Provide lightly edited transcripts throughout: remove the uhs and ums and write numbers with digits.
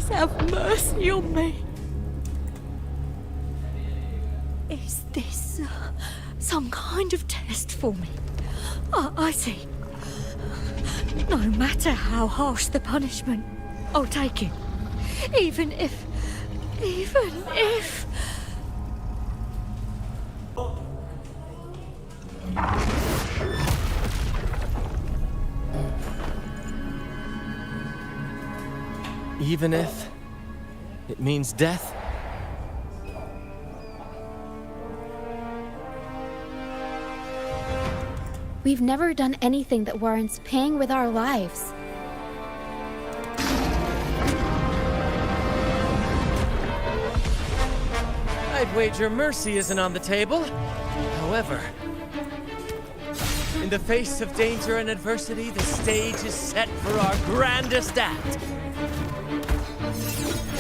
Please have mercy on me. Is this some kind of test for me? I see. No matter how harsh the punishment, I'll take it. Even if... Even if it means death? We've never done anything that warrants paying with our lives. I'd wager mercy isn't on the table. However, in the face of danger and adversity, the stage is set for our grandest act.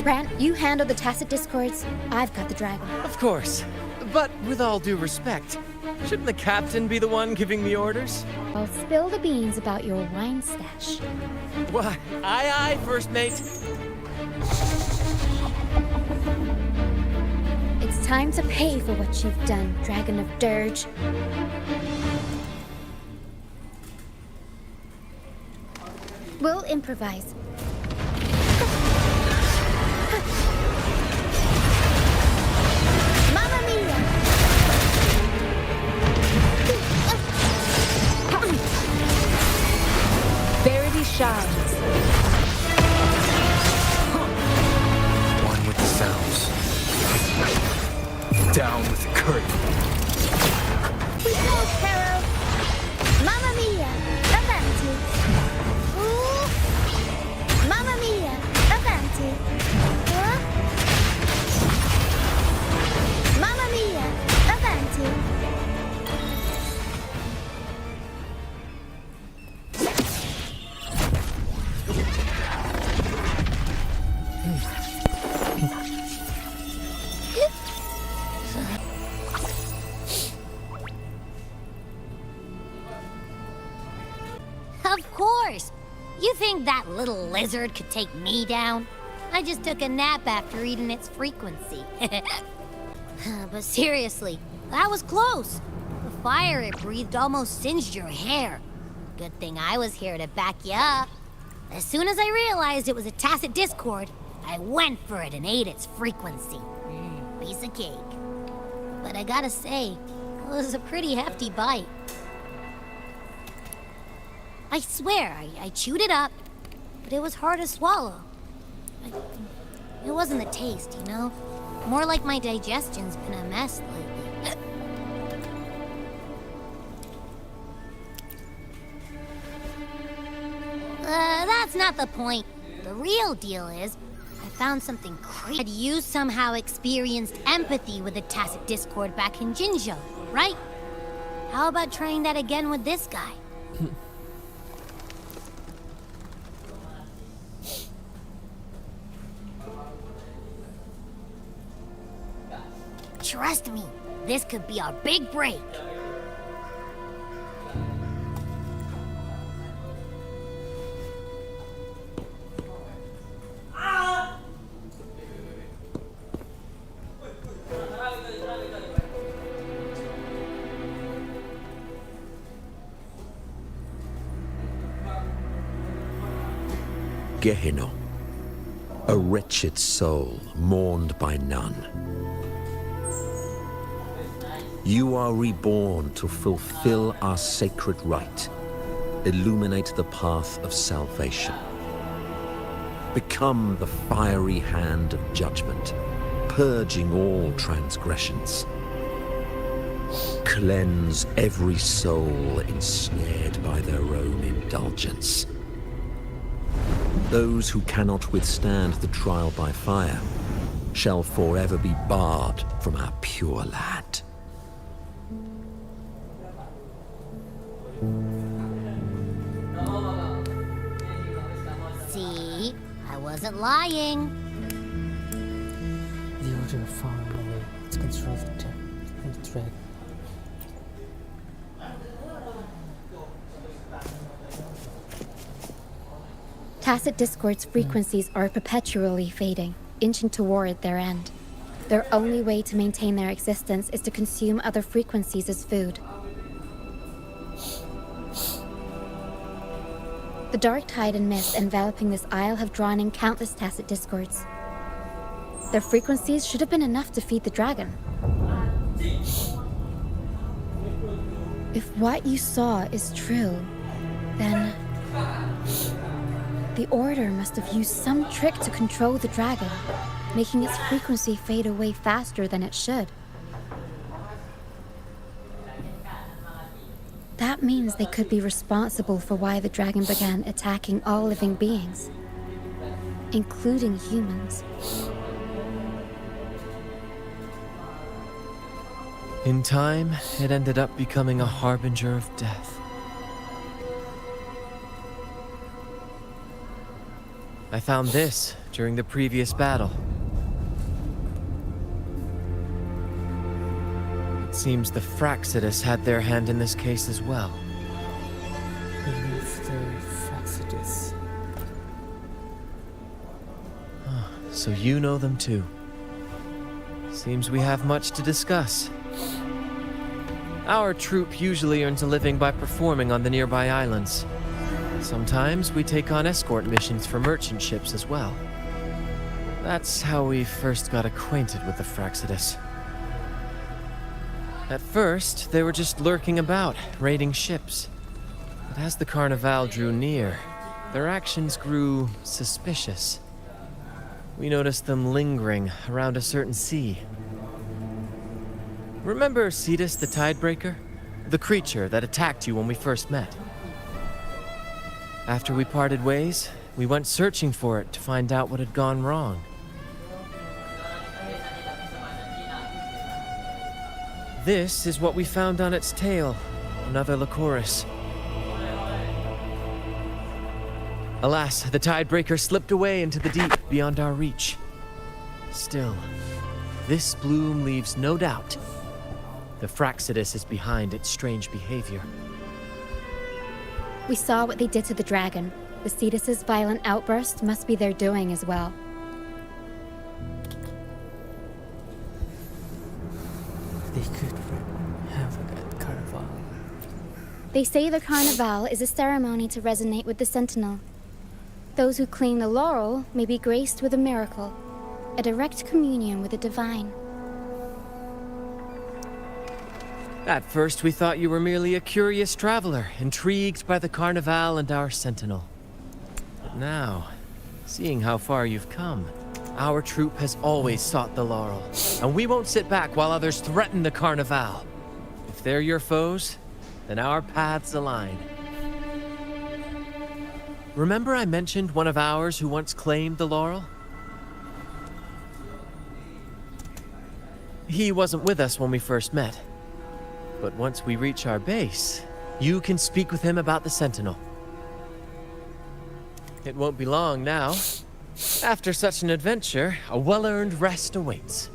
Brant, you handle the tacit discords. I've got the dragon. Of course. But with all due respect, shouldn't the captain be the one giving the orders? I'll spill the beans about your wine stash. Why, aye, first mate. It's time to pay for what you've done, Dragon of Dirge. We'll improvise. Mamma mia! Verity shines. One with the sounds. Down with the curtain. We go, Carol! Mamma mia! Avanti! Ooh. Mamma mia! Avanti! Huh? Mamma mia! Avanti! Of course! You think that little lizard could take me down? I just took a nap after eating its frequency. But seriously, that was close. The fire it breathed almost singed your hair. Good thing I was here to back you up. As soon as I realized it was a tacit discord, I went for it and ate its frequency. Piece of cake. But I gotta say, it was a pretty hefty bite. I swear, I chewed it up, but it was hard to swallow. It wasn't the taste, you know? More like my digestion's been a mess lately. That's not the point. The real deal is, I found something crazy. You somehow experienced empathy with the tacit discord back in Jinzhou, right? How about trying that again with this guy? Trust me, this could be our big break. Gehenna, a wretched soul mourned by none. You are reborn to fulfill our sacred rite, illuminate the path of salvation. Become the fiery hand of judgment, purging all transgressions. Cleanse every soul ensnared by their own indulgence. Those who cannot withstand the trial by fire shall forever be barred from our pure land. See? I wasn't lying. The order far away. It's control the tech and the dragon. Tacit Discord's frequencies are perpetually fading, inching toward their end. Their only way to maintain their existence is to consume other frequencies as food. The dark tide and mist enveloping this isle have drawn in countless Tacit Discords. Their frequencies should have been enough to feed the dragon. If what you saw is true, then the Order must have used some trick to control the dragon, making its frequency fade away faster than it should. That means they could be responsible for why the dragon began attacking all living beings, including humans. In time, it ended up becoming a harbinger of death. I found this during the previous battle. It seems the Fraxidus had their hand in this case as well. Beneath the Fraxidus. So you know them too. Seems we have much to discuss. Our troop usually earns a living by performing on the nearby islands. Sometimes we take on escort missions for merchant ships as well. That's how we first got acquainted with the Fraxidus. At first, they were just lurking about, raiding ships. But as the Carnival drew near, their actions grew suspicious. We noticed them lingering around a certain sea. Remember Cetus the Tidebreaker? The creature that attacked you when we first met? After we parted ways, we went searching for it to find out what had gone wrong. This is what we found on its tail, another Lycoris. Alas, the Tidebreaker slipped away into the deep beyond our reach. Still, this bloom leaves no doubt. The Fraxidus is behind its strange behavior. We saw what they did to the dragon. The Cetus's violent outburst must be their doing as well. They could have a carnival. They say the Carnival is a ceremony to resonate with the Sentinel. Those who claim the laurel may be graced with a miracle, a direct communion with the divine. At first, we thought you were merely a curious traveler, intrigued by the Carnival and our Sentinel. But now, seeing how far you've come, our troop has always sought the laurel, and we won't sit back while others threaten the Carnival. If they're your foes, then our paths align. Remember I mentioned one of ours who once claimed the laurel? He wasn't with us when we first met. But once we reach our base, you can speak with him about the Sentinel. It won't be long now. After such an adventure, a well-earned rest awaits.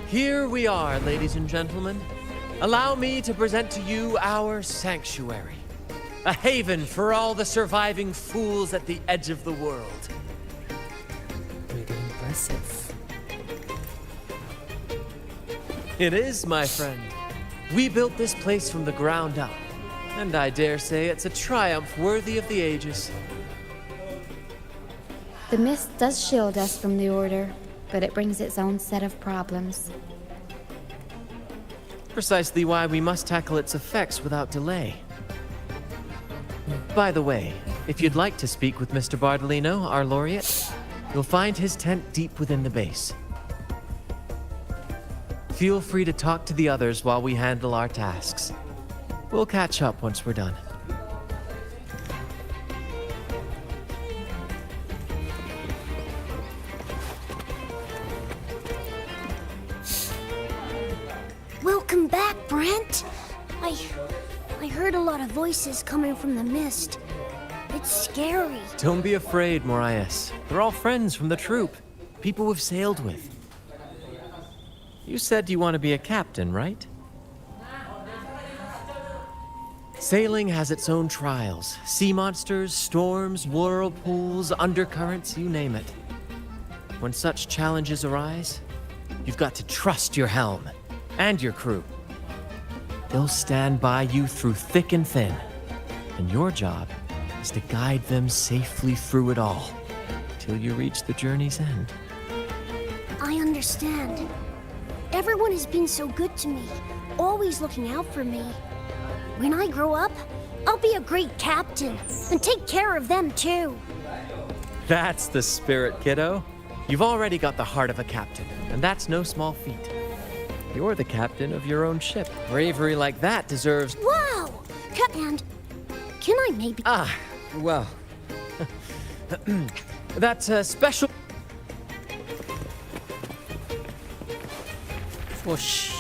Here we are, ladies and gentlemen. Allow me to present to you our sanctuary. A haven for all the surviving fools at the edge of the world. Pretty impressive. It is, my friend. We built this place from the ground up, and I dare say it's a triumph worthy of the ages. The mist does shield us from the Order, but it brings its own set of problems. Precisely why we must tackle its effects without delay. By the way, if you'd like to speak with Mr. Bardolino, our laureate, you'll find his tent deep within the base. Feel free to talk to the others while we handle our tasks. We'll catch up once we're done. Welcome back, Brent. I heard a lot of voices coming from the mist. It's scary. Don't be afraid, Morias. They're all friends from the troop. People we've sailed with. You said you want to be a captain, right? Sailing has its own trials. Sea monsters, storms, whirlpools, undercurrents, you name it. When such challenges arise, you've got to trust your helm and your crew. They'll stand by you through thick and thin, and your job is to guide them safely through it all, till you reach the journey's end. I understand. Everyone has been so good to me, always looking out for me. When I grow up, I'll be a great captain and take care of them too. That's the spirit, kiddo. You've already got the heart of a captain, and that's no small feat. You're the captain of your own ship. Bravery like that deserves... Wow! And can I maybe... Well... That's a special... Whoosh.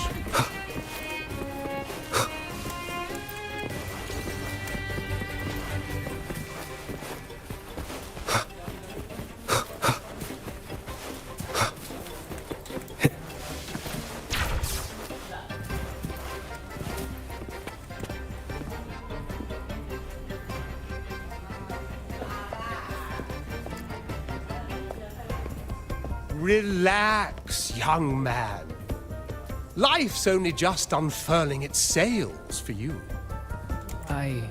Relax, young man. Life's only just unfurling its sails for you. I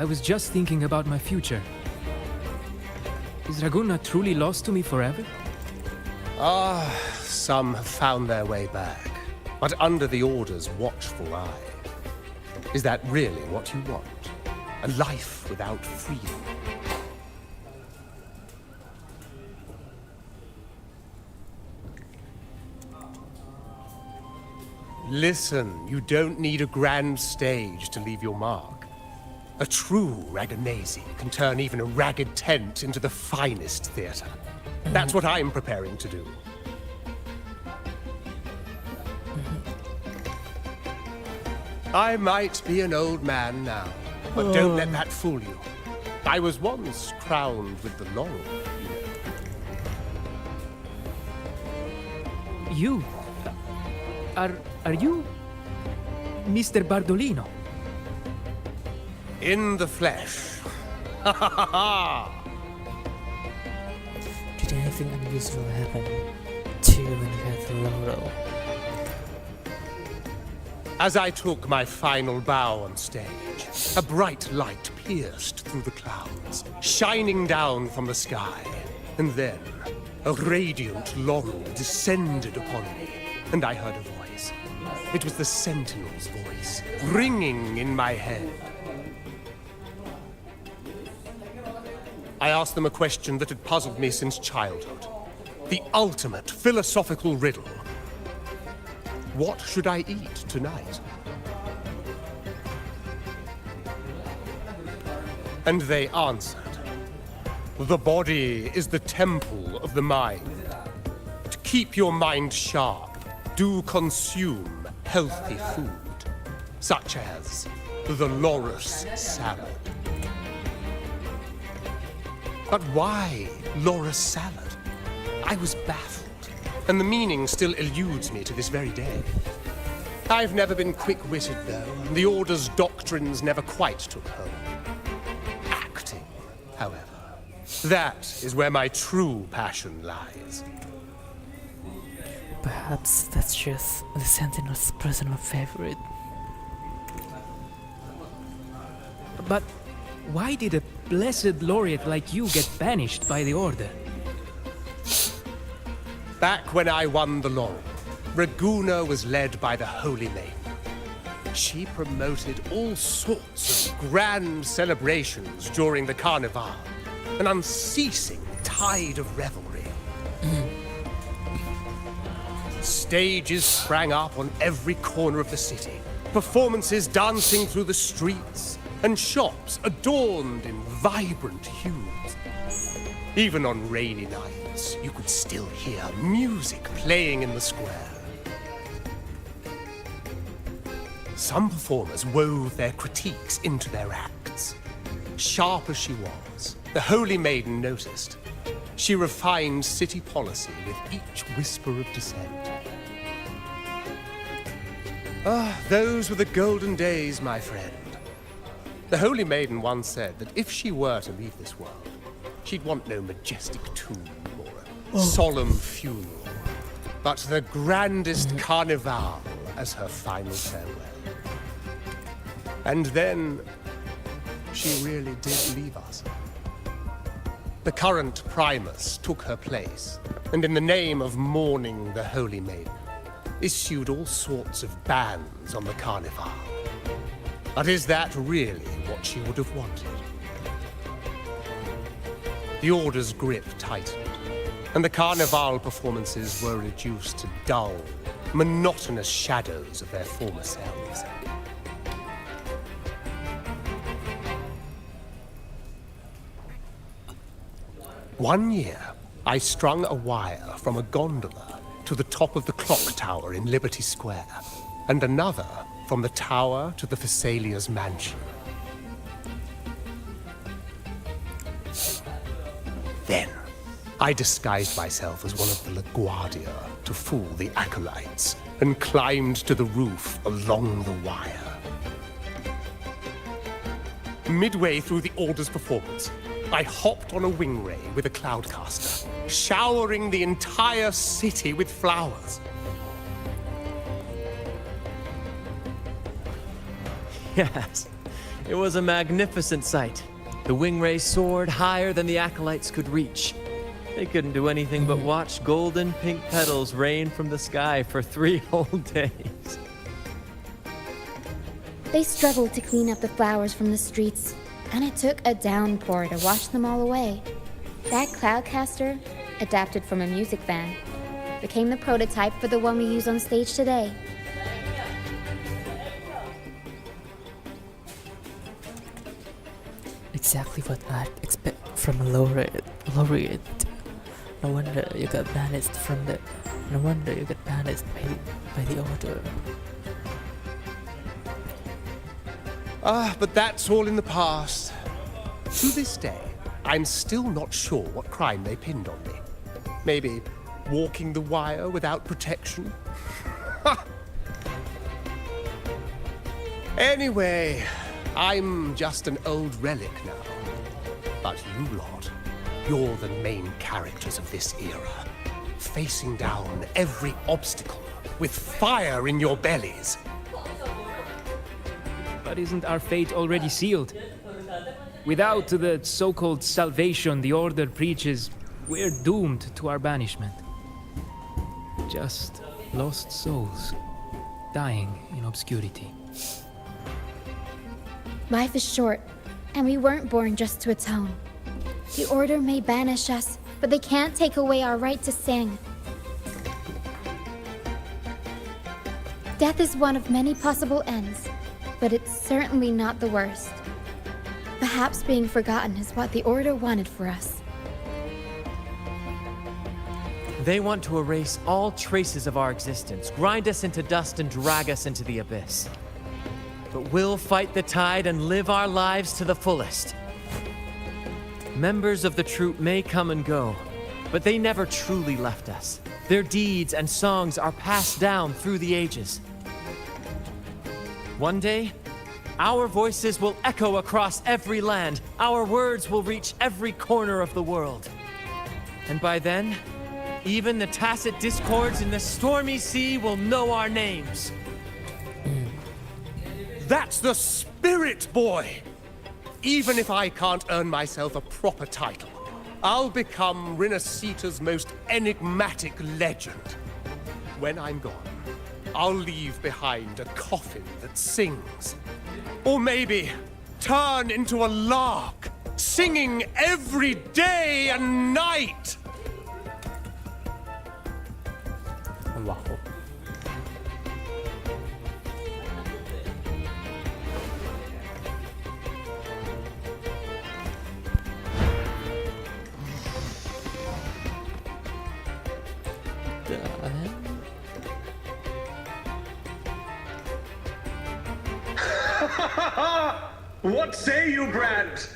was just thinking about my future. Is Raguna truly lost to me forever? Some have found their way back, but under the Order's watchful eye. Is that really what you want? A life without freedom? Listen, you don't need a grand stage to leave your mark. A true Raganese can turn even a ragged tent into the finest theater. That's what I'm preparing to do. I might be an old man now, but don't let that fool you. I was once crowned with the laurel, you know. You? Are you... Mr. Bardolino? In the flesh. Ha ha ha ha! Did anything unusual happen to you when you had the laurel? As I took my final bow on stage, a bright light pierced through the clouds, shining down from the sky. And then, a radiant laurel descended upon me, and I heard a voice. It was the Sentinel's voice, ringing in my head. I asked them a question that had puzzled me since childhood. The ultimate philosophical riddle. What should I eat tonight? And they answered. The body is the temple of the mind. To keep your mind sharp, do consume healthy food, such as the Loris salad. But why Laura's salad? I was baffled, and the meaning still eludes me to this very day. I've never been quick-witted, though, and the Order's doctrines never quite took hold. Acting, however, that is where my true passion lies. Perhaps that's just the Sentinel's personal favorite. But why did a blessed laureate like you get banished by the Order? Back when I won the laurel, Raguna was led by the Holy Maiden. She promoted all sorts of grand celebrations during the Carnival, an unceasing tide of revelry. Stages sprang up on every corner of the city, performances dancing through the streets, and shops adorned in vibrant hues. Even on rainy nights, you could still hear music playing in the square. Some performers wove their critiques into their acts. Sharp as she was, the Holy Maiden noticed. She refined city policy with each whisper of dissent. Those were the golden days, my friend. The Holy Maiden once said that if she were to leave this world, she'd want no majestic tomb or a solemn funeral, but the grandest carnival as her final farewell. And then, she really did leave us. The current Primus took her place, and in the name of mourning the Holy Maiden, issued all sorts of bans on the Carnival. But is that really what she would have wanted? The Order's grip tightened, and the Carnival performances were reduced to dull, monotonous shadows of their former selves. One year, I strung a wire from a gondola to the top of the clock tower in Liberty Square, and another from the tower to the Thessalia's mansion. Then, I disguised myself as one of the LaGuardia to fool the acolytes, and climbed to the roof along the wire. Midway through the Order's performance, I hopped on a wing ray with a cloudcaster, showering the entire city with flowers. Yes, it was a magnificent sight. The wing rays soared higher than the acolytes could reach. They couldn't do anything but watch golden pink petals rain from the sky for 3 whole days. They struggled to clean up the flowers from the streets, and it took a downpour to wash them all away. That cloudcaster, adapted from a music band, became the prototype for the one we use on stage today. Exactly what I'd expect from a laureate. No wonder you got banished from the. No wonder you got banished by the Order. But that's all in the past. To this day, I'm still not sure what crime they pinned on me. Maybe walking the wire without protection? Anyway, I'm just an old relic now. But you lot, you're the main characters of this era, facing down every obstacle with fire in your bellies. But isn't our fate already sealed? Without the so-called salvation the Order preaches, we're doomed to our banishment. Just lost souls, dying in obscurity. Life is short, and we weren't born just to atone. The Order may banish us, but they can't take away our right to sing. Death is one of many possible ends, but it's certainly not the worst. Perhaps being forgotten is what the Order wanted for us. They want to erase all traces of our existence, grind us into dust and drag us into the abyss. But we'll fight the tide and live our lives to the fullest. Members of the troupe may come and go, but they never truly left us. Their deeds and songs are passed down through the ages. One day, our voices will echo across every land. Our words will reach every corner of the world. And by then, even the tacit discords in the stormy sea will know our names. That's the spirit, boy! Even if I can't earn myself a proper title, I'll become Rinascita's most enigmatic legend. When I'm gone, I'll leave behind a coffin that sings. Or maybe turn into a lark, singing every day and night! Wow. What say you, Brand?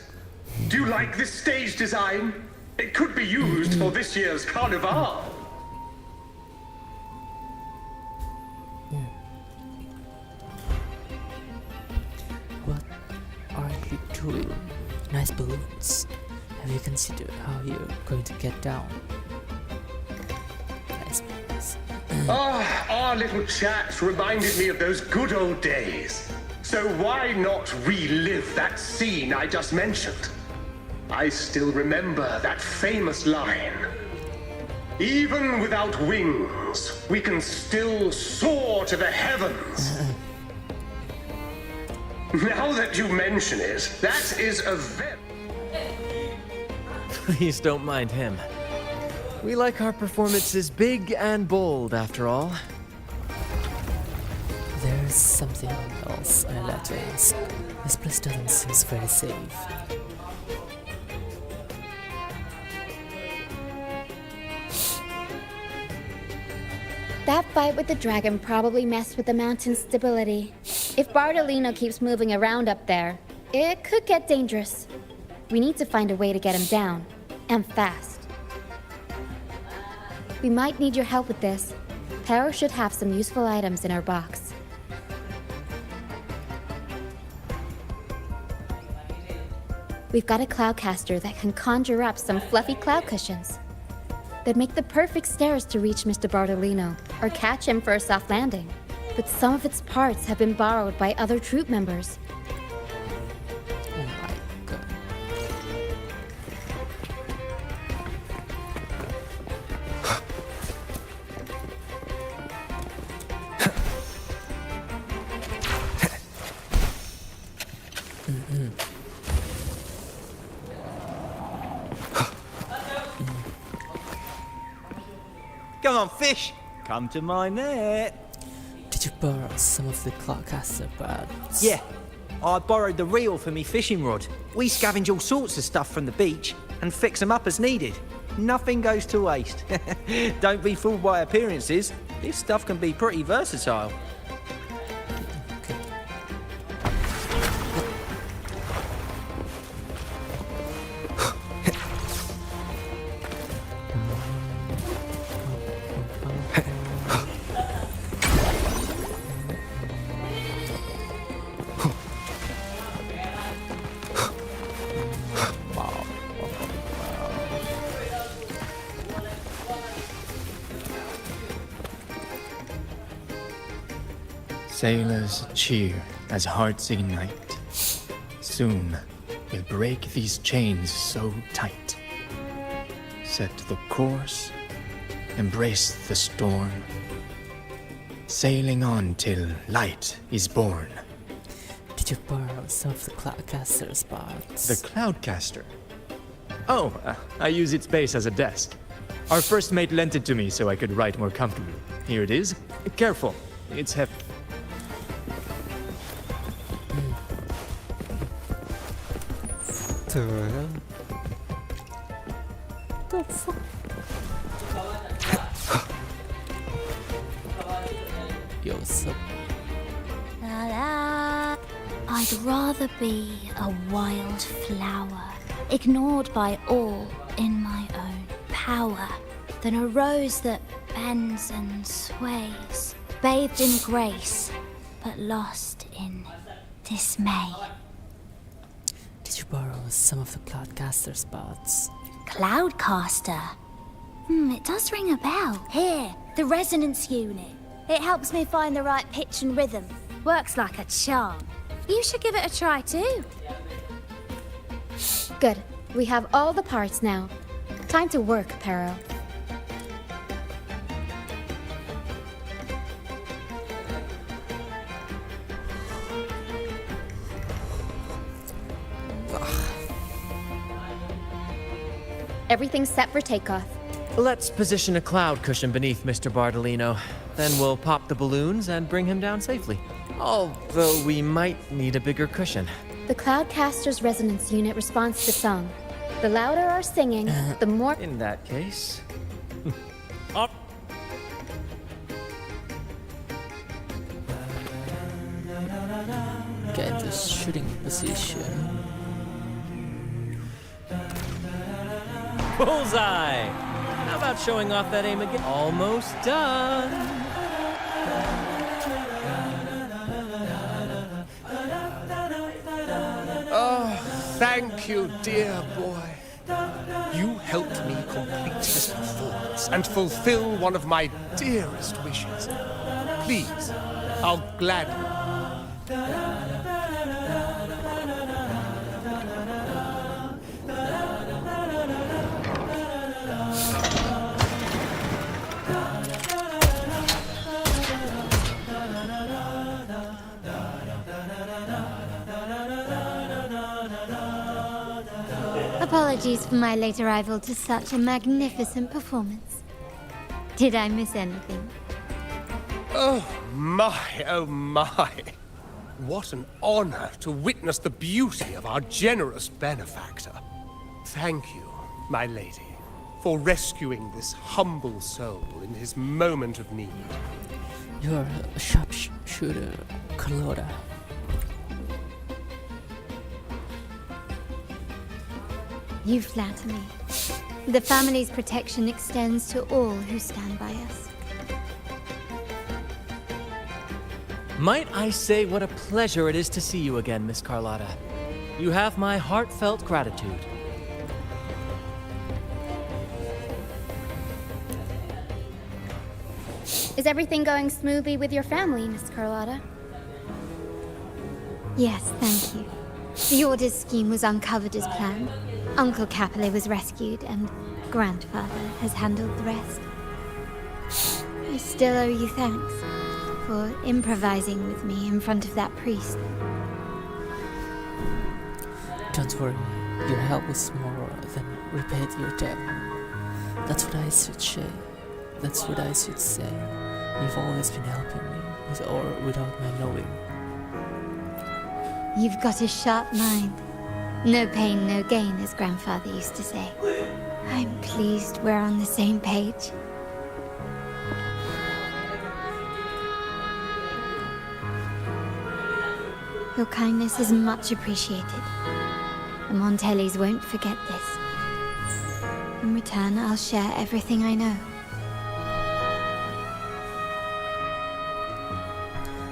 Do you like this stage design? It could be used for this year's carnival. What are you doing? Nice balloons. Have you considered how you're going to get down? Nice balloons. Our little chat reminded me of those good old days. So why not relive that scene I just mentioned? I still remember that famous line. Even without wings, we can still soar to the heavens. Now that you mention it, that is a very... Please don't mind him. We like our performances big and bold, after all. There's something else I'd like to ask. This place doesn't seem very safe. That fight with the dragon probably messed with the mountain's stability. If Bardolino keeps moving around up there, it could get dangerous. We need to find a way to get him down, and fast. We might need your help with this. Pero should have some useful items in our box. We've got a cloudcaster that can conjure up some fluffy cloud cushions. They'd make the perfect stairs to reach Mr. Bardolino, or catch him for a soft landing. But some of its parts have been borrowed by other troop members. Oh my god. Come on, fish! Come to my net! Did you borrow some of the cloudcaster pads? Yeah, I borrowed the reel for me fishing rod. We scavenge all sorts of stuff from the beach and fix them up as needed. Nothing goes to waste. Don't be fooled by appearances. This stuff can be pretty versatile. Okay. Sailors cheer as hearts ignite. Soon we'll break these chains so tight. Set the course, embrace the storm, sailing on till light is born. Did you borrow some of the cloudcaster's parts? The Cloudcaster. Oh, I use its base as a desk. Our first mate lent it to me so I could write more comfortably. Here it is. Careful, it's heavy. The fuck? Yo, what's up? La la. I'd rather be a wild flower ignored by all in my own power, than a rose that bends and sways, bathed in grace, but lost in dismay. Did you borrow some of the Cloudcaster's spots? Cloudcaster? It does ring a bell. Here, the resonance unit. It helps me find the right pitch and rhythm. Works like a charm. You should give it a try too. Good. We have all the parts now. Time to work, Pero. Everything's set for takeoff. Let's position a cloud cushion beneath Mr. Bardolino. Then we'll pop the balloons and bring him down safely. Although we might need a bigger cushion. The Cloudcaster's resonance unit responds to song. The louder our singing, the more... In that case... Up! Get into shooting position. Bullseye! How about showing off that aim again? Almost done! Thank you, dear boy. You helped me complete this performance and fulfill one of my dearest wishes. Please, I'll gladly... Apologies for my late arrival to such a magnificent performance. Did I miss anything? Oh my. What an honor to witness the beauty of our generous benefactor. Thank you, my lady, for rescuing this humble soul in his moment of need. You're a sharpshooter, Carlotta. You flatter me. The family's protection extends to all who stand by us. Might I say what a pleasure it is to see you again, Miss Carlotta. You have my heartfelt gratitude. Is everything going smoothly with your family, Miss Carlotta? Yes, thank you. The Order's scheme was uncovered as planned. Uncle Capilet was rescued, and Grandfather has handled the rest. I still owe you thanks for improvising with me in front of that priest. Don't worry, your help was more than repaid your debt. That's what I should say. You've always been helping me, with or without my knowing. You've got a sharp mind. No pain, no gain, as Grandfather used to say. I'm pleased we're on the same page. Your kindness is much appreciated. The Montellis won't forget this. In return, I'll share everything I know.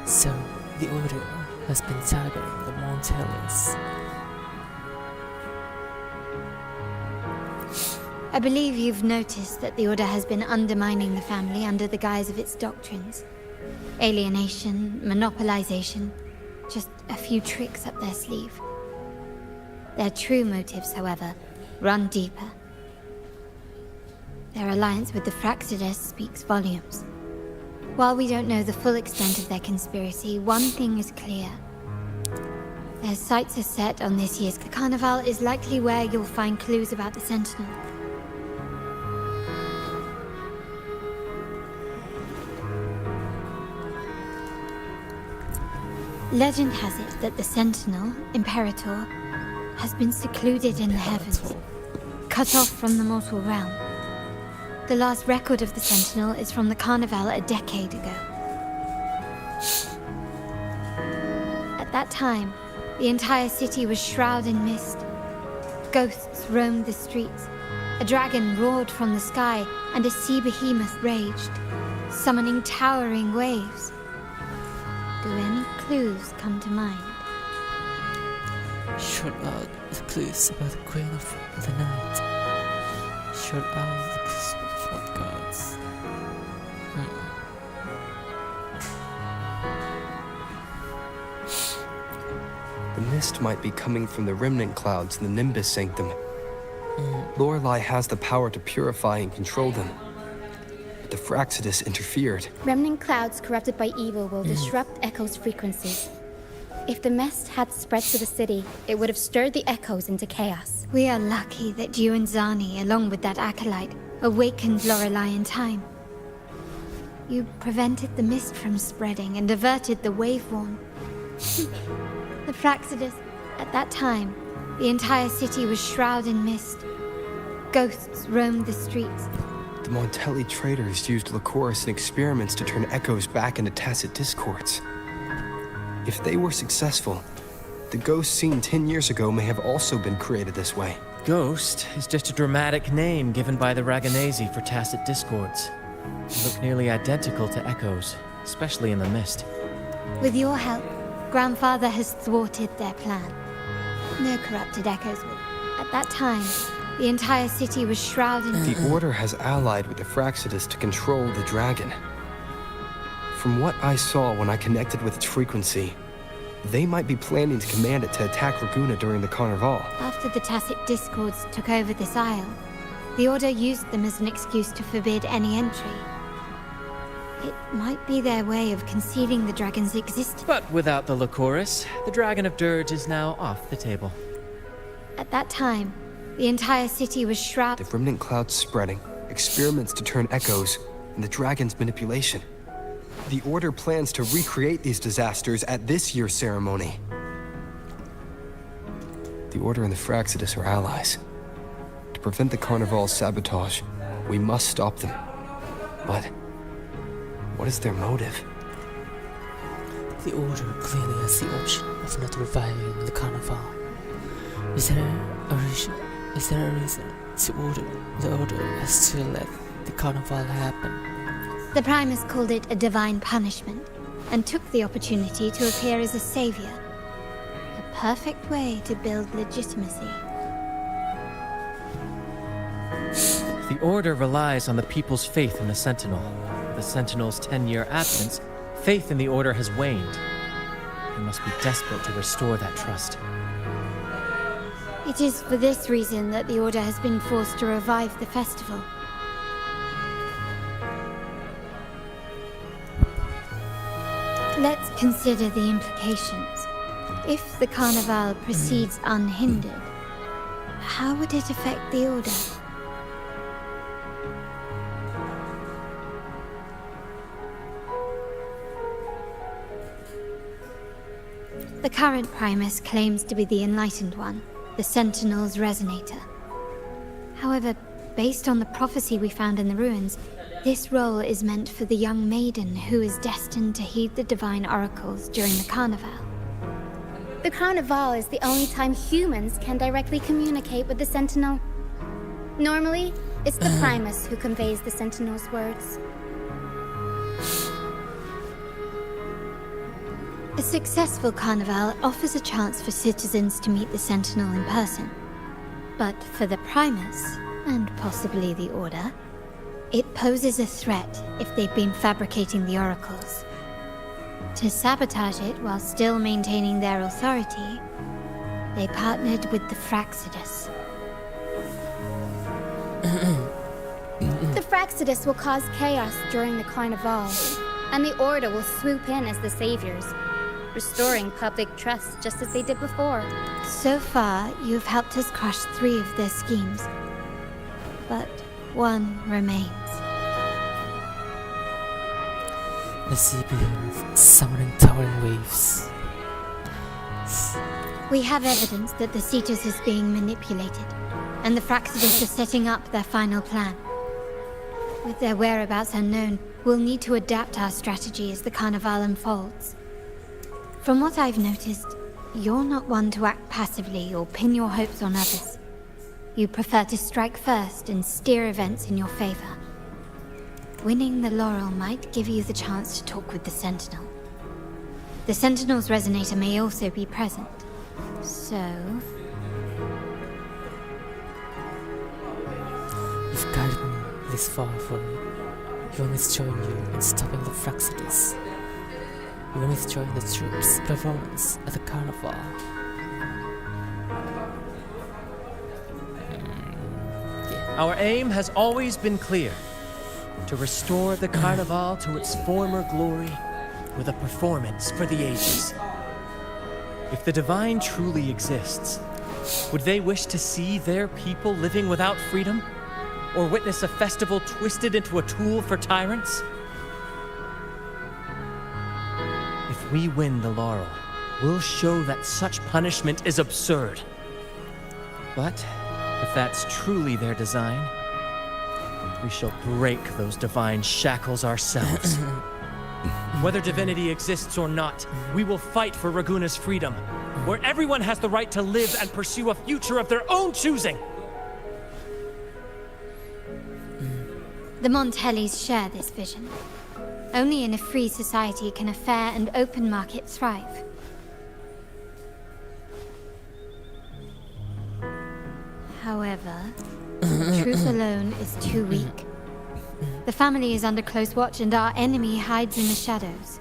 So, the Order has been targeting the Montellis. I believe you've noticed that the Order has been undermining the family under the guise of its doctrines. Alienation, monopolization, just a few tricks up their sleeve. Their true motives, however, run deeper. Their alliance with the Fraxidus speaks volumes. While we don't know the full extent of their conspiracy, one thing is clear. Their sights are set on this year's Carnival is likely where you'll find clues about the Sentinel. Legend has it that the Sentinel, Imperator, has been secluded in the heavens, cut off from the mortal realm. The last record of the Sentinel is from the Carnival a decade ago. At that time, the entire city was shrouded in mist. Ghosts roamed the streets. A dragon roared from the sky, and a sea behemoth raged, summoning towering waves. Do any clues come to mind? Short out the clues about the Queen of the Night. Short out the clues about gods. The mist might be coming from the remnant clouds in the Nimbus Sanctum. Lorelei has the power to purify and control them. But the Fraxidus interfered. Remnant clouds corrupted by evil will disrupt Echo's frequencies. If the mist had spread to the city, it would have stirred the echoes into chaos. We are lucky that you and Zani, along with that acolyte, awakened Lorelei in time. You prevented the mist from spreading and averted the wave-worn. The Fraxidus, at that time, the entire city was shrouded in mist. Ghosts roamed the streets. The Montelli traders used Lycoris in experiments to turn echoes back into tacit discords. If they were successful, the ghost seen 10 years ago may have also been created this way. Ghost is just a dramatic name given by the Raganesi for tacit discords. They look nearly identical to echoes, especially in the mist. With your help, Grandfather has thwarted their plan. No corrupted echoes will. At that time, the entire city was shrouded in... The Order has allied with the Fraxidus to control the dragon. From what I saw when I connected with its frequency, they might be planning to command it to attack Raguna during the Carnival. After the Tacit Discords took over this isle, the Order used them as an excuse to forbid any entry. It might be their way of concealing the dragon's existence. But without the Lycoris, the Dragon of Dirge is now off the table. At that time, the entire city was shrouded... The remnant clouds spreading, experiments to turn echoes, and the dragon's manipulation. The Order plans to recreate these disasters at this year's ceremony. The Order and the Fraxidus are allies. To prevent the Carnival's sabotage, we must stop them. But what is their motive? The Order clearly has the option of not reviving the Carnival. Is there a reason the Order has to let the Carnival happen? The Primus called it a divine punishment, and took the opportunity to appear as a savior. A perfect way to build legitimacy. The Order relies on the people's faith in the Sentinel. With the Sentinel's 10-year absence, faith in the Order has waned. They must be desperate to restore that trust. It is for this reason that the Order has been forced to revive the festival. Let's consider the implications. If the Carnival proceeds unhindered, how would it affect the Order? The current Primus claims to be the Enlightened One, the Sentinel's Resonator. However, based on the prophecy we found in the ruins, this role is meant for the young maiden who is destined to heed the divine oracles during the Carnival. The Carnival is the only time humans can directly communicate with the Sentinel. Normally, it's the Primus who conveys the Sentinel's words. A successful Carnival offers a chance for citizens to meet the Sentinel in person. But for the Primus, and possibly the Order, it poses a threat if they've been fabricating the oracles. To sabotage it while still maintaining their authority, they partnered with the Fraxidus. The Fraxidus will cause chaos during the Carnival, and the Order will swoop in as the saviors, restoring public trust just as they did before. So far, you've helped us crush 3 of their schemes. But one remains. The sea behemoth summoning towering waves. We have evidence that the Cetus is being manipulated, and the Fraxidus are setting up their final plan. With their whereabouts unknown, we'll need to adapt our strategy as the Carnival unfolds. From what I've noticed, you're not one to act passively or pin your hopes on others. You prefer to strike first and steer events in your favor. Winning the laurel might give you the chance to talk with the Sentinel. The Sentinel's resonator may also be present. So... You've guided me this far for me. You want me to join you in stopping the Fraxides. You want me to join the troops' performance at the carnival. Our aim has always been clear. To restore the Carnival to its former glory with a performance for the ages. If the Divine truly exists, would they wish to see their people living without freedom? Or witness a festival twisted into a tool for tyrants? If we win the laurel, we'll show that such punishment is absurd. But if that's truly their design, we shall break those divine shackles ourselves. Whether divinity exists or not, we will fight for Raguna's freedom, where everyone has the right to live and pursue a future of their own choosing. The Montellis share this vision. Only in a free society can a fair and open market thrive. However, truth alone is too weak. The family is under close watch and our enemy hides in the shadows.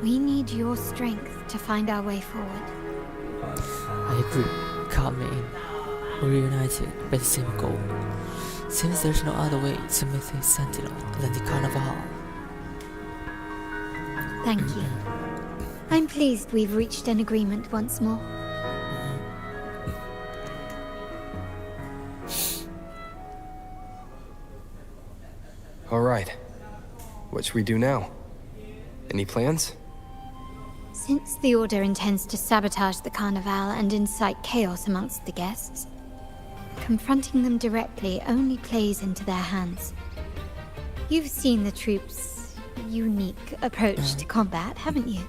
We need your strength to find our way forward. I agree. Count me in. We're reunited by the same goal. Seems there's no other way to meet the Sentinel than the Carnival. Thank you. I'm pleased we've reached an agreement once more. All right. What should we do now? Any plans? Since the Order intends to sabotage the Carnival and incite chaos amongst the guests, confronting them directly only plays into their hands. You've seen the troops' unique approach to combat, haven't you?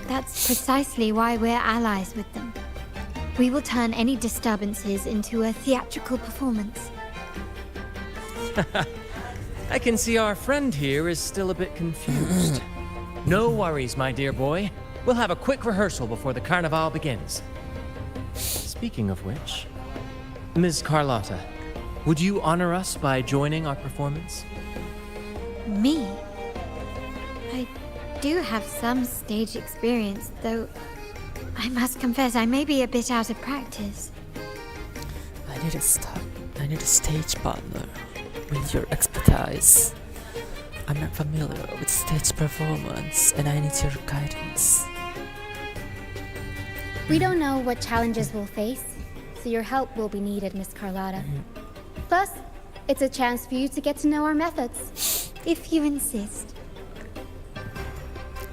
That's precisely why we're allies with them. We will turn any disturbances into a theatrical performance. I can see our friend here is still a bit confused. No worries, my dear boy. We'll have a quick rehearsal before the Carnival begins. Speaking of which, Ms. Carlotta, would you honor us by joining our performance? Me? I do have some stage experience, though I must confess I may be a bit out of practice. I need a stage partner with your expertise. I'm not familiar with stage performance and I need your guidance. We don't know what challenges we'll face, so your help will be needed, Miss Carlotta. Plus, it's a chance for you to get to know our methods, if you insist.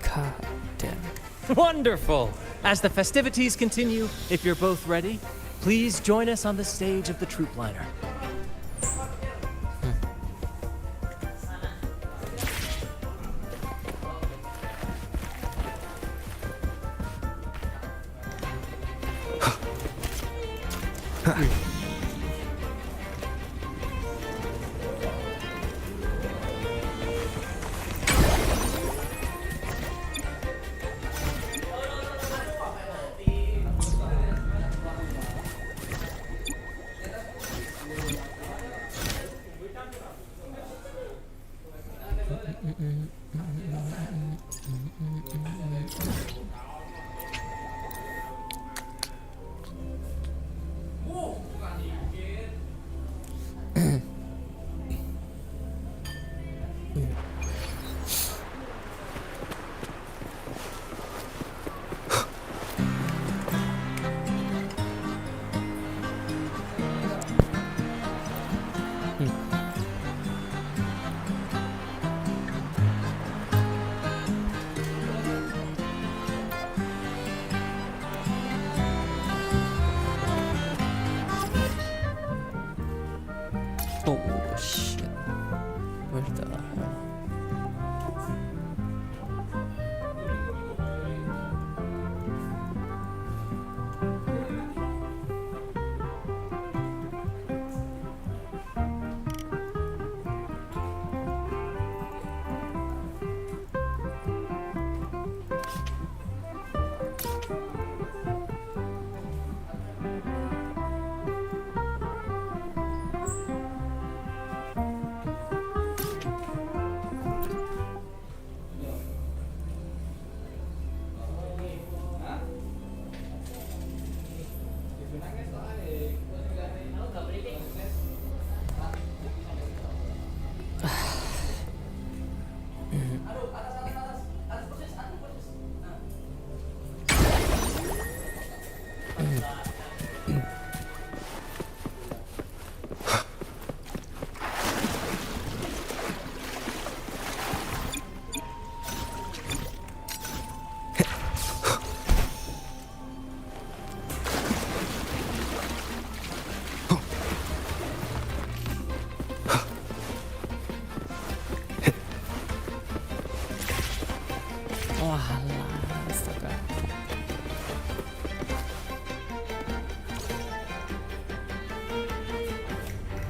God damn. Wonderful! As the festivities continue, if you're both ready, please join us on the stage of the troop liner. Oh.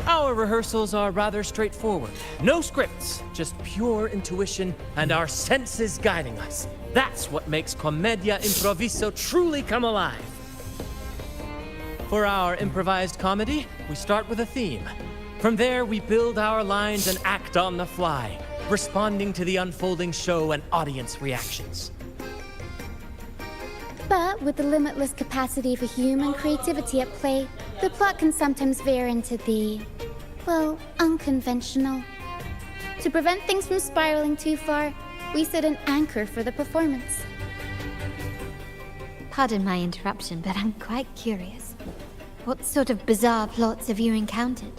Our rehearsals are rather straightforward. No scripts, just pure intuition and our senses guiding us. That's what makes Commedia Improviso truly come alive. For our improvised comedy, we start with a theme. From there, we build our lines and act on the fly, responding to the unfolding show and audience reactions. But with the limitless capacity for human creativity at play, the plot can sometimes veer into the, well, unconventional. To prevent things from spiraling too far, we set an anchor for the performance. Pardon my interruption, but I'm quite curious. What sort of bizarre plots have you encountered?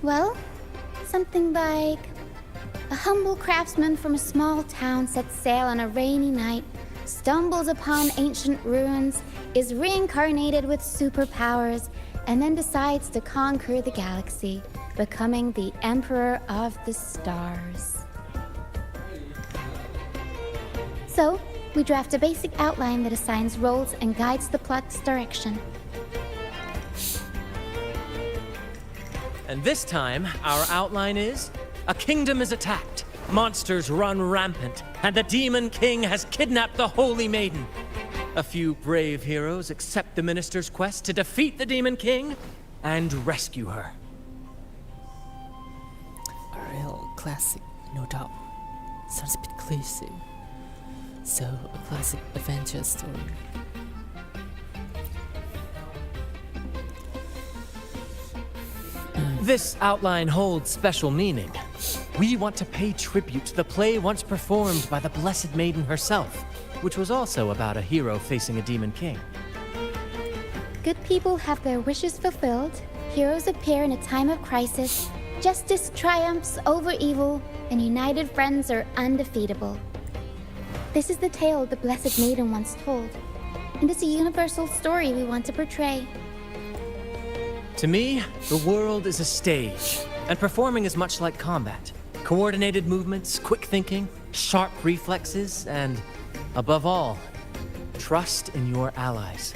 Well, something like a humble craftsman from a small town sets sail on a rainy night, stumbles upon ancient ruins, is reincarnated with superpowers, and then decides to conquer the galaxy, becoming the Emperor of the Stars. So, we draft a basic outline that assigns roles and guides the plot's direction. And this time, our outline is: a kingdom is attacked, monsters run rampant, and the Demon King has kidnapped the Holy Maiden. A few brave heroes accept the minister's quest to defeat the Demon King and rescue her. A real classic, no doubt. Sounds a bit cliche. So, a classic adventure story. This outline holds special meaning. We want to pay tribute to the play once performed by the Blessed Maiden herself, which was also about a hero facing a Demon King. Good people have their wishes fulfilled, heroes appear in a time of crisis, justice triumphs over evil, and united friends are undefeatable. This is the tale the Blessed Maiden once told, and it's a universal story we want to portray. To me, the world is a stage, and performing is much like combat. Coordinated movements, quick thinking, sharp reflexes, and, above all, trust in your allies.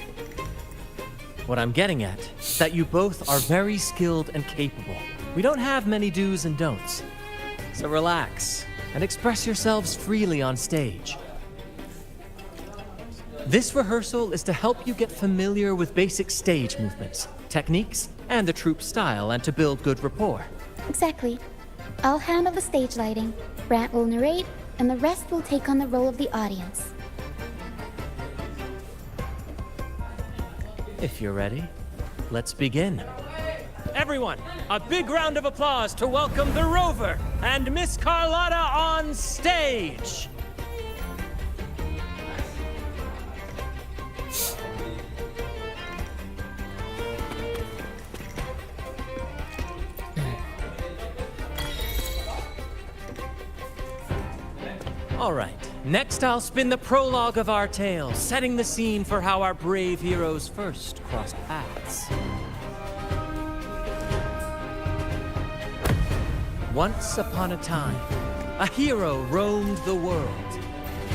What I'm getting at is that you both are very skilled and capable. We don't have many do's and don'ts. So relax and express yourselves freely on stage. This rehearsal is to help you get familiar with basic stage movements, techniques, and the troupe style, and to build good rapport. Exactly. I'll handle the stage lighting, Brant will narrate, and the rest will take on the role of the audience. If you're ready, let's begin. Everyone, a big round of applause to welcome the Rover and Miss Carlotta on stage! All right, next I'll spin the prologue of our tale, setting the scene for how our brave heroes first crossed paths. Once upon a time, a hero roamed the world.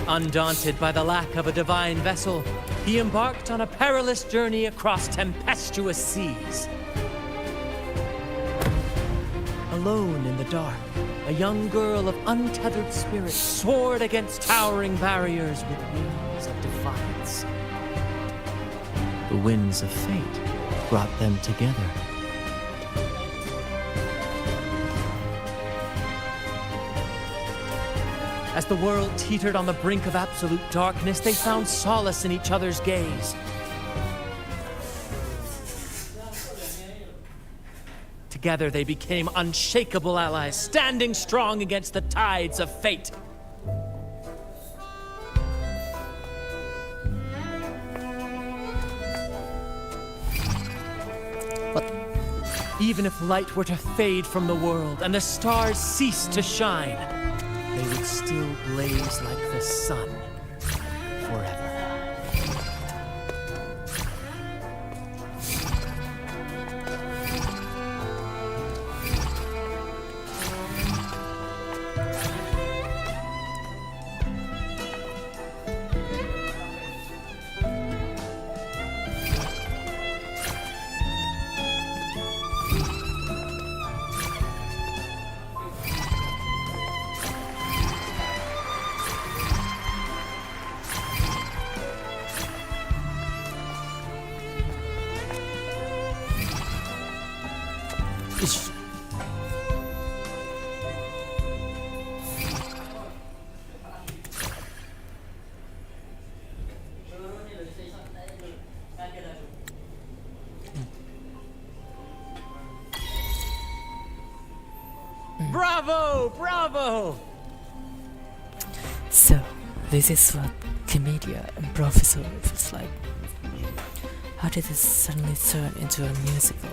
Undaunted by the lack of a divine vessel, he embarked on a perilous journey across tempestuous seas. Alone in the dark, a young girl of untethered spirit soared against towering barriers with wings of defiance. The winds of fate brought them together. As the world teetered on the brink of absolute darkness, they found solace in each other's gaze. Together they became unshakable allies, standing strong against the tides of fate. But even if light were to fade from the world and the stars cease to shine, they would still blaze like the sun forever. Ish. Bravo! Bravo! So, this is what Commedia and Professor feels like. How did it suddenly turn into a musical?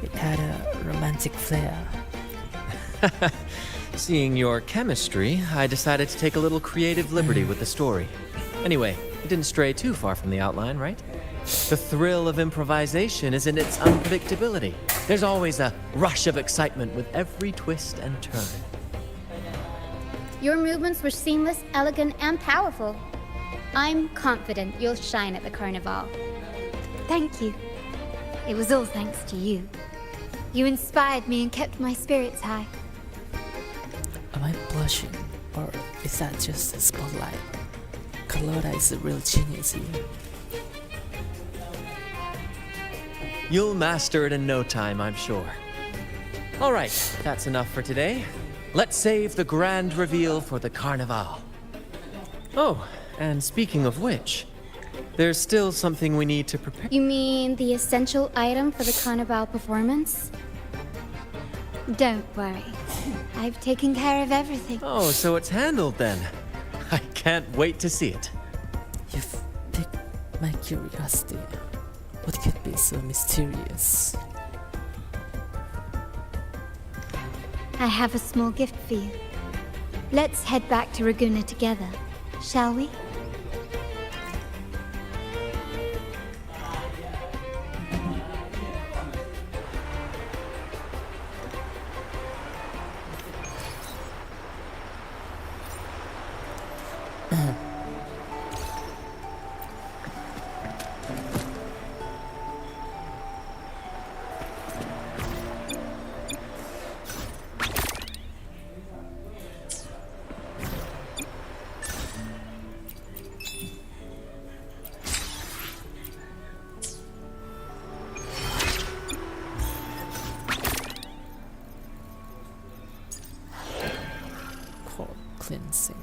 It had a romantic flair. Seeing your chemistry, I decided to take a little creative liberty with the story. Anyway, it didn't stray too far from the outline, right? The thrill of improvisation is in its unpredictability. There's always a rush of excitement with every twist and turn. Your movements were seamless, elegant, and powerful. I'm confident you'll shine at the Carnival. Thank you. It was all thanks to you. You inspired me and kept my spirits high. Am I blushing, or is that just a spotlight? Carlotta is a real genius here. You'll master it in no time, I'm sure. All right, that's enough for today. Let's save the grand reveal for the Carnival. Oh, and speaking of which, there's still something we need to prepare. You mean the essential item for the Carnival performance? Don't worry. I've taken care of everything. Oh, so it's handled then. I can't wait to see it. You've piqued my curiosity. What could be so mysterious? I have a small gift for you. Let's head back to Raguna together, shall we? Cleansing.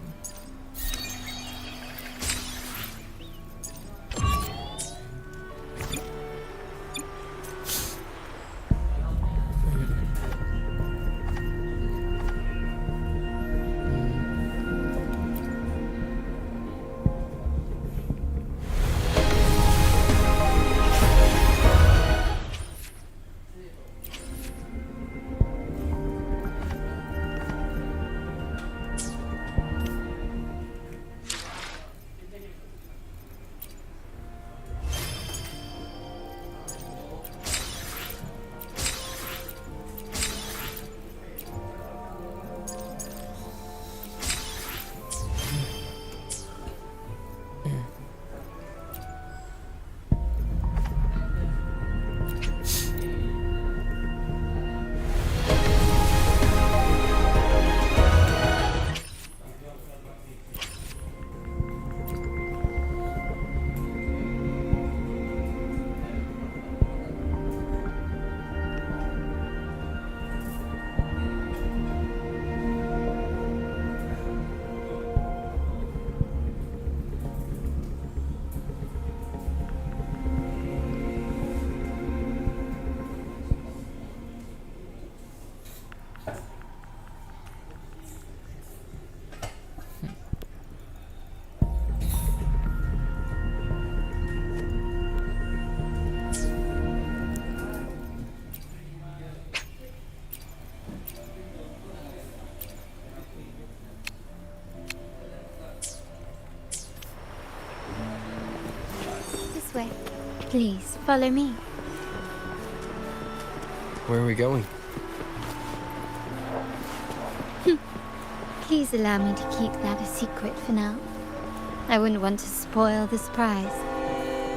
This way. Please, follow me. Where are we going? Please allow me to keep that a secret for now. I wouldn't want to spoil the surprise.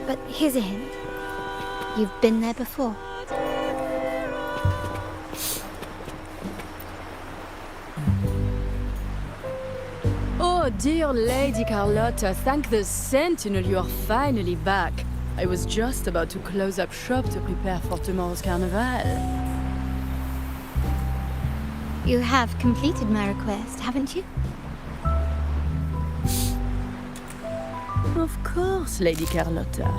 But here's a hint. You've been there before. Oh, dear Lady Carlotta, thank the Sentinel you are finally back. I was just about to close up shop to prepare for tomorrow's carnival. You have completed my request, haven't you? Of course, Lady Carlotta.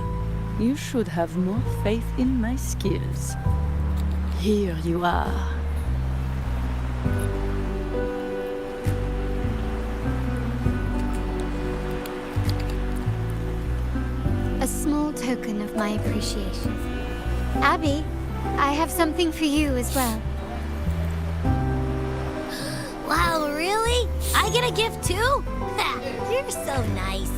You should have more faith in my skills. Here you are. A small token of my appreciation. Abby, I have something for you as well. Wow, really? I get a gift too? You're so nice.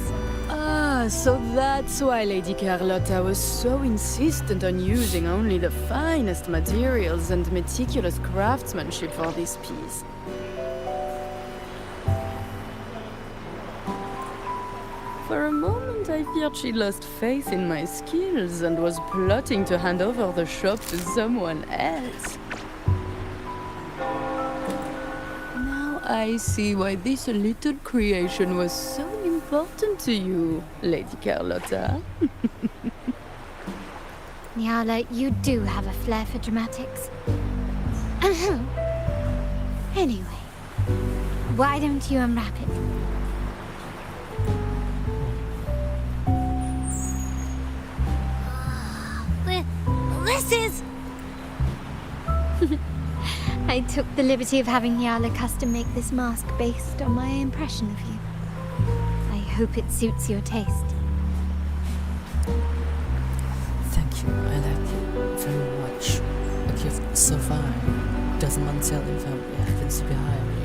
Ah, so that's why Lady Carlotta was so insistent on using only the finest materials and meticulous craftsmanship for this piece. For a moment, I feared she lost faith in my skills and was plotting to hand over the shop to someone else. Now I see why this little creation was so important to you, Lady Carlotta. Nyala, you do have a flair for dramatics. Anyway, why don't you unwrap it? This is... I took the liberty of having Nyala custom make this mask based on my impression of you. I hope it suits your taste. Thank you, I like it very much. A gift so fine. Doesn't Mantelli family happens to be hiring?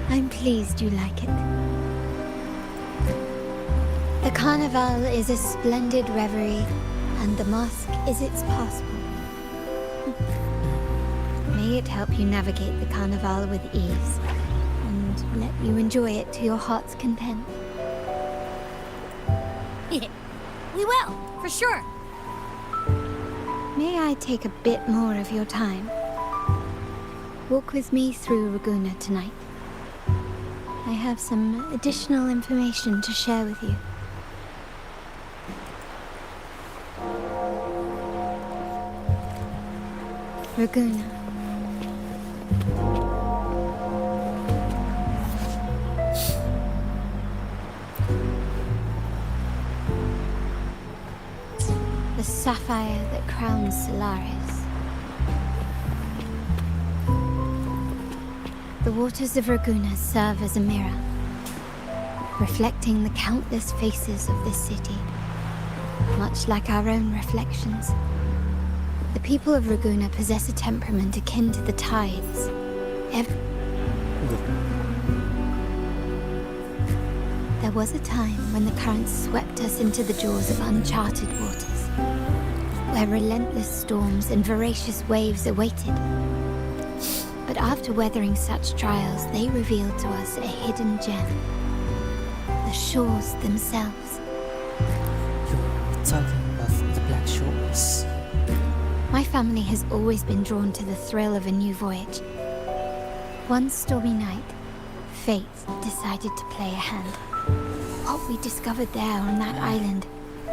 I'm pleased you like it. The Carnival is a splendid reverie, and the mask is its passport. May it help you navigate the Carnival with ease, and let you enjoy it to your heart's content. We will, for sure. May I take a bit more of your time? Walk with me through Raguna tonight. I have some additional information to share with you. Raguna. The sapphire that crowns Solaris. The waters of Raguna serve as a mirror, reflecting the countless faces of this city, much like our own reflections. The people of Raguna possess a temperament akin to the tides. There was a time when the currents swept us into the jaws of uncharted waters, where relentless storms and voracious waves awaited. But after weathering such trials, they revealed to us a hidden gem. The shores themselves. You're talking about the Black Shores. My family has always been drawn to the thrill of a new voyage. One stormy night, fate decided to play a hand. What we discovered there on that island,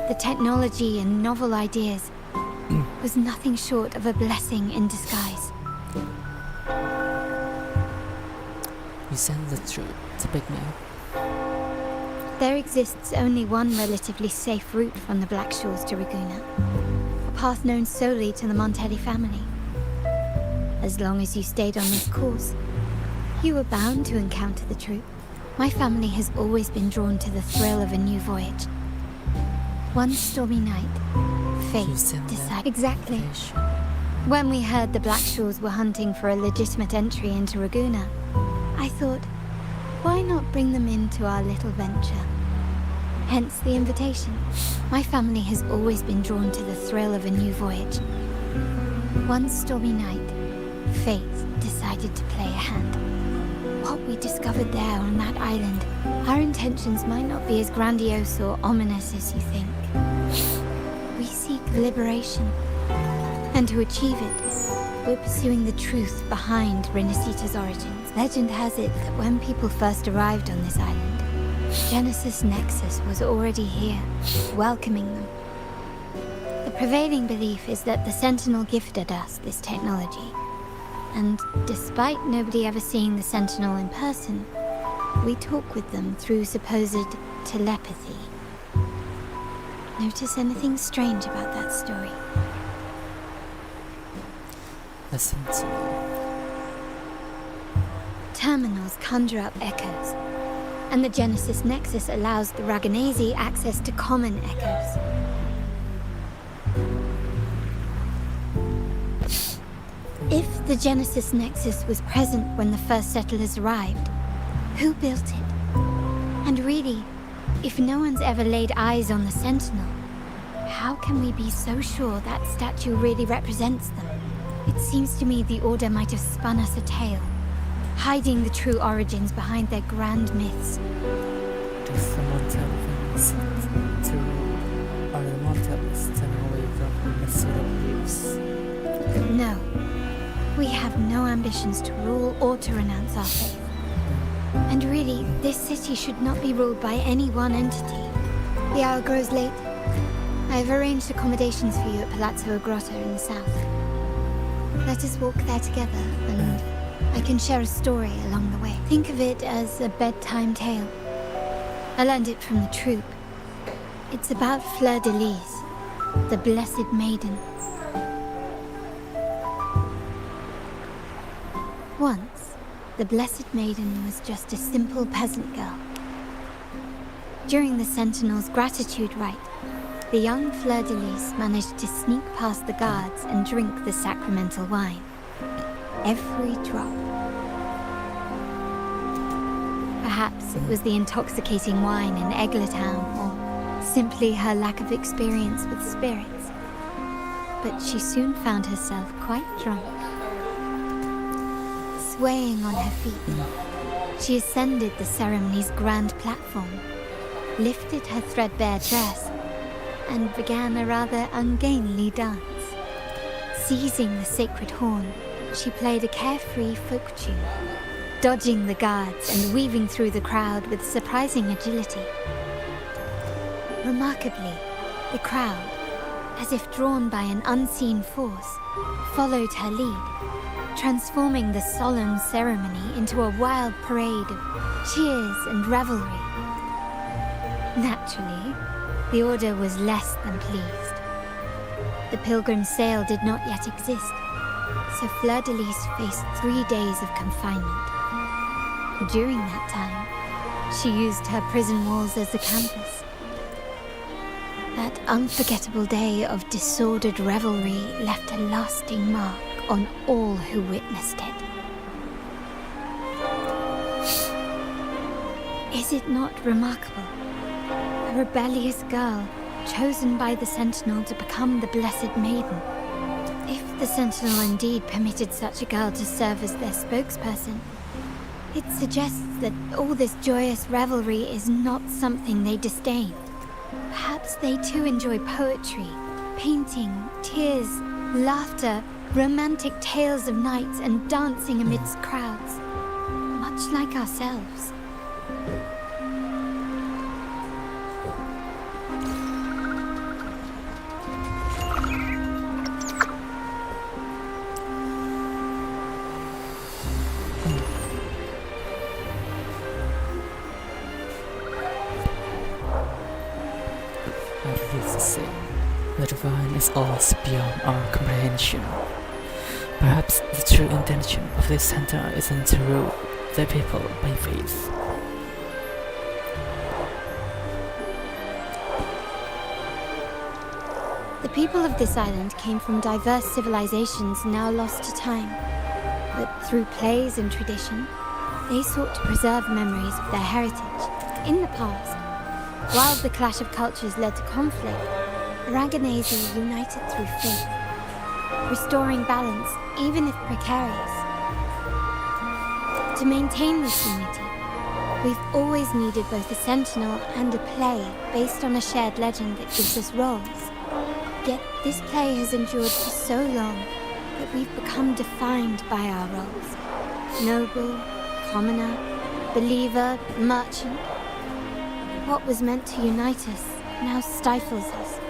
the technology and novel ideas, was nothing short of a blessing in disguise. You send the troop to pick me up. There exists only one relatively safe route from the Black Shores to Raguna. A path known solely to the Montelli family. As long as you stayed on this course, you were bound to encounter the troop. My family has always been drawn to the thrill of a new voyage. One stormy night, fate decided... Exactly. When we heard the Black Shores were hunting for a legitimate entry into Raguna, I thought, why not bring them into our little venture? Hence the invitation. My family has always been drawn to the thrill of a new voyage. One stormy night, fate decided to play a hand. What we discovered there on that island, our intentions might not be as grandiose or ominous as you think. We seek liberation, and to achieve it, we're pursuing the truth behind Rinascita's origins. Legend has it that when people first arrived on this island, Genesis Nexus was already here, welcoming them. The prevailing belief is that the Sentinel gifted us this technology. And despite nobody ever seeing the Sentinel in person, we talk with them through supposed telepathy. Notice anything strange about that story? The Sentinel. Terminals conjure up echoes, and the Genesis Nexus allows the Raganesi access to common echoes. If the Genesis Nexus was present when the first settlers arrived, who built it? And really, if no one's ever laid eyes on the Sentinel, how can we be so sure that statue really represents them? It seems to me the Order might have spun us a tale, hiding the true origins behind their grand myths. Do someone tell things to rule, or the mortals turn away from the messy beliefs? No. We have no ambitions to rule or to renounce our faith. And really, this city should not be ruled by any one entity. The hour grows late. I have arranged accommodations for you at Palazzo Grotto in the south. Let us walk there together, and I can share a story along the way. Think of it as a bedtime tale. I learned it from the troop. It's about Fleur de Lis, the Blessed Maiden. Once, the Blessed Maiden was just a simple peasant girl. During the Sentinel's gratitude rite, the young Fleur de Lis managed to sneak past the guards and drink the sacramental wine. Every drop. Perhaps it was the intoxicating wine in Eglatown, or simply her lack of experience with spirits. But she soon found herself quite drunk. Swaying on her feet, she ascended the ceremony's grand platform, lifted her threadbare dress, and began a rather ungainly dance. Seizing the sacred horn, she played a carefree folk tune, dodging the guards and weaving through the crowd with surprising agility. Remarkably, the crowd, as if drawn by an unseen force, followed her lead, transforming the solemn ceremony into a wild parade of cheers and revelry. Naturally, the Order was less than pleased. The pilgrim sale did not yet exist, so Fleur de Lis faced 3 days of confinement. During that time, she used her prison walls as a canvas. That unforgettable day of disordered revelry left a lasting mark on all who witnessed it. Is it not remarkable? A rebellious girl, chosen by the Sentinel to become the Blessed Maiden. If the Sentinel indeed permitted such a girl to serve as their spokesperson, it suggests that all this joyous revelry is not something they disdain. Perhaps they too enjoy poetry, painting, tears, laughter, romantic tales of knights, and dancing amidst crowds, much like ourselves. The divine is always beyond our comprehension. Perhaps the true intention of this center isn't to rule the people by faith. The people of this island came from diverse civilizations now lost to time, but through plays and tradition, they sought to preserve memories of their heritage. In the past, while the clash of cultures led to conflict, the Raganesi united through faith, restoring balance even if precarious. To maintain this unity, we've always needed both a sentinel and a play based on a shared legend that gives us roles. Yet this play has endured for so long that we've become defined by our roles. Noble, commoner, believer, merchant. What was meant to unite us now stifles us.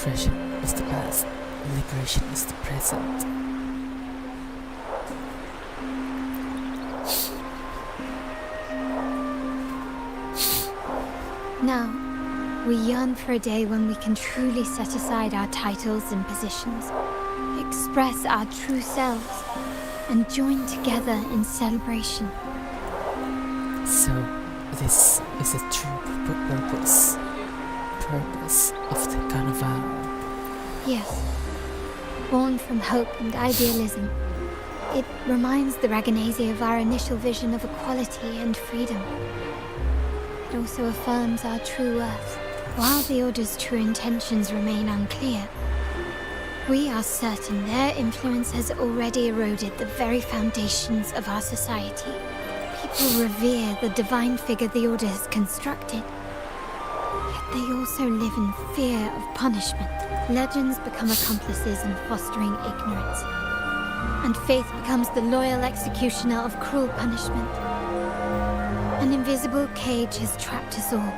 Aggression is the past, liberation is the present. Now, we yearn for a day when we can truly set aside our titles and positions, express our true selves, and join together in celebration. So, this is the true purpose of the Carnival. Yes. Born from hope and idealism, it reminds the Raganese of our initial vision of equality and freedom. It also affirms our true worth. While the Order's true intentions remain unclear, we are certain their influence has already eroded the very foundations of our society. People revere the divine figure the Order has constructed, yet they also live in fear of punishment. Legends become accomplices in fostering ignorance, and faith becomes the loyal executioner of cruel punishment. An invisible cage has trapped us all.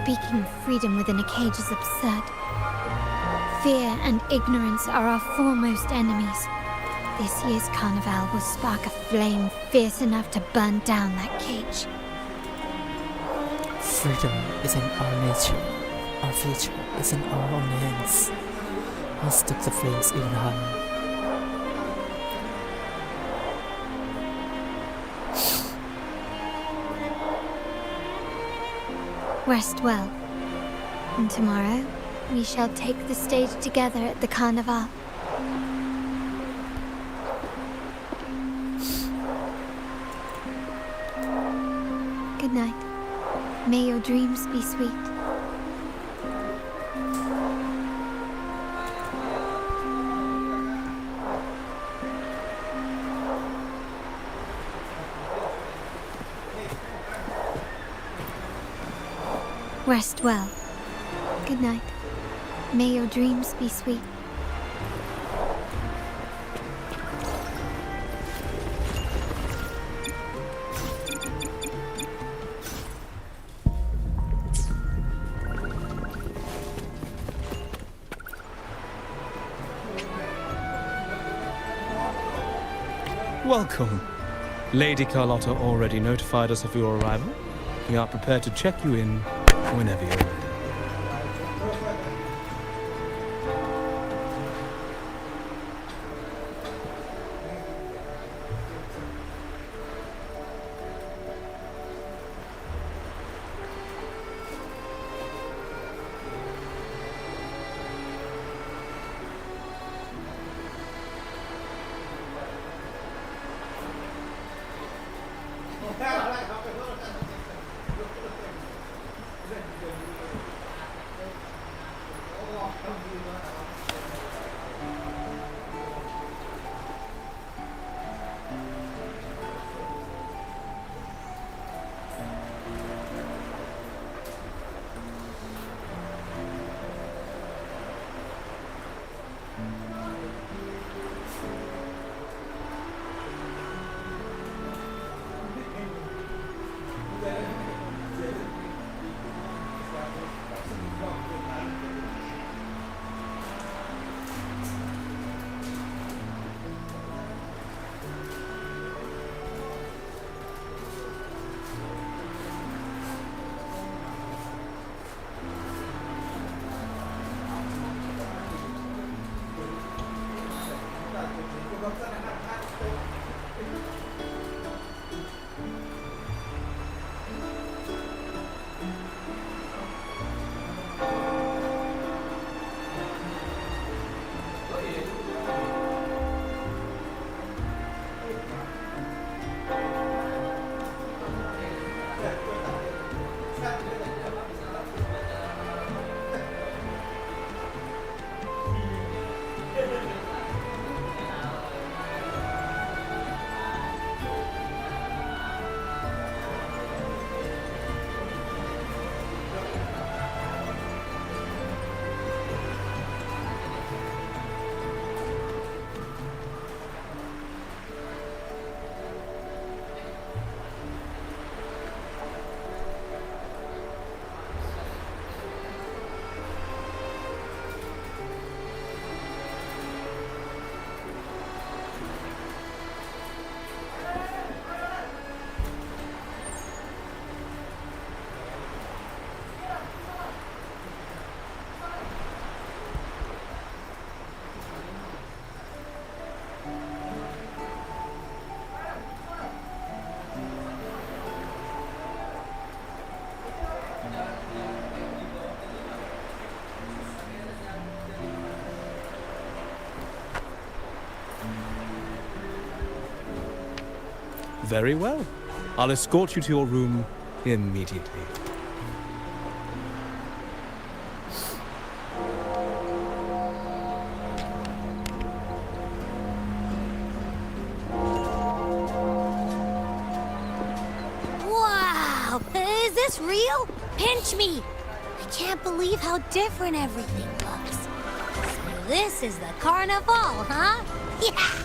Speaking of freedom within a cage is absurd. Fear and ignorance are our foremost enemies. This year's Carnival will spark a flame fierce enough to burn down that cage. Freedom is in our nature. Our future is in our own hands. Let's stoke the flames even higher. Rest well. And tomorrow, we shall take the stage together at the Carnival. Good night. May your dreams be sweet. Rest well. Good night. May your dreams be sweet. Welcome. Lady Carlotta already notified us of your arrival. We are prepared to check you in whenever you're ready. Very well. I'll escort you to your room immediately. Wow! Is this real? Pinch me! I can't believe how different everything looks. So this is the carnival, huh? Yeah!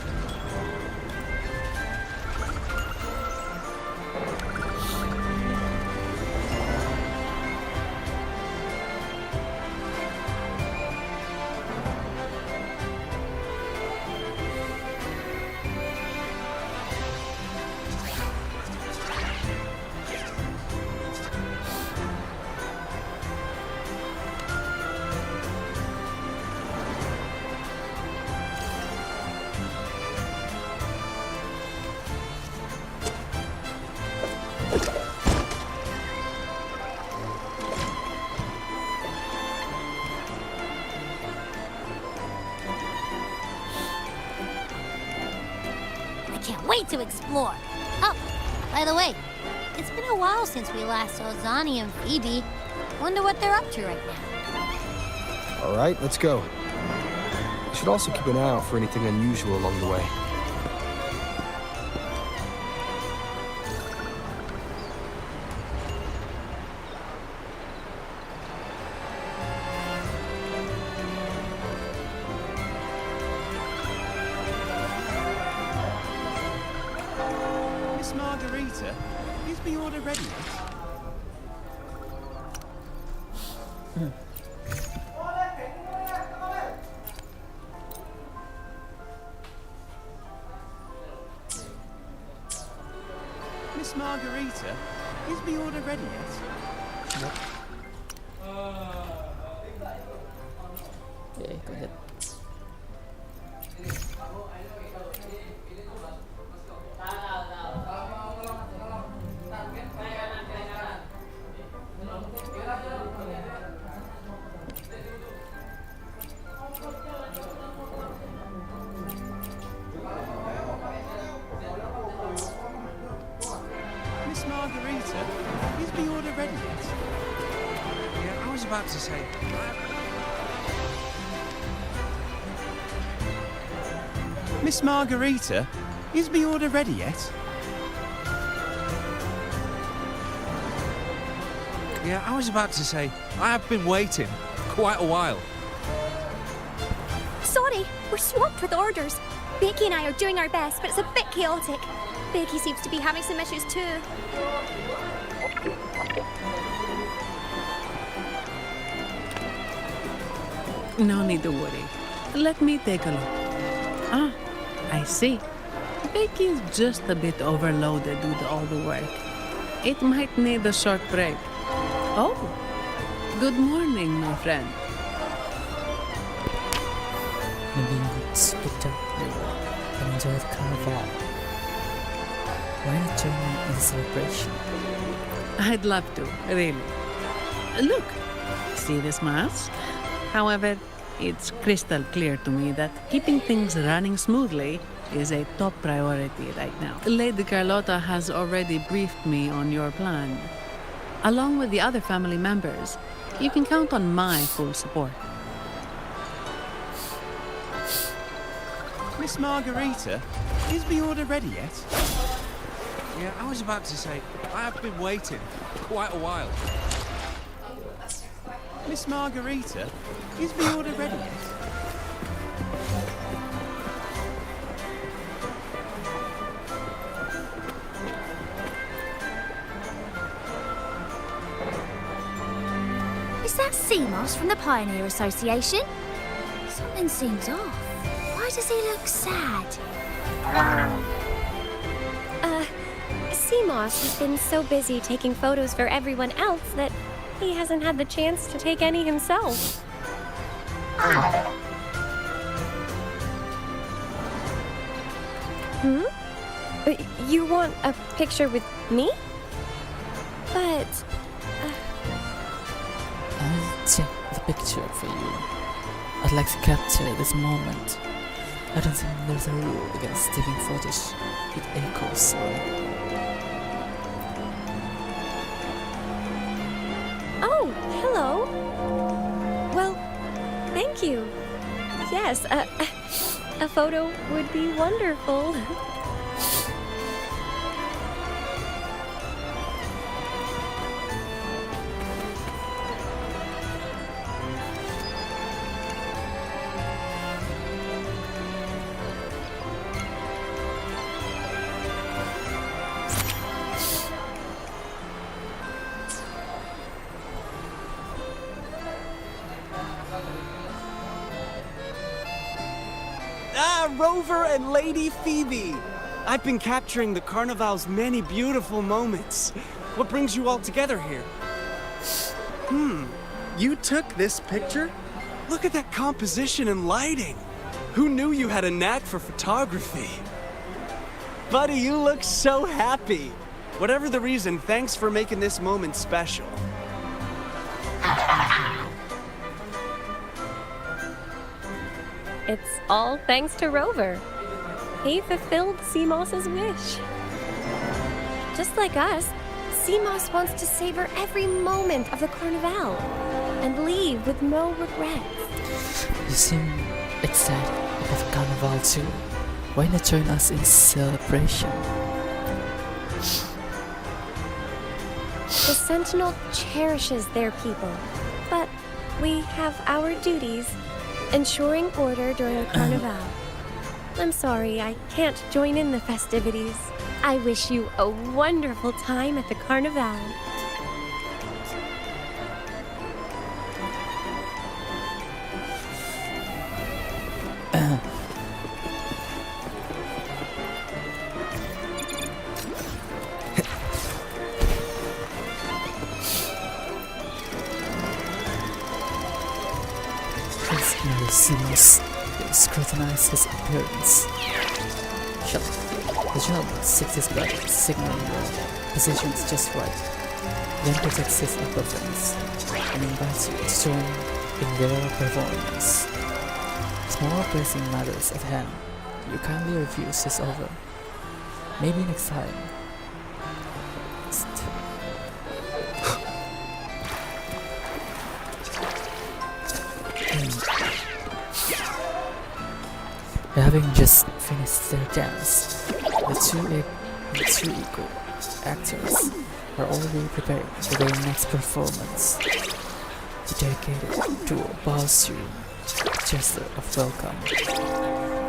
Can't wait to explore. Oh, by the way, it's been a while since we last saw Zani and Phoebe. Wonder what they're up to right now. All right, let's go. We should also keep an eye out for anything unusual along the way. Miss Margarita, is the order ready yet? Miss Margarita, is the order ready yet? Okay, go ahead. Miss Margarita, is the order ready yet? Yeah, I was about to say. Miss Margarita, is the order ready yet? Yeah, I was about to say. I have been waiting quite a while. Sorry, we're swamped with orders. Becky and I are doing our best, but it's a bit chaotic. Becky seems to be having some issues too. No need to worry. Let me take a look. Ah, I see. Becky's just a bit overloaded with all the work. It might need a short break. Oh, good morning, my friend. Maybe let's get gently and enjoy the carnival. Why not join me in the celebration? I'd love to, really. Look, see this mask? However, it's crystal clear to me that keeping things running smoothly is a top priority right now. Lady Carlotta has already briefed me on your plan. Along with the other family members, you can count on my full support. Miss Margarita, is the order ready yet? Yeah, I was about to say. I have been waiting quite a while. Miss Margarita, is the order ready yet? Is that Seamoss from the Pioneer Association? Something seems off. Why does he look sad? Seamoss has been so busy taking photos for everyone else that he hasn't had the chance to take any himself. Hmm? You want a picture with me? But... I'll take the picture for you. I'd like to capture this moment. I don't think there's a rule against taking photos with echoes, right? Oh, hello. Well, thank you. Yes, a photo would be wonderful. Rover and Lady Phoebe! I've been capturing the Carnival's many beautiful moments. What brings you all together here? You took this picture? Look at that composition and lighting. Who knew you had a knack for photography? Buddy, you look so happy. Whatever the reason, thanks for making this moment special. It's all thanks to Rover. He fulfilled Seamoss's wish. Just like us, Seamoss wants to savor every moment of the Carnival and leave with no regrets. You seem excited about Carnival too. Why not join us in celebration? The Sentinel cherishes their people, but we have our duties, ensuring order during the Carnival. I'm sorry I can't join in the festivities. I wish you a wonderful time at the Carnival. Seamoss scrutinize his appearance. The gentleman sits his back, signaling the positions just right. Then protects his upper fence and invites you to join in their performance. Small pressing matters at hand, you kindly refuse his offer. Maybe next time. Having just finished their dance, the two equal actors are already preparing for their next performance. Dedicated to a ballroom gesture of welcome,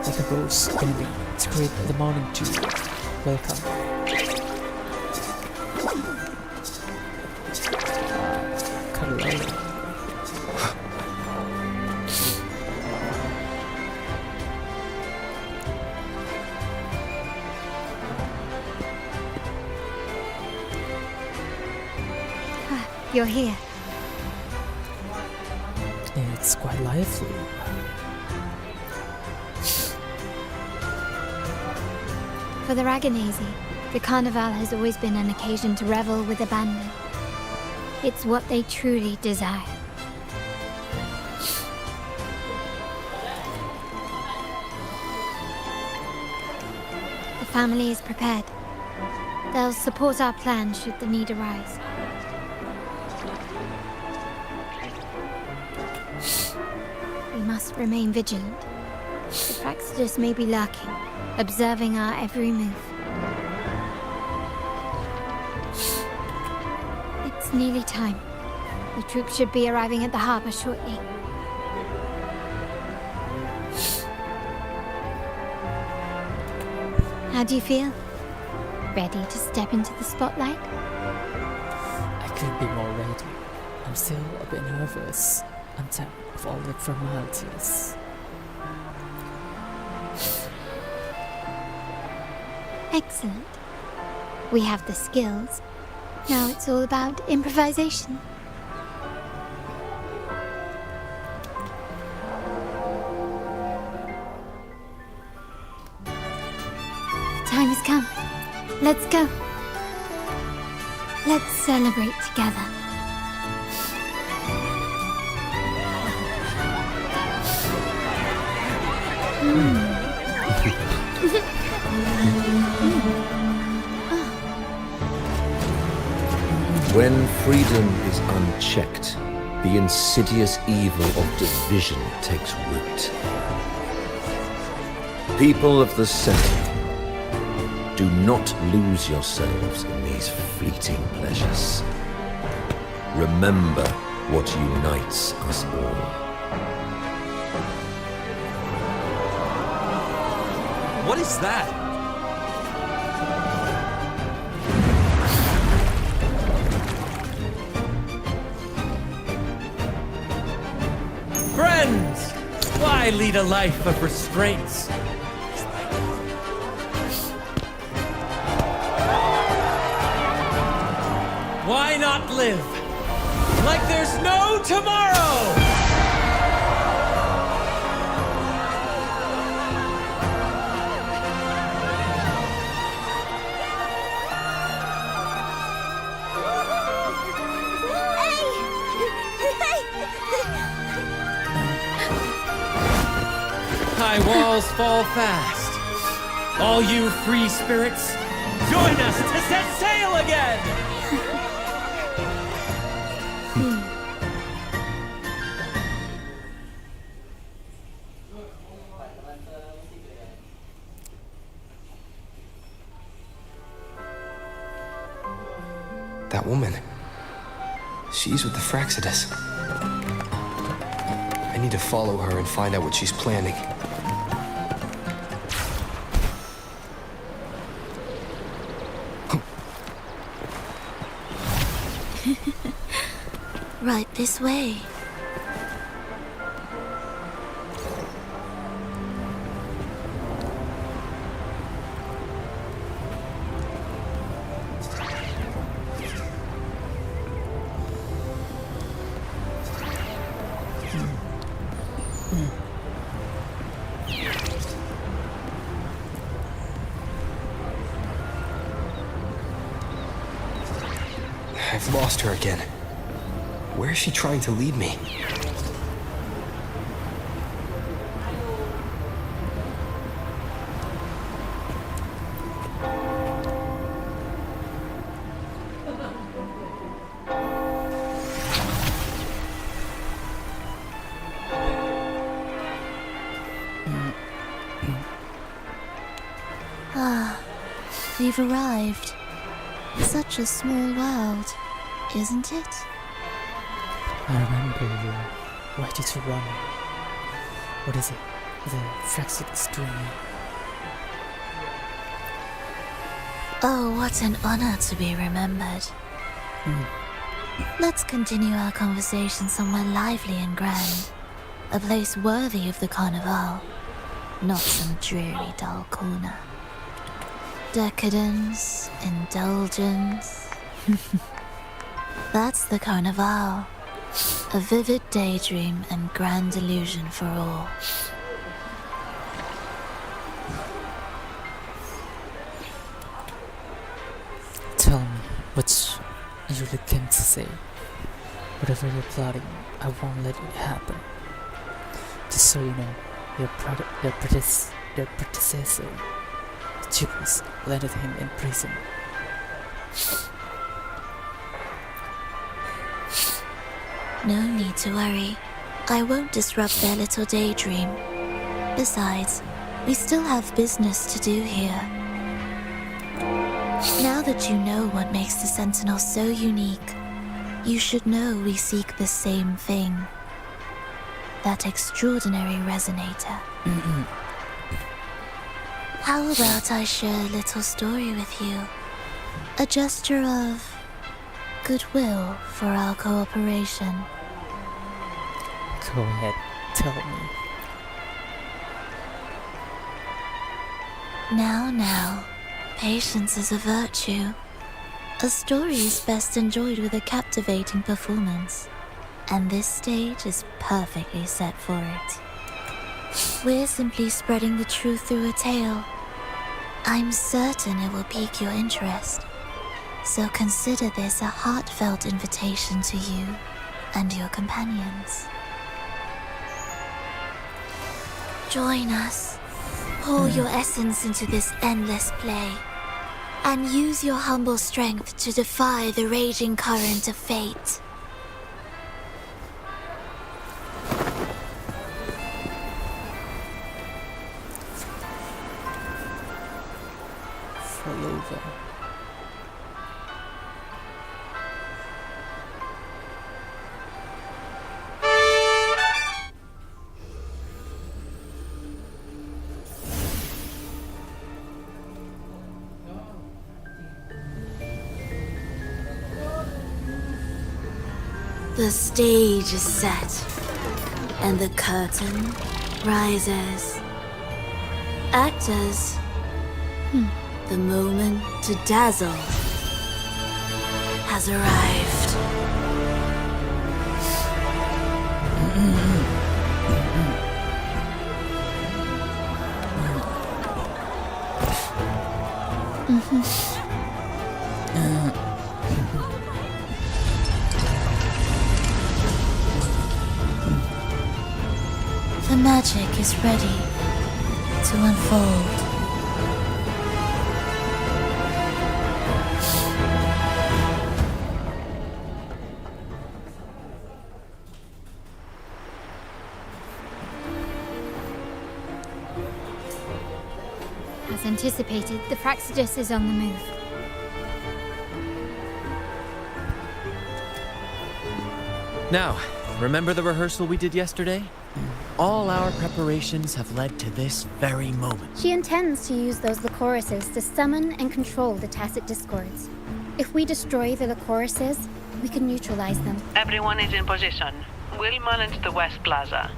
like a rose bending to create the morning dew. Welcome. Carolina. You're here. It's quite lively. For the Raganazi, the Carnival has always been an occasion to revel with abandon. It's what they truly desire. The family is prepared. They'll support our plan should the need arise. We must remain vigilant. The Praxetus may be lurking, observing our every move. It's nearly time. The troops should be arriving at the harbor shortly. How do you feel? Ready to step into the spotlight? I couldn't be more ready. I'm still a bit nervous on top of all the formalities. Excellent. We have the skills. Now it's all about improvisation. The time has come. Let's go. Let's celebrate together. When freedom is unchecked, the insidious evil of division takes root. People of the Sentinel, do not lose yourselves in these fleeting pleasures. Remember what unites us all. What is that? Friends! Why lead a life of restraints? Why not live like there's no tomorrow? High walls fall fast. All you free spirits, join us to set sail again! That woman. She's with the Fraxidus. I need to follow her and find out what she's planning. Right this way. I've lost her again. Where is she trying to lead me? Ah, we've arrived. Such a small world, isn't it? I remember you. Why did you run? What is it? The Rinascita II. Oh, what an honor to be remembered. Let's continue our conversation somewhere lively and grand. A place worthy of the Carnival. Not some dreary, dull corner. Decadence, indulgence. That's the Carnival. A vivid daydream and grand illusion for all. Tell me what you really came to say. Whatever you're plotting, I won't let it happen. Just so you know, your predecessor, Judas, landed him in prison. No need to worry. I won't disrupt their little daydream. Besides, we still have business to do here. Now that you know what makes the Sentinel so unique, you should know we seek the same thing. That extraordinary resonator. How about I share a little story with you? A gesture of goodwill for our cooperation. Go ahead, tell me. Now, patience is a virtue. A story is best enjoyed with a captivating performance, and this stage is perfectly set for it. We're simply spreading the truth through a tale. I'm certain it will pique your interest, so consider this a heartfelt invitation to you and your companions. Join us. Pour your essence into this endless play, and use your humble strength to defy the raging current of fate. Follow them. The stage is set, and the curtain rises. Actors, the moment to dazzle has arrived. The magic is ready to unfold. As anticipated, the Praxidus is on the move. Now, remember the rehearsal we did yesterday? All our preparations have led to this very moment. She intends to use those Lycorises to summon and control the Tacit Discords. If we destroy the Lycorises, we can neutralize them. Everyone is in position. We'll manage the West Plaza.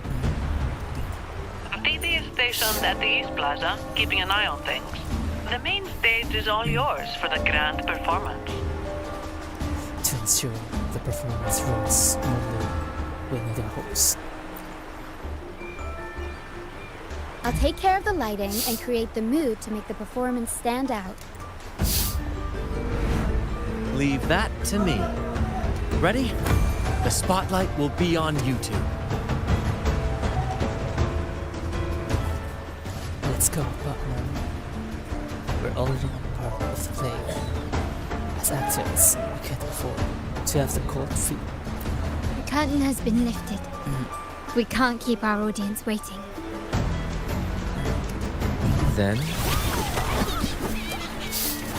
Phoebe is stationed at the East Plaza, keeping an eye on things. The main stage is all yours for the grand performance. To ensure the performance runs smoothly, we need a host. I'll take care of the lighting and create the mood to make the performance stand out. Leave that to me. Ready? The spotlight will be on you two. Let's go, partner. We're already on part of the play. As actors, we can't afford to have the cold feet. The curtain has been lifted. We can't keep our audience waiting. Then...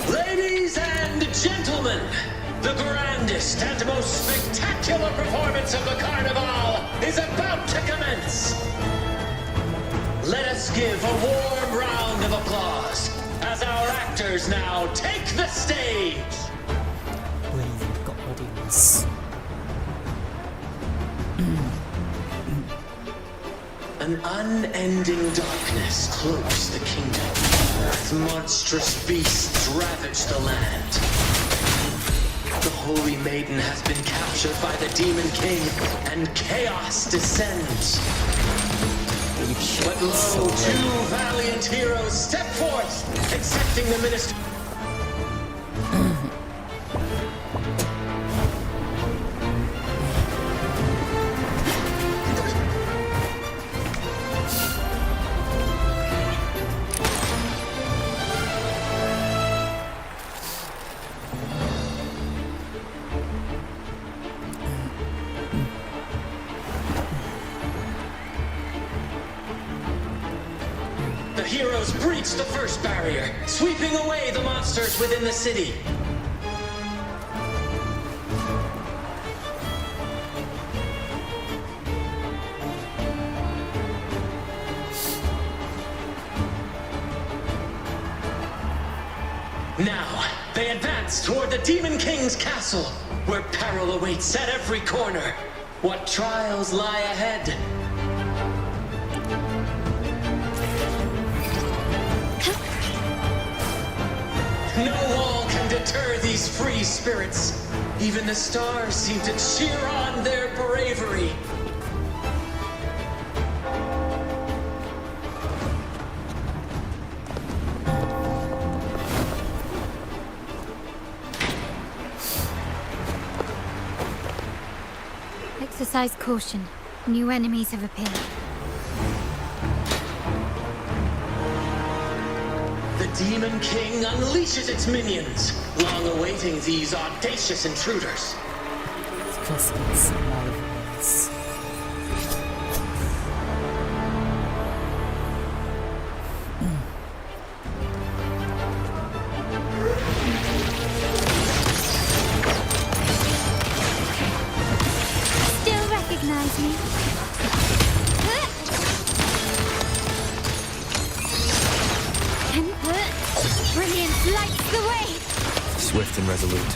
Ladies and gentlemen, the grandest and most spectacular performance of the Carnival is about to commence. Let us give a warm round of applause as our actors now take the stage. We've got audience. An unending darkness cloaks the kingdom as monstrous beasts ravage the land. The Holy Maiden has been captured by the Demon King, and chaos descends. But lo, two valiant heroes step forth, accepting the ministry. The heroes breach the first barrier, sweeping away the monsters within the city. Now, they advance toward the Demon King's castle, where peril awaits at every corner. What trials lie ahead? No wall can deter these free spirits. Even the stars seem to cheer on their bravery. Exercise caution. New enemies have appeared. Demon King unleashes its minions, long awaiting these audacious intruders. Because it's marvelous. Still recognize me? Brilliance lights the way! Swift and resolute.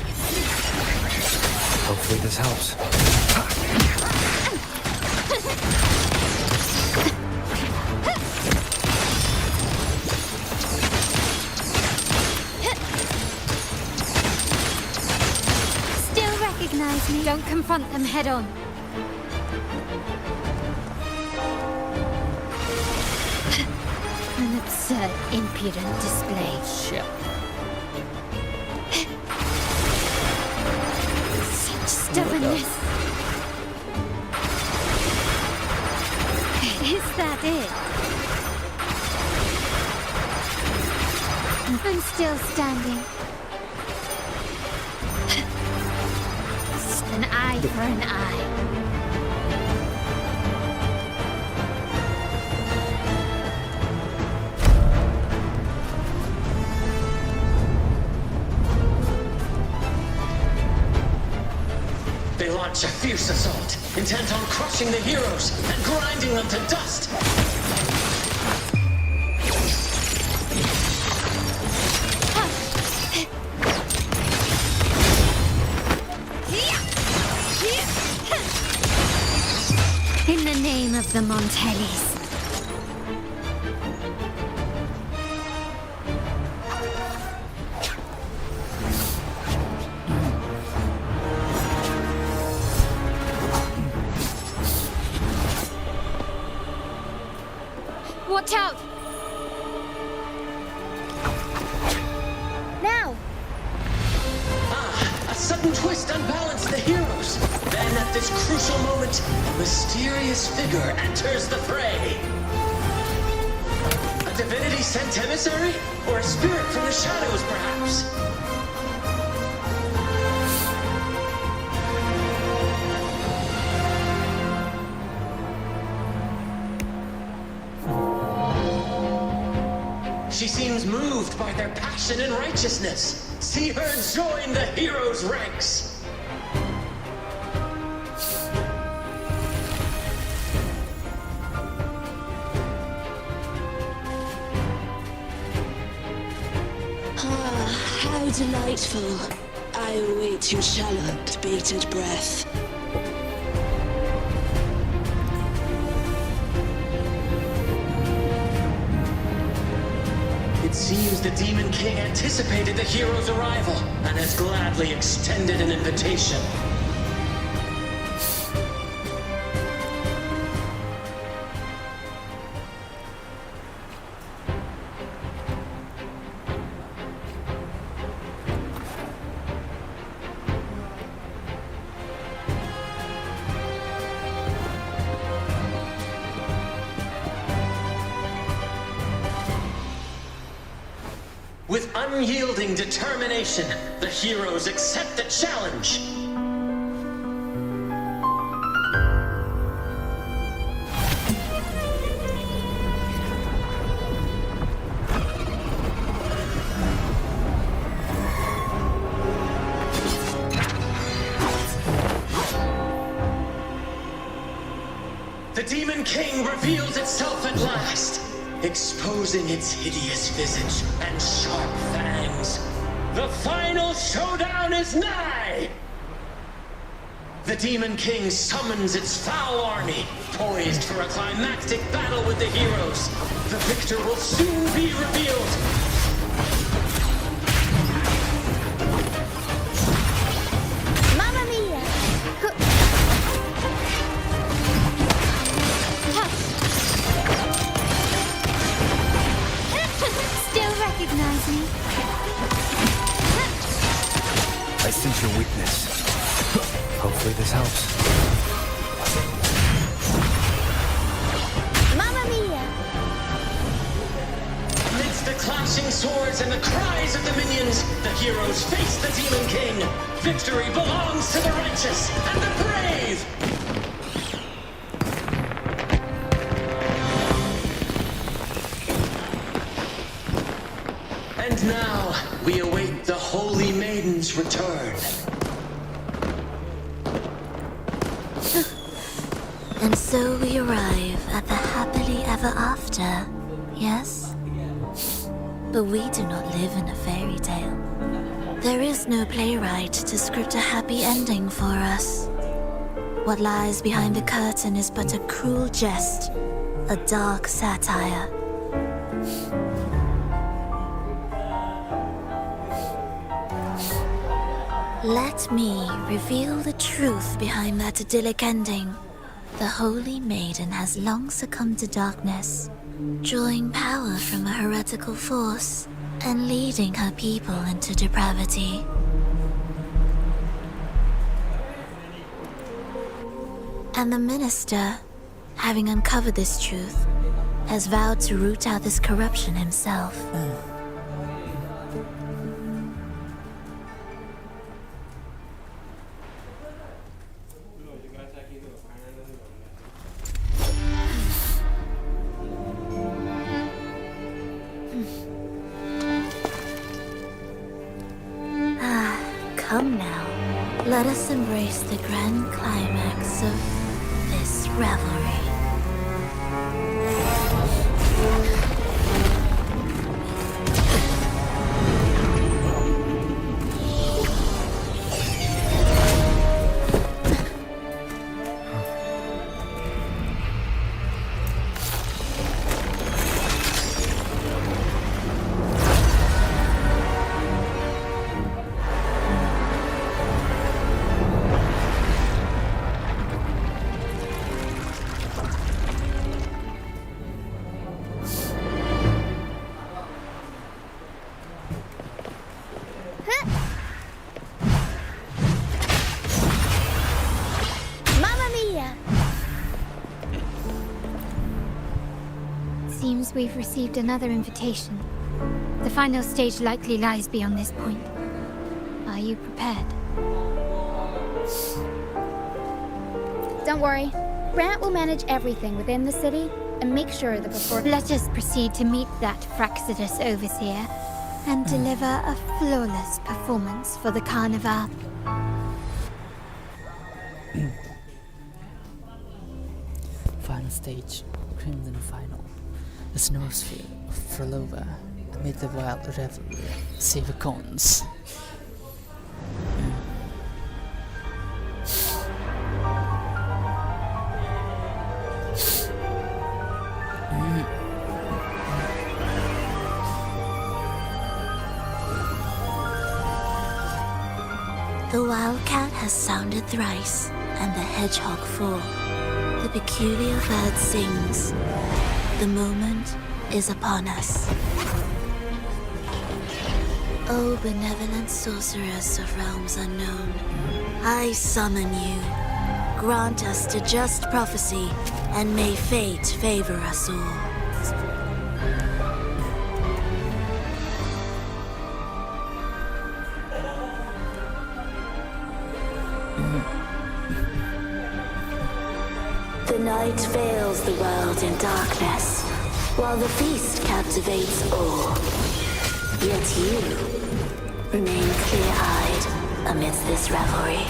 Hopefully this helps. Still recognize me? Don't confront them head on. An absurd, impudent display. Shit. Such stubbornness. Is that it? I'm still standing. An eye for an eye. They launch a fierce assault, intent on crushing the heroes and grinding them to dust. In the name of the Montellis. Watch out! Now! A sudden twist unbalanced the heroes. Then at this crucial moment, a mysterious figure enters the fray. A divinity sent emissary? Or a spirit from the shadows, perhaps? She seems moved by their passion and righteousness. See her join the heroes' ranks. Ah, how delightful. I await your shallow, bated breath. It seems the Demon King anticipated the hero's arrival and has gladly extended an invitation. With unyielding determination, the heroes accept the challenge. The Demon King reveals itself at last, exposing its hideous visage and sharp fangs. The final showdown is nigh! The Demon King summons its foul army, poised for a climactic battle with the heroes. The victor will soon be revealed. Mamma mia! Still recognize me? I sense your weakness. Hopefully this helps. Mamma mia! Amidst a clashing swords and the cries of the minions, the heroes face the Demon King. Victory belongs to the righteous and the brave! And now, we await the Holy Maiden's return. And so we arrive at the happily ever after, yes? But we do not live in a fairy tale. There is no playwright to script a happy ending for us. What lies behind the curtain is but a cruel jest, a dark satire. Let me reveal the truth behind that idyllic ending. The Holy Maiden has long succumbed to darkness, drawing power from a heretical force and leading her people into depravity. And the minister, having uncovered this truth, has vowed to root out this corruption himself. Come now, let us embrace the grand climax of this revelry. Seems we've received another invitation. The final stage likely lies beyond this point. Are you prepared? Don't worry. Grant will manage everything within the city and make sure that before... Let us proceed to meet that Fraxidus overseer and deliver a flawless performance for the Carnival. Final stage, Crimson Final. The snowsphere of Frolova amid the wild revelry. Save the cons. The wildcat has sounded thrice, and the hedgehog four. The peculiar bird sings. The moment is upon us. O benevolent sorceress of realms unknown, I summon you. Grant us to just prophecy, and may fate favor us all. The night veils the world in darkness, while the feast captivates all. Yet you remain clear-eyed amidst this revelry.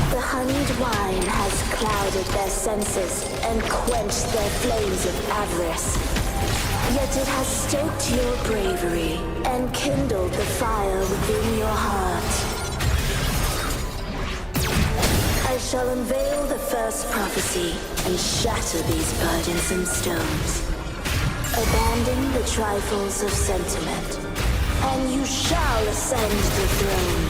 The honeyed wine has clouded their senses and quenched their flames of avarice. Yet it has stoked your bravery and kindled the fire within your heart. I shall unveil the first prophecy and shatter these burdensome stones. Abandon the trifles of sentiment, and you shall ascend the throne.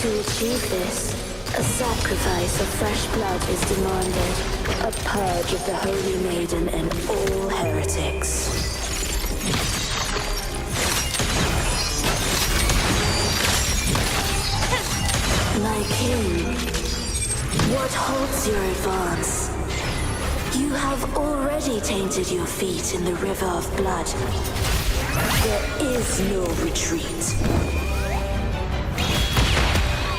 To achieve this, a sacrifice of fresh blood is demanded, a purge of the Holy Maiden and all heretics. My king, what halts your advance? You have already tainted your feet in the river of blood. There is no retreat.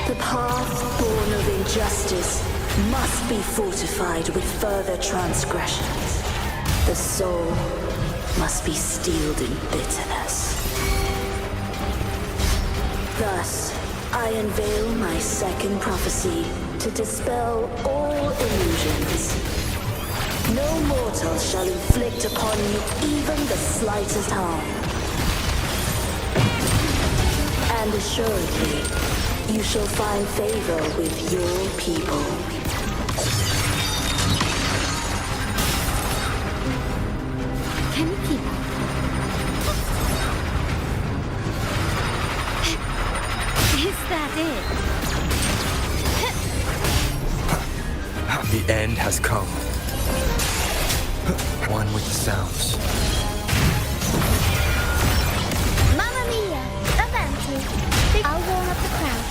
The path born of injustice must be fortified with further transgressions. The soul must be steeled in bitterness. Thus, I unveil my second prophecy to dispel all illusions. No mortal shall inflict upon you even the slightest harm. And assuredly, you shall find favor with your people. Can you keep up? Is that it? The end has come. One with the sounds. Mamma mia! Avanti! I'll warm up the crowd.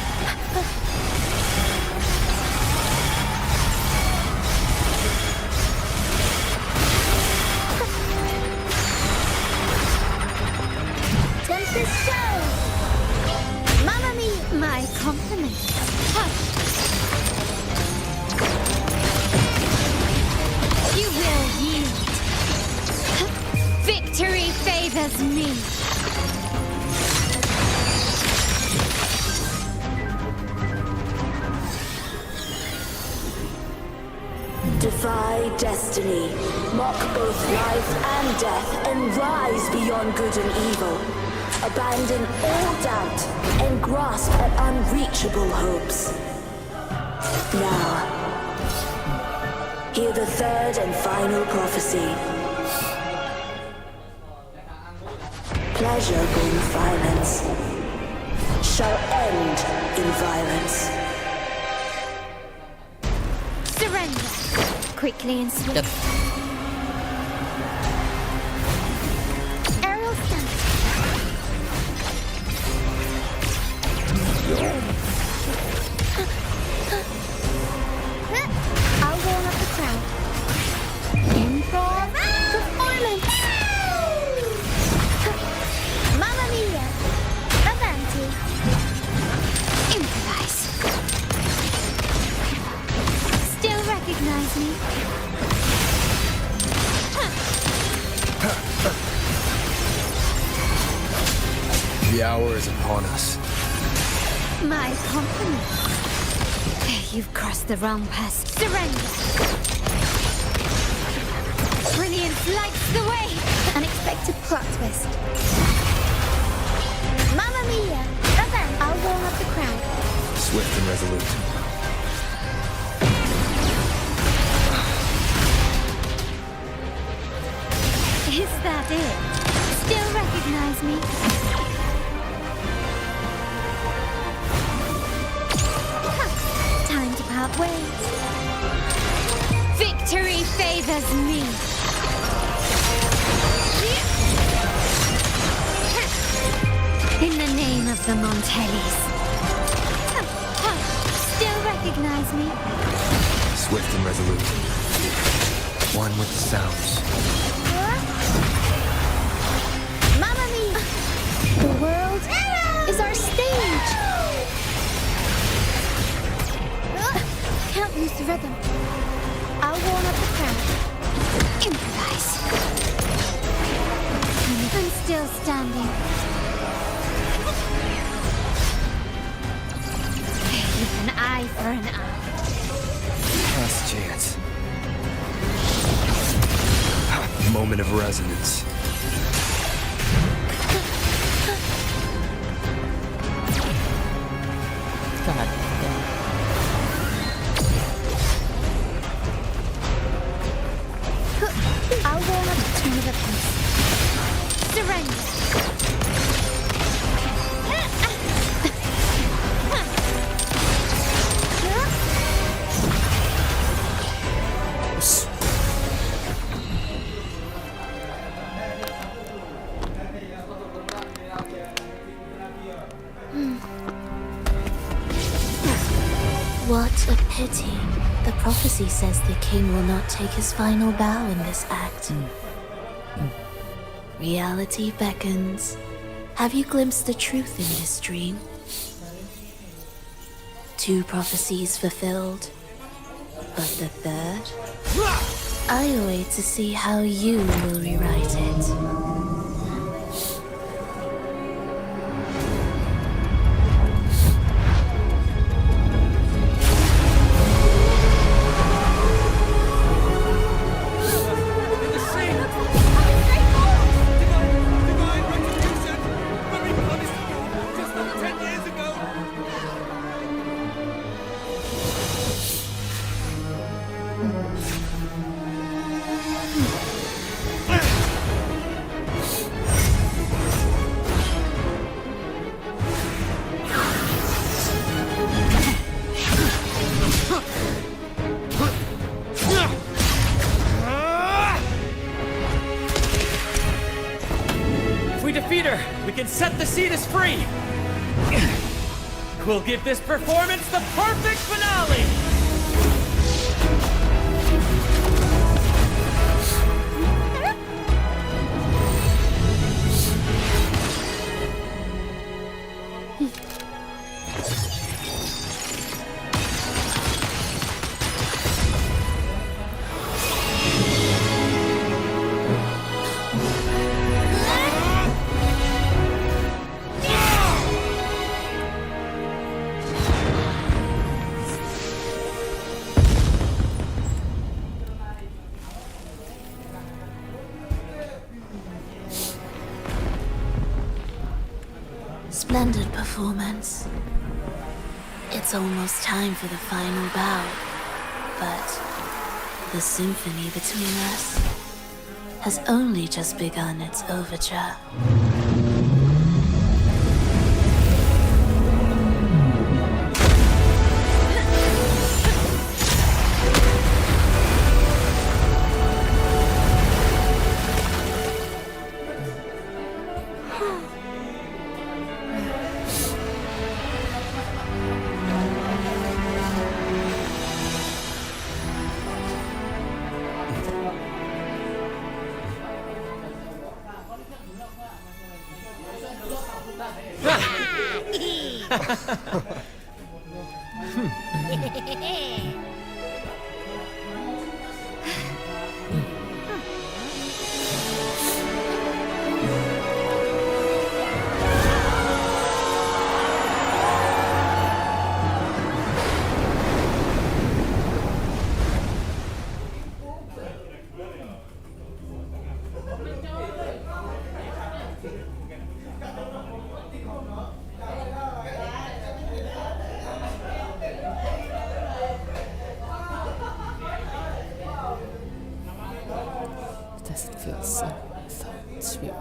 Tempest show! Mamma mia! My compliments. You will yield. Victory favors me. Defy destiny, mock both life and death, and rise beyond good and evil. Abandon all doubt and grasp at unreachable hopes. Now, hear the third and final prophecy. Pleasure born violence shall end in violence. Surrender. Quickly and swiftly. Aerial stunt. I'll warm up the crowd. Improv performance. Mamma mia! Avanti! Improvise. Still recognize me? The hour is upon us. My compliments. You've crossed the wrong path. Surrender. Brilliance lights the way. Unexpected plot twist. Mamma mia! Avanti! I'll warm up the crowd. Swift and resolute. Is that it? Still recognize me? Time to part ways. Victory favors me. In the name of the Montellis. Still recognize me? Swift and resolute. One with the sounds. Mamma mia! The world is our stage! Can't lose the rhythm. I'll warm up the crowd. Improvise. I'm still standing. An eye for an eye. Last chance. Moment of resonance. God. I'll warm up the tune of a piece. Surrender. What a pity. The prophecy says the king will not take his final bow in this act. Reality beckons. Have you glimpsed the truth in this dream? 2 prophecies fulfilled, but the third? I await to see how you will rewrite it. Set the Cetus free! We'll give this performance the perfect finale! Splendid performance. It's almost time for the final bow, but the symphony between us has only just begun its overture. Doesn't feel so sweet.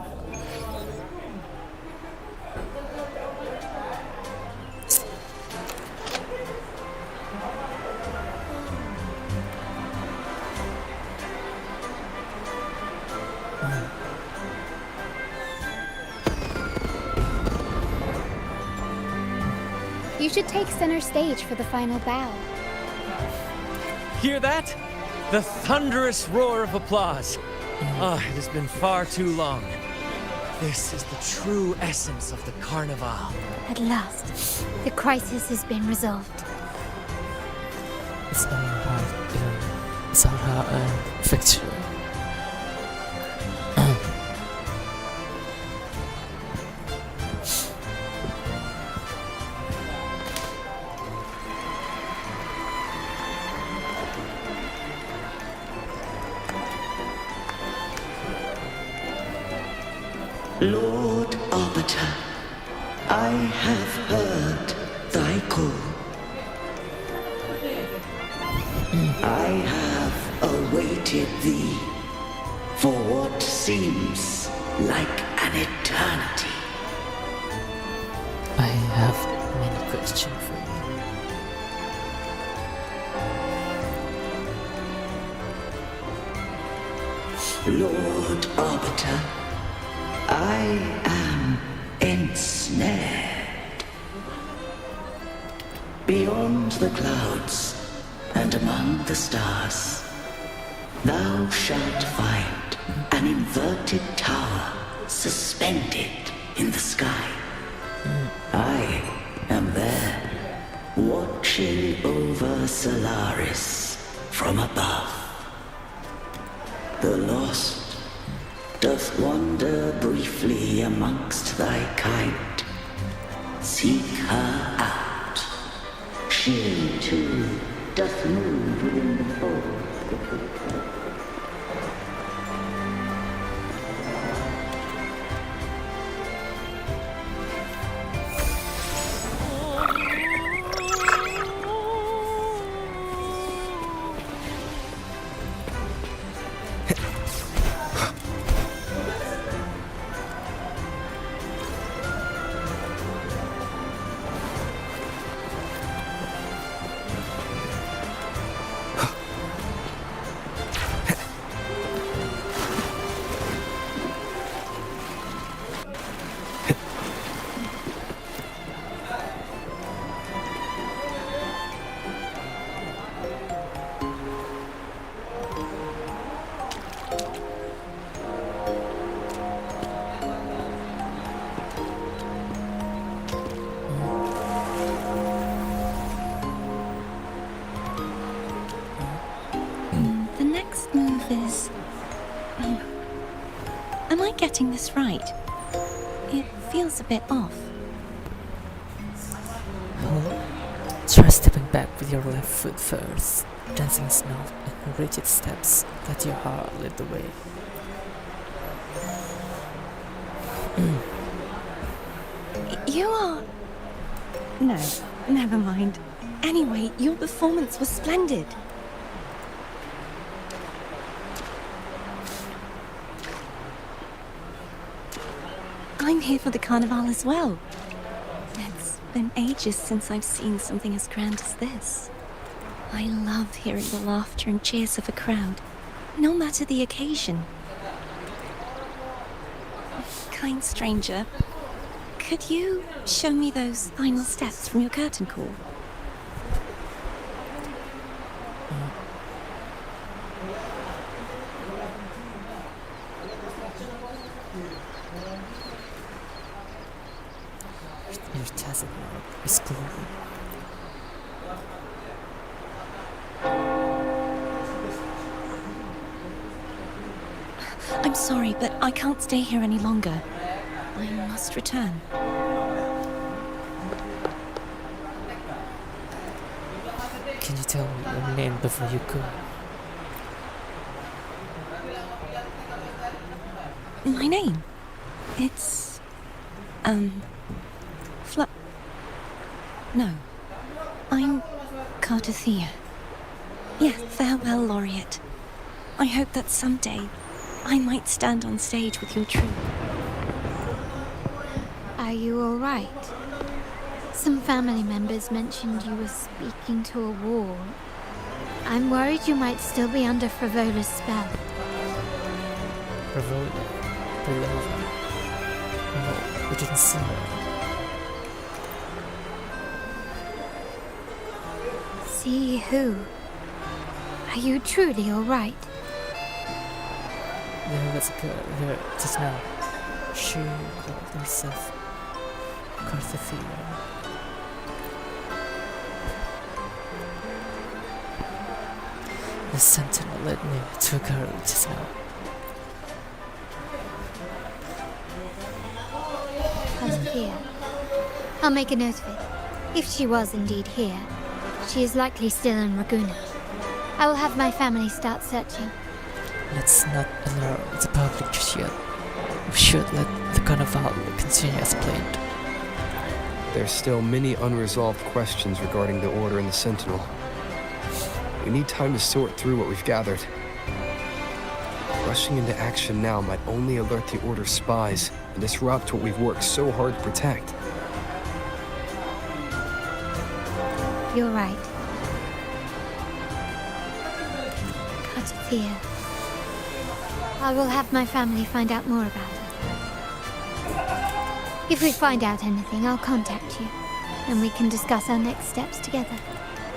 You should take center stage for the final bow. Hear that? The thunderous roar of applause. Ah, it has been far too long. This is the true essence of the Carnival. At last, the crisis has been resolved. It's our victory. Lord Arbiter, I have heard thy call. I have awaited thee for what seems like an eternity. I have many questions for you. Lord Arbiter, I am ensnared. Beyond the clouds, and among the stars, thou shalt find an inverted tower suspended in the sky. I am there, watching over Solaris from above. The lost doth wander briefly amongst thy kind. Seek her out. She, too, doth move within the fold. Am I getting this right? It feels a bit off. Try stepping back with your left foot first, dancing snow and rigid steps. Let your heart lead the way. You are... No, never mind. Anyway, your performance was splendid. I'm here for the carnival as well. It's been ages since I've seen something as grand as this. I love hearing the laughter and cheers of a crowd, no matter the occasion. Kind stranger, could you show me those final steps from your curtain call? Your tacit mode is glowing. I'm sorry, but I can't stay here any longer. I must return. Can you tell me your name before you go? My name? It's... No. I'm Cardothea. Yeah, farewell, Laureate. I hope that someday I might stand on stage with your troupe. Are you all right? Some family members mentioned you were speaking to a wall. I'm worried you might still be under Frivola's spell. Frivola? Belova? No, we didn't see her. See who? Are you truly all right? There was a girl here just now. She called herself Cardothea. The sentinel led me to a girl just now. Cardothea. I'll make a note of it. If she was indeed here, she is likely still in Raguna. I will have my family start searching. Let's not alarm the public just yet. We should let the carnival continue as planned. There's still many unresolved questions regarding the Order and the Sentinel. We need time to sort through what we've gathered. Rushing into action now might only alert the Order's spies and disrupt what we've worked so hard to protect. You're right. Cardothea. I will have my family find out more about her. If we find out anything, I'll contact you, and we can discuss our next steps together.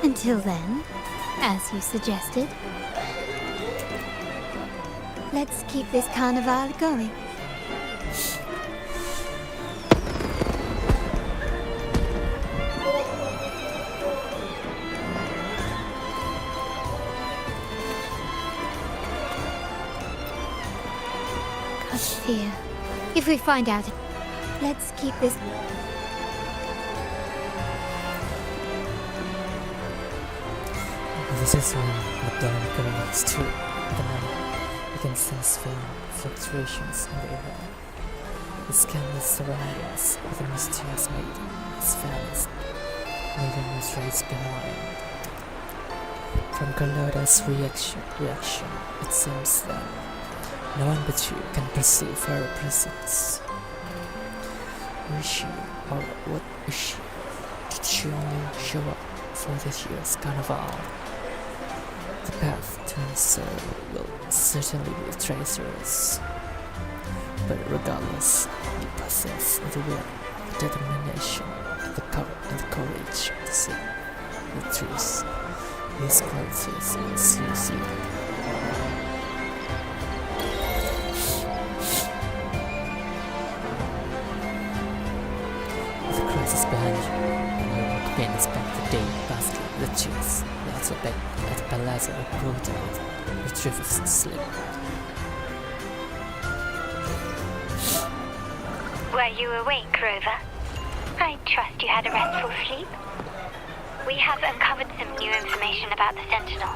Until then, As you suggested. Let's keep this carnival going. God fear. If we find out, let's keep this. This is when the planet connects to the night. You can sense faint fluctuations in the air. The sky is surroundings with a mysterious maiden. Its vanished. Maiden was raised behind. From Carlotta's reaction, it seems that no one but you can perceive her presence. Who is she, or what is she? Did she only show up for this year's carnival? The path to answer will certainly be tracers. But regardless, you possess the will, the determination, the courage to seek the truth. These qualities will seize you. The crisis behind you, and your companions spent the day basking in the chase. They also bet at the Palazzo of Brutale, retrieving sleep. Were you awake, Rover? I trust you had a restful sleep. We have uncovered some new information about the Sentinel.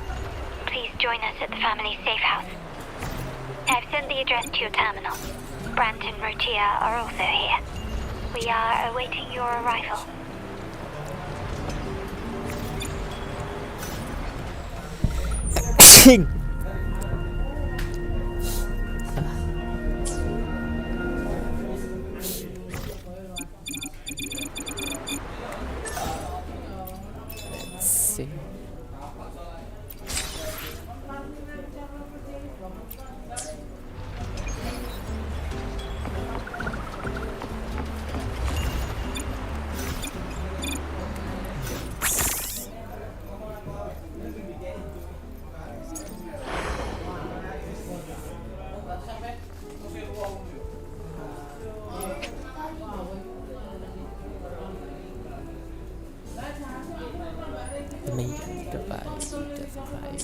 Please join us at the family safe house. I've sent the address to your terminal. Brant and Rotia are also here. We are awaiting your arrival. Let's see. The maiden provides the fire.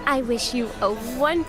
I wish you a one.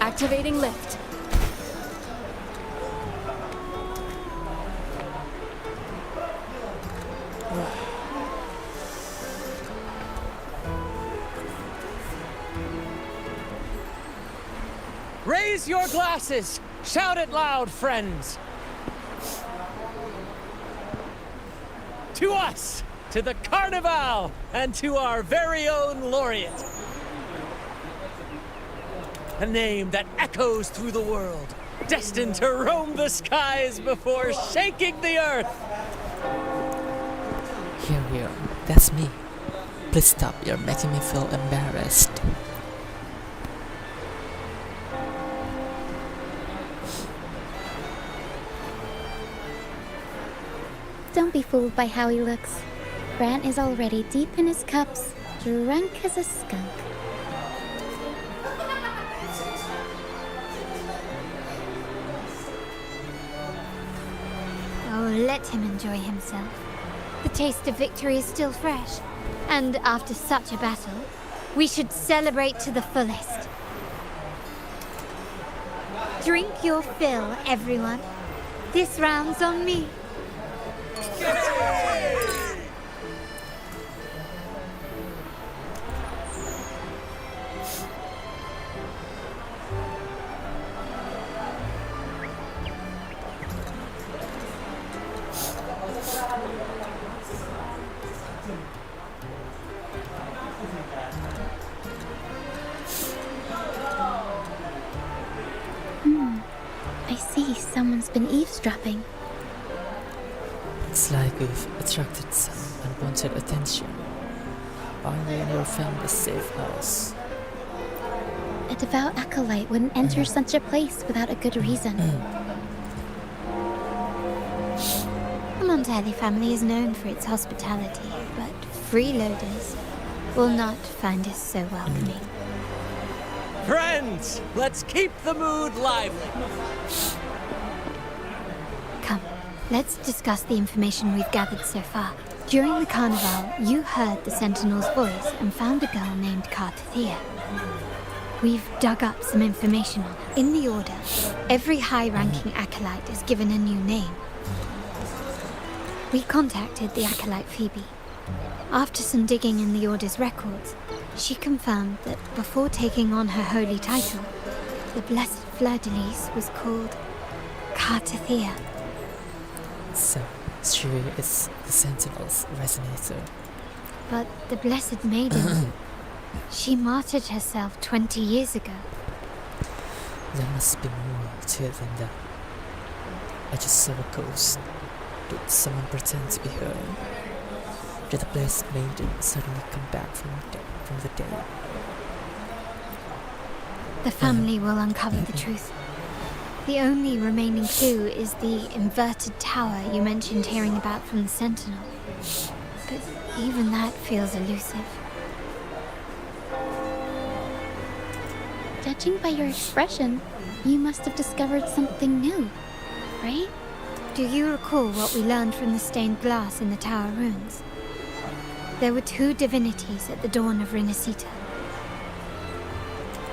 Activating lift. Raise your glasses! Shout it loud, friends! To us! To the Carnival! And to our very own laureate! A name that echoes through the world, destined to roam the skies before shaking the earth! Here, that's me. Please stop, you're making me feel embarrassed. Don't be fooled by how he looks. Brant is already deep in his cups, drunk as a skunk. oh, let him enjoy himself. The taste of victory is still fresh. And after such a battle, we should celebrate to the fullest. Drink your fill, everyone. This round's on me. I see someone's been eavesdropping. Looks like we've attracted some unwanted attention. Are we in your family's safe house? A devout acolyte wouldn't enter such a place without a good reason. The Montelli family is known for its hospitality, but freeloaders will not find us so welcoming. Friends, let's keep the mood lively. Come, let's discuss the information we've gathered so far. During the carnival, you heard the Sentinel's voice and found a girl named Cartathea. We've dug up some information on her. In the Order, every high-ranking acolyte is given a new name. We contacted the acolyte Phoebe. After some digging in the Order's records, she confirmed that before taking on her holy title, the Blessed Fleur-de-Lis was called Cartathea. So, she is the Sentinel's resonator. But the Blessed Maiden, she martyred herself 20 years ago. There must be more to it than that. I just saw a ghost. Did someone pretend to be her? Did the Blessed Maiden suddenly come back from the dead? The family will uncover the truth. The only remaining clue is the inverted tower you mentioned hearing about from the Sentinel. But even that feels elusive. Judging by your expression, you must have discovered something new, right? Do you recall what we learned from the stained glass in the tower ruins? There were two divinities at the dawn of Rinascita.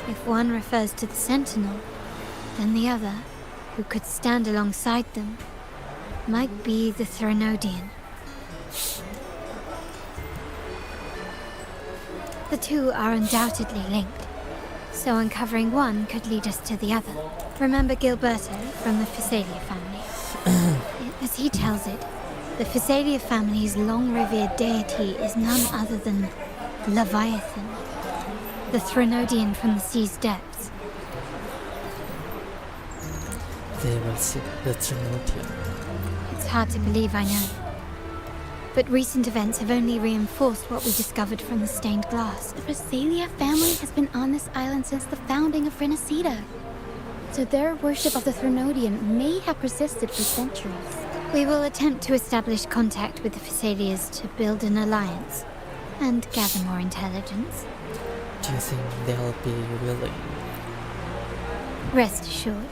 If one refers to the Sentinel, then the other, who could stand alongside them, might be the Threnodian. The two are undoubtedly linked, so uncovering one could lead us to the other. Remember Gilberto from the Phasalia family? As he tells it, the Phasalia family's long-revered deity is none other than Leviathan, the Threnodian from the sea's depths. They will see the Threnodian. It's hard to believe, I know. But recent events have only reinforced what we discovered from the stained glass. The Phasalia family has been on this island since the founding of Rinascita. So their worship of the Threnodian may have persisted for centuries. We will attempt to establish contact with the Phasalias to build an alliance and gather more intelligence. Do you think they'll be willing? Rest assured,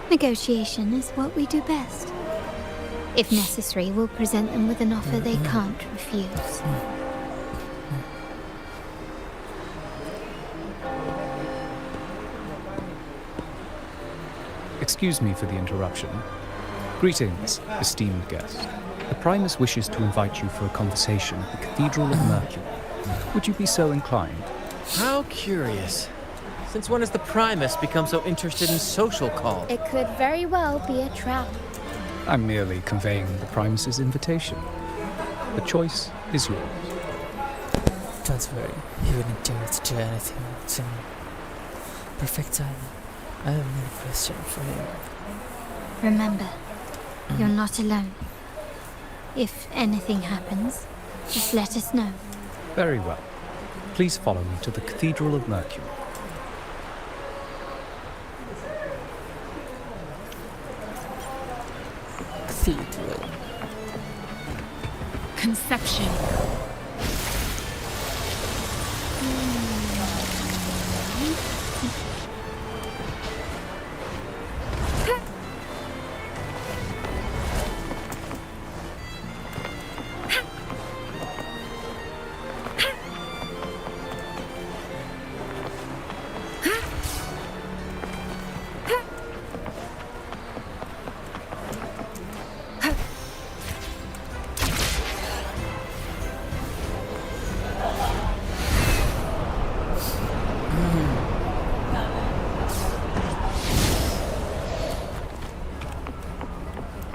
negotiation is what we do best. If necessary, we'll present them with an offer they can't refuse. Excuse me for the interruption. Greetings, esteemed guest. The Primus wishes to invite you for a conversation at the Cathedral of Mercury. Would you be so inclined? How curious. Since when has the Primus become so interested in social calls? It could very well be a trap. I'm merely conveying the Primus's invitation. The choice is yours. Don't worry, he wouldn't dare to do anything to me. Perfect timing. I have no question for him. Remember, you're not alone. If anything happens, just let us know. Very well. Please follow me to the Cathedral of Mercury. Cathedral. Conception.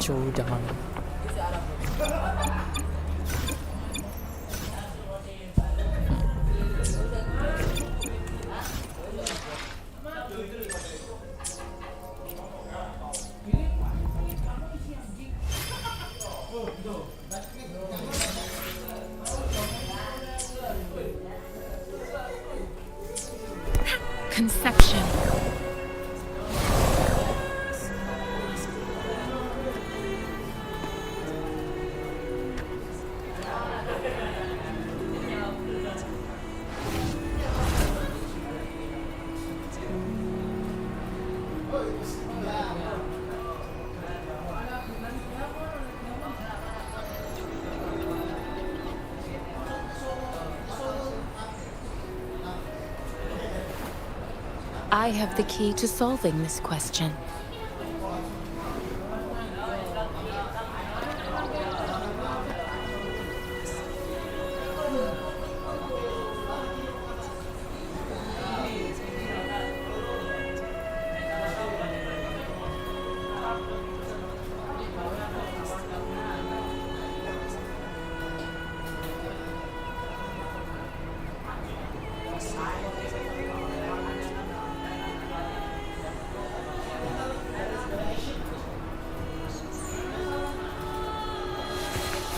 showdown. Conception. I have the key to solving this question.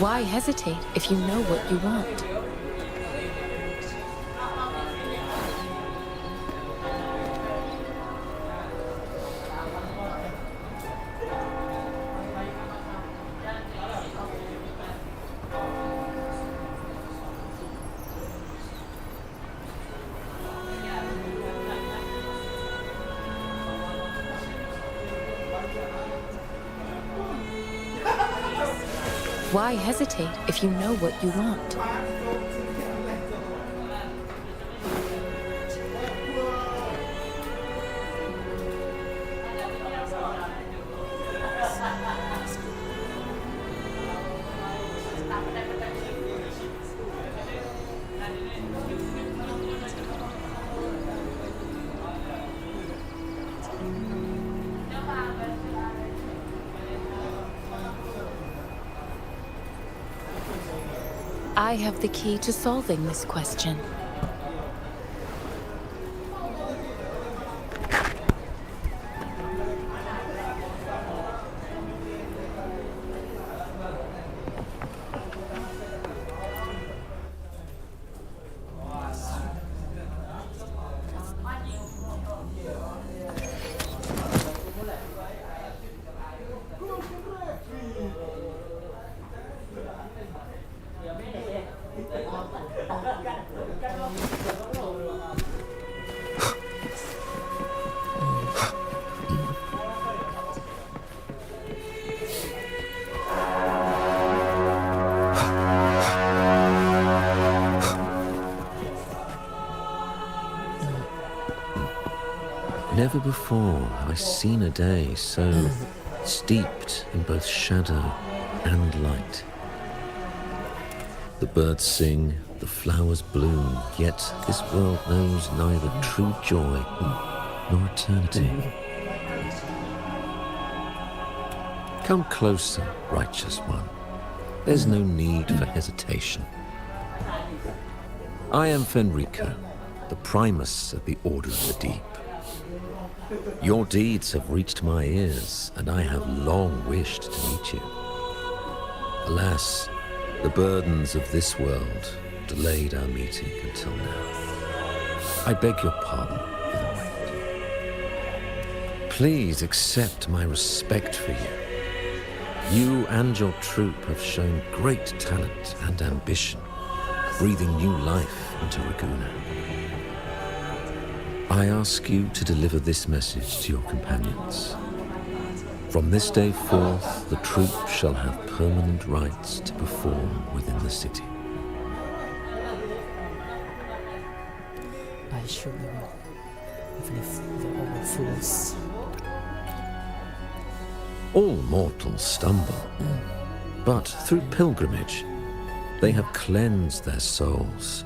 Why hesitate if you know what you want? Why hesitate if you know what you want? I have the key to solving this question. Never before have I seen a day so steeped in both shadow and light. The birds sing, the flowers bloom, yet this world knows neither true joy nor eternity. Come closer, righteous one. There's no need for hesitation. I am Fenrico, the Primus of the Order of the Deep. Your deeds have reached my ears, and I have long wished to meet you. Alas, the burdens of this world delayed our meeting until now. I beg your pardon for the wait. Please accept my respect for you. You and your troop have shown great talent and ambition, breathing new life into Ragusa. I ask you to deliver this message to your companions. From this day forth, the troop shall have permanent rights to perform within the city. I should know, even if they're all fools. All mortals stumble, but through pilgrimage, they have cleansed their souls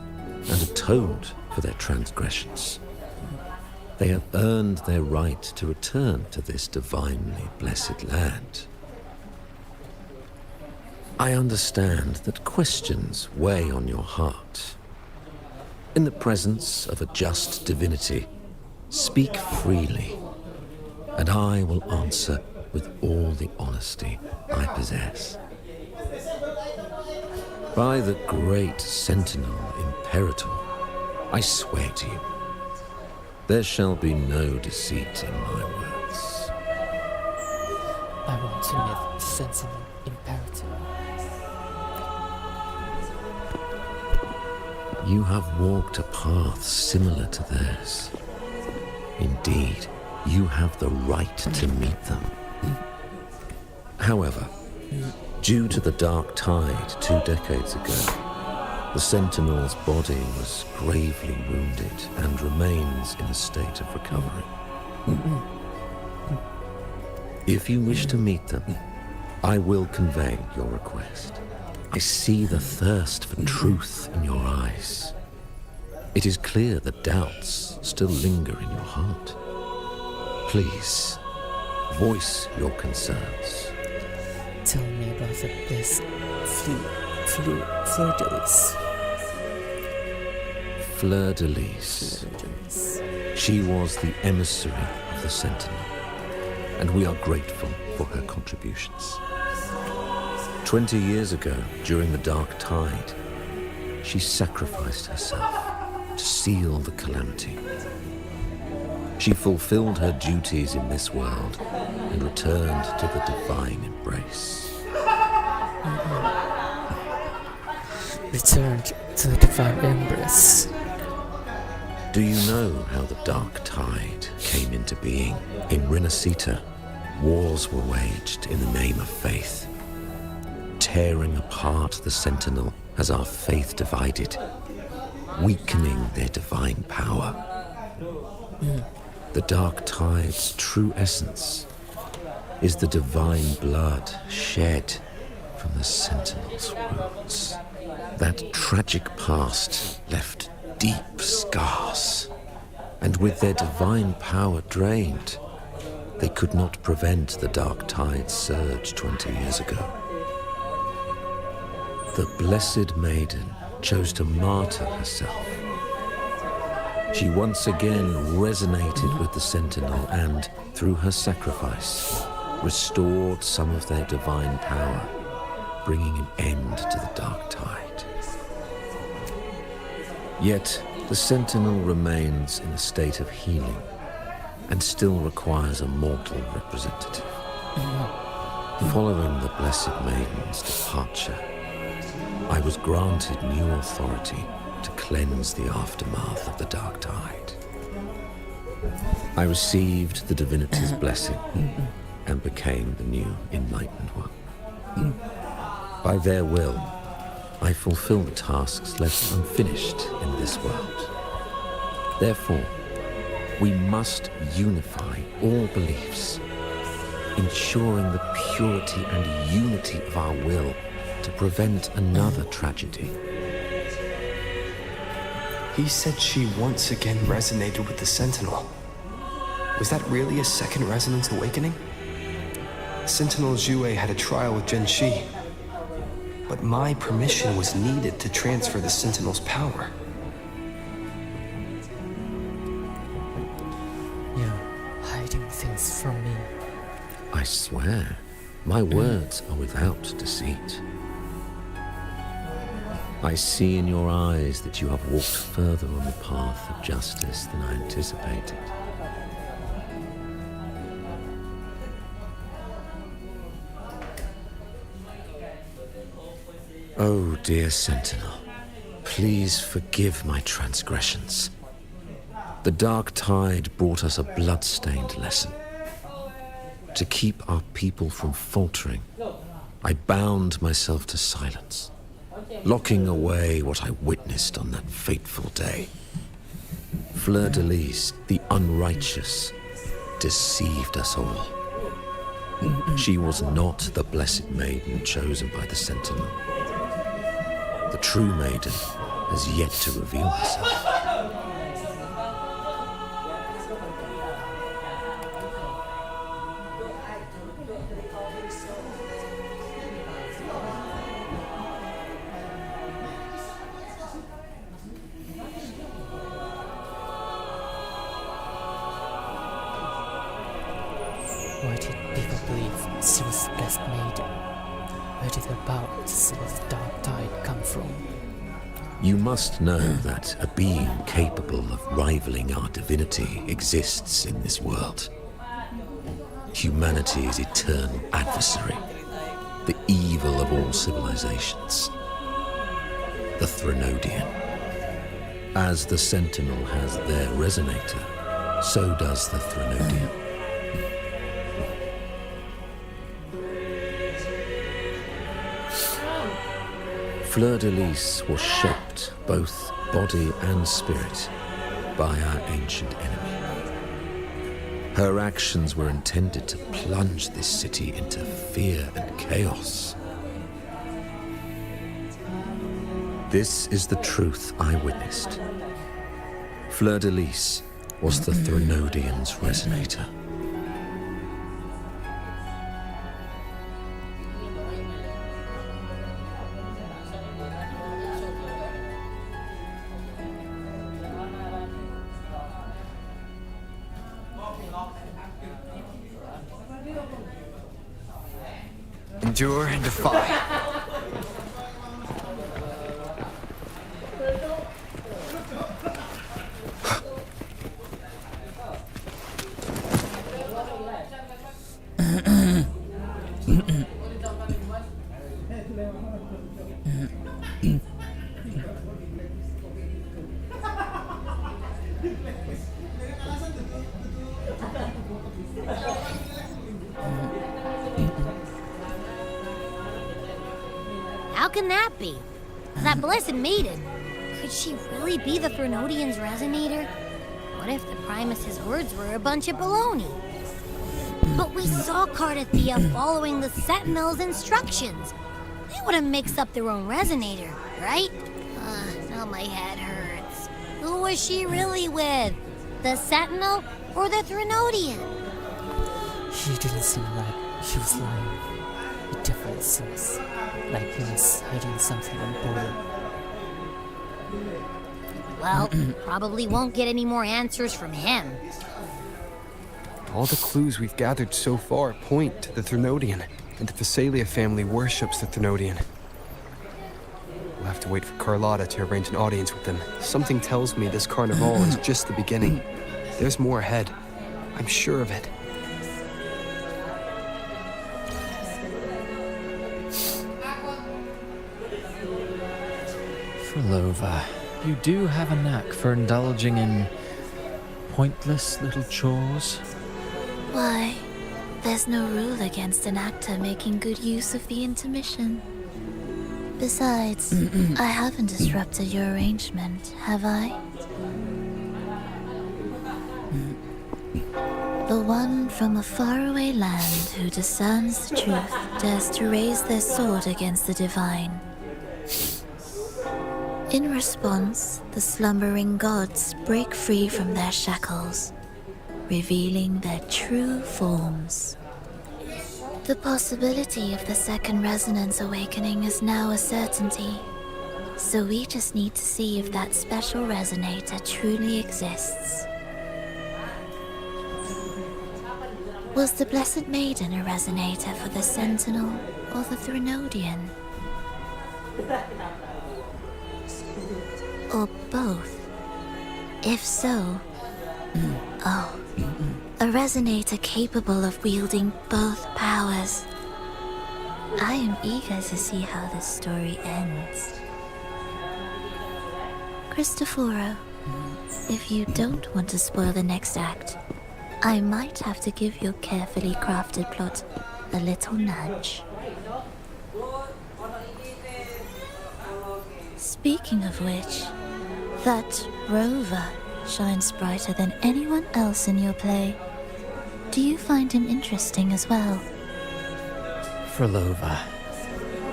and atoned for their transgressions. They have earned their right to return to this divinely blessed land. I understand that questions weigh on your heart. In the presence of a just divinity, speak freely, and I will answer with all the honesty I possess. By the great Sentinel Imperator, I swear to you, there shall be no deceit in my words. I want to meet Sentinel Imperator. You have walked a path similar to theirs. Indeed, you have the right to meet them. However, due to the Dark Tide 2 decades ago, the Sentinel's body was gravely wounded and remains in a state of recovery. If you wish to meet them, I will convey your request. I see the thirst for truth in your eyes. It is clear that doubts still linger in your heart. Please, voice your concerns. Tell me about the blessed Fleur-de-Lis. Fleur-de-Lis. She was the emissary of the Sentinel, and we are grateful for her contributions. 20 years ago, during the Dark Tide, she sacrificed herself to seal the calamity. She fulfilled her duties in this world and returned to the divine embrace. Returned to the divine embrace. Do you know how the Dark Tide came into being? In Rinascita, wars were waged in the name of faith, tearing apart the Sentinel as our faith divided, weakening their divine power. The Dark Tide's true essence is the divine blood shed from the Sentinel's wounds. That tragic past left deep scars, and with their divine power drained, they could not prevent the Dark Tide's surge 20 years ago. The Blessed Maiden chose to martyr herself. She once again resonated with the Sentinel and, through her sacrifice, restored some of their divine power, bringing an end to the Dark Tide. Yet, the Sentinel remains in a state of healing and still requires a mortal representative. Following the Blessed Maiden's departure, I was granted new authority to cleanse the aftermath of the Dark Tide. I received the divinity's blessing and became the new Enlightened One. By their will, I fulfill the tasks left unfinished in this world. Therefore, we must unify all beliefs, ensuring the purity and unity of our will to prevent another tragedy. He said she once again resonated with the Sentinel. Was that really a second resonance awakening? Sentinel Jue had a trial with Genshi, but my permission was needed to transfer the Sentinel's power. You're hiding things from me. I swear, my words are without deceit. I see in your eyes that you have walked further on the path of justice than I anticipated. Oh, dear Sentinel, please forgive my transgressions. The Dark Tide brought us a blood-stained lesson. To keep our people from faltering, I bound myself to silence, locking away what I witnessed on that fateful day. Fleur-de-Lis, the unrighteous, deceived us all. She was not the Blessed Maiden chosen by the Sentinel. The true maiden has yet to reveal herself. Why did people believe she was the blessed maiden? Where did her power to seal the dark tide come from? You must know that a being capable of rivaling our divinity exists in this world. Humanity's eternal adversary, the evil of all civilizations, the Threnodian. As the Sentinel has their resonator, so does the Threnodian. Fleur-de-Lis was shaped, both body and spirit, by our ancient enemy. Her actions were intended to plunge this city into fear and chaos. This is the truth I witnessed. Fleur-de-Lis was the Threnodian's resonator. Endure and defy. How can that be? That blessed maiden, could she really be the Threnodian's resonator? What if the Primus's words were a bunch of baloney? But we saw Cardathia following the Sentinel's instructions. They would have mixed up their own resonator, right? Now my head hurts. Who was she really with? The Sentinel or the Threnodian? She didn't seem like she was lying. It definitely seems like he was hiding something important. Well, probably won't get any more answers from him. All the clues we've gathered so far point to the Threnodian, and the Phasalia family worships the Threnodian. We'll have to wait for Carlotta to arrange an audience with them. Something tells me this carnival is just the beginning. There's more ahead. I'm sure of it. Frolova, you do have a knack for indulging in pointless little chores. Why, there's no rule against an actor making good use of the intermission. Besides, I haven't disrupted your arrangement, have I? The one from a faraway land who discerns the truth dares to raise their sword against the divine. In response, the slumbering gods break free from their shackles, revealing their true forms. The possibility of the second resonance awakening is now a certainty, so we just need to see if that special resonator truly exists. Was the Blessed Maiden a resonator for the Sentinel or the Threnodian? Or both? If so, a resonator capable of wielding both powers. I am eager to see how this story ends. Cristoforo, if you don't want to spoil the next act, I might have to give your carefully crafted plot a little nudge. Speaking of which, that rover shines brighter than anyone else in your play. Do you find him interesting as well? Frolova,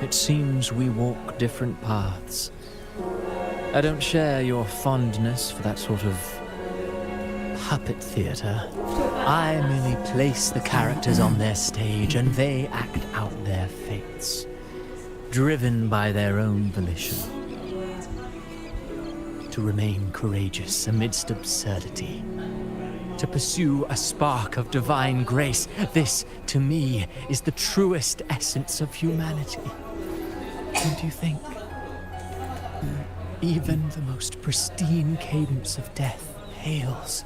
it seems we walk different paths. I don't share your fondness for that sort of puppet theatre. I merely place the characters on their stage and they act out their fates, driven by their own volition. To remain courageous amidst absurdity, to pursue a spark of divine grace. This, to me, is the truest essence of humanity. Don't you think? Even the most pristine cadence of death pales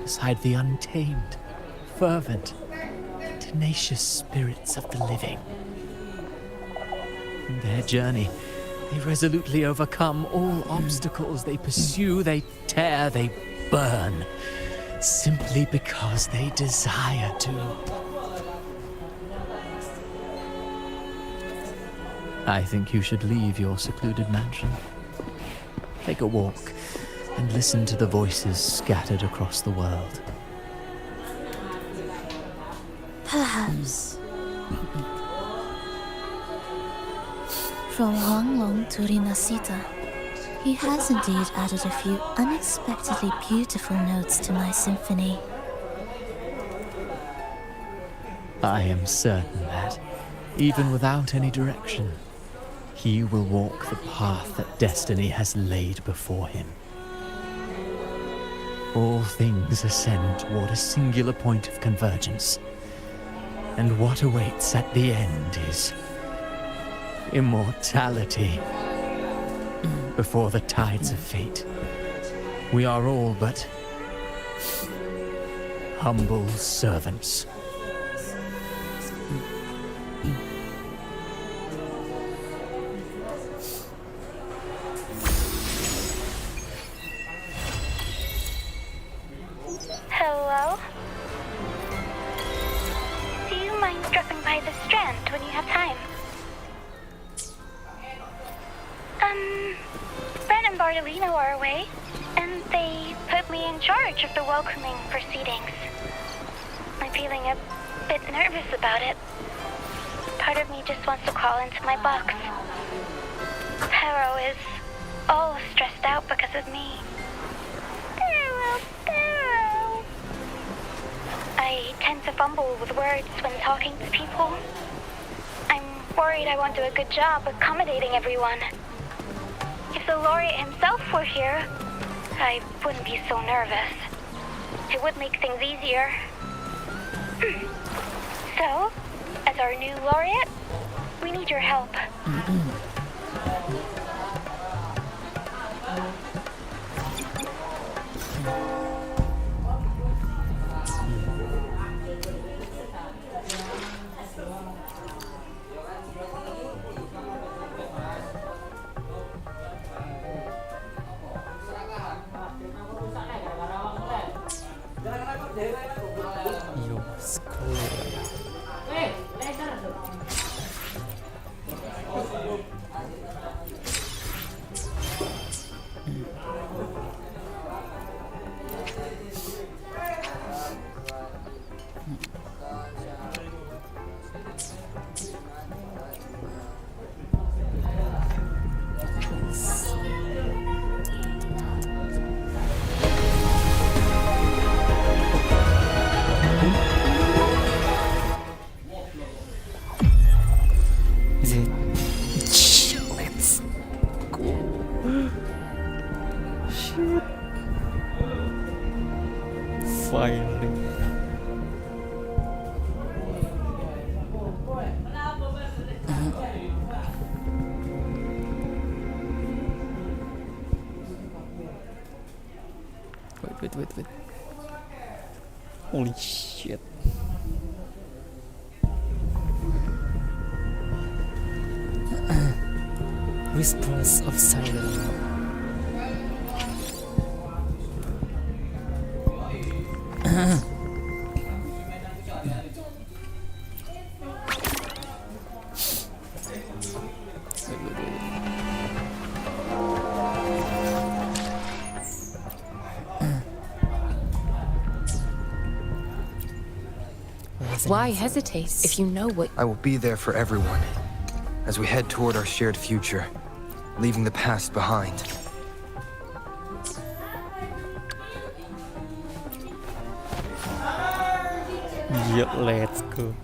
beside the untamed, fervent, tenacious spirits of the living. In their journey, they resolutely overcome all obstacles. They pursue, they tear, they burn, simply because they desire to. I think you should leave your secluded mansion. Take a walk and listen to the voices scattered across the world. Perhaps. From Huanglong to Rinascita, he has indeed added a few unexpectedly beautiful notes to my symphony. I am certain that, even without any direction, he will walk the path that destiny has laid before him. All things ascend toward a singular point of convergence, and what awaits at the end is immortality. Before the tides of fate, we are all but humble servants. Hello? Do you mind dropping by the Strand when you have time? Brent and Bartolino are away, and they put me in charge of the welcoming proceedings. I'm feeling a bit nervous about it. Part of me just wants to crawl into my box. Pero is all stressed out because of me. Pero. I tend to fumble with words when talking to people. I'm worried I won't do a good job accommodating everyone. If the laureate himself were here, I wouldn't be so nervous. It would make things easier. So, as our new laureate, we need your help. Let's go. Shit. Finally. Wait. Holy shit. Whispers of siren. Why hesitate if you know what... I will be there for everyone as we head toward our shared future, leaving the past behind. Yeah, let's go.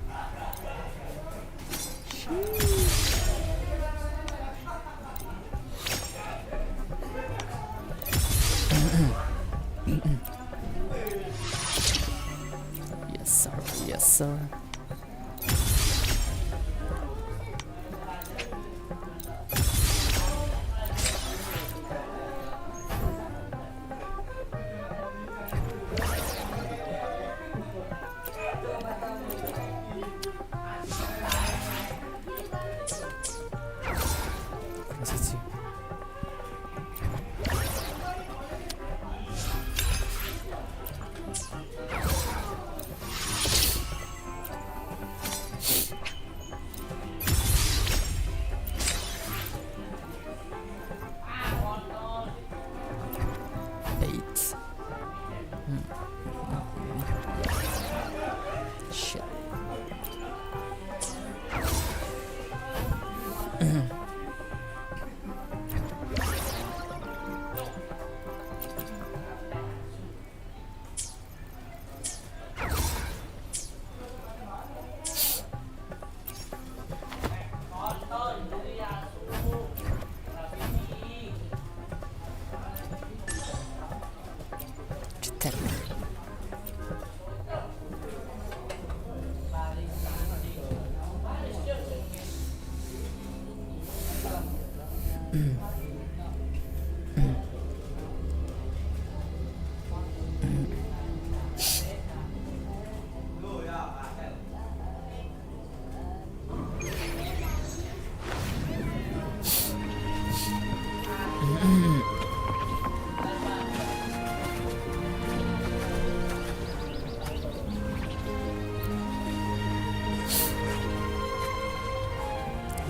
So shit.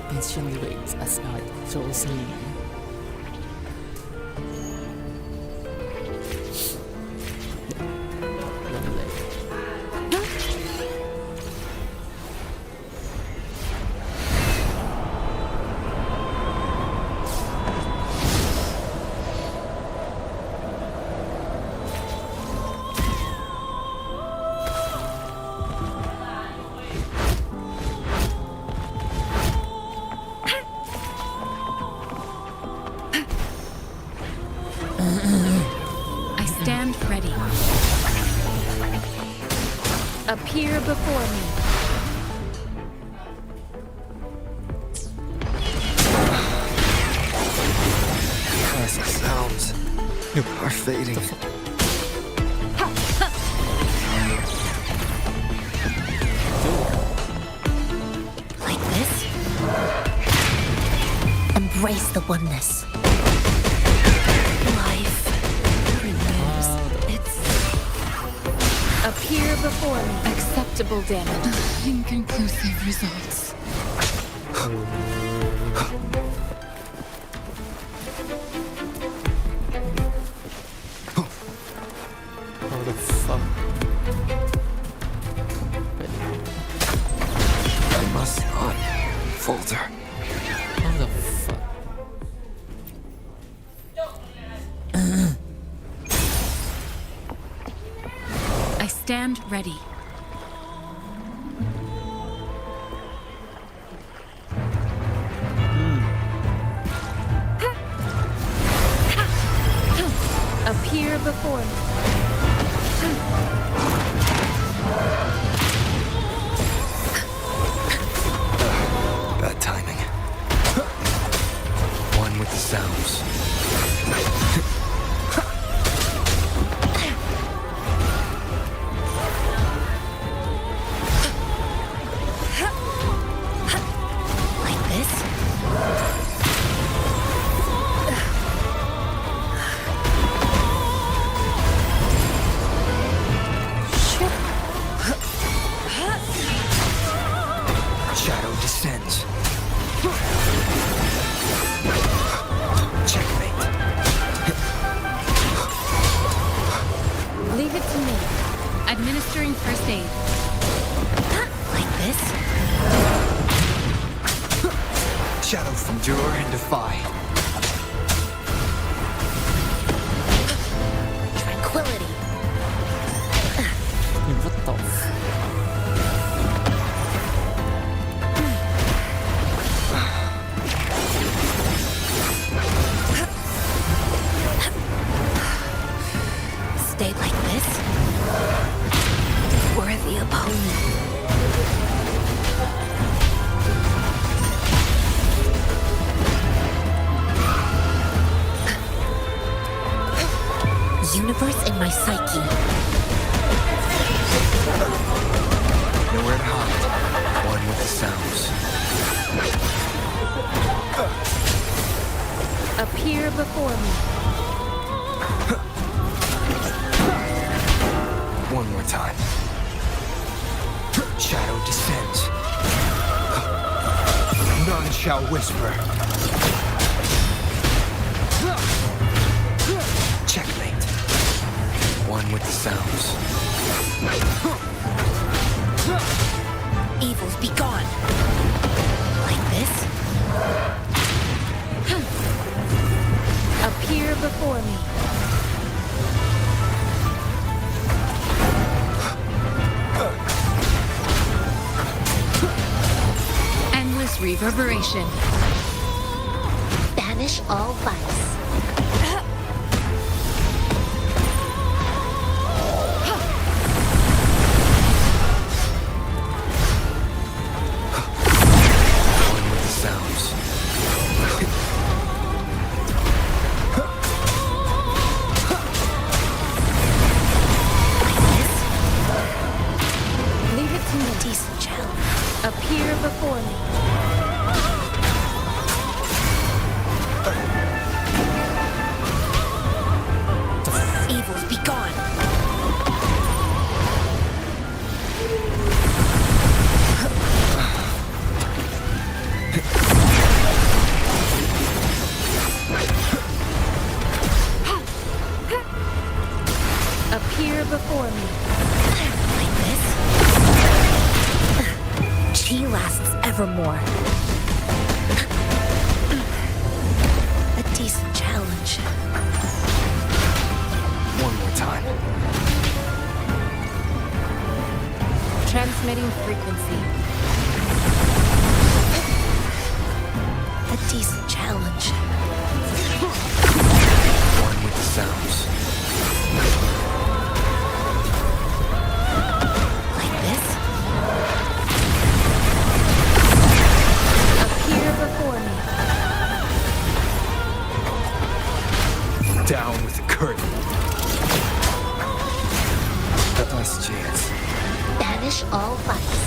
Patiently waits as night falls in. I stand ready. Appear before me. Classic sounds are fading. Like this? Embrace the oneness. Life renews its... Appear before me. Acceptable damage. Inconclusive results. How the fuck? I must not falter. How the fuck? I stand ready. Appear before me. Bad timing. One with the sounds. Like this? Shadow descends. Checkmate. Leave it to me. Administering first aid. Like this? Shadow from endure and defy. Tranquility. What the f... Stay like this? Worthy opponent. before me. One more time. Shadow descends. None shall whisper. Checkmate. One with the sounds. Evils be gone. Like this? Appear before me. Endless reverberation. Banish all vice. One with the sounds. Leave it to me. Decent challenge. Appear before me. Evils be gone. Appear before me. Like this? She lasts evermore. A decent challenge. One more time. Transmitting frequency. A decent challenge. One with the sounds. Like this? Appear before me. Down with the curtain. Last chance. Banish all vice.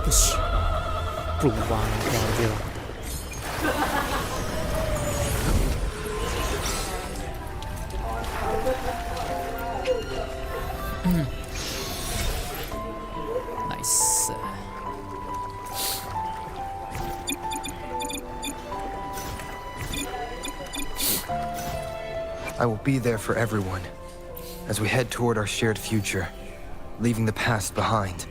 Push. ปลุกวางวางเดียว Nice. I will be there for everyone as we head toward our shared future, leaving the past behind.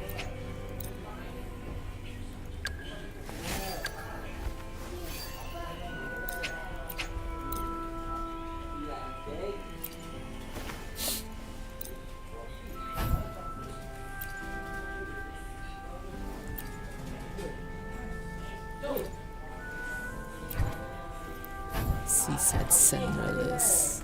Seaside Centralis.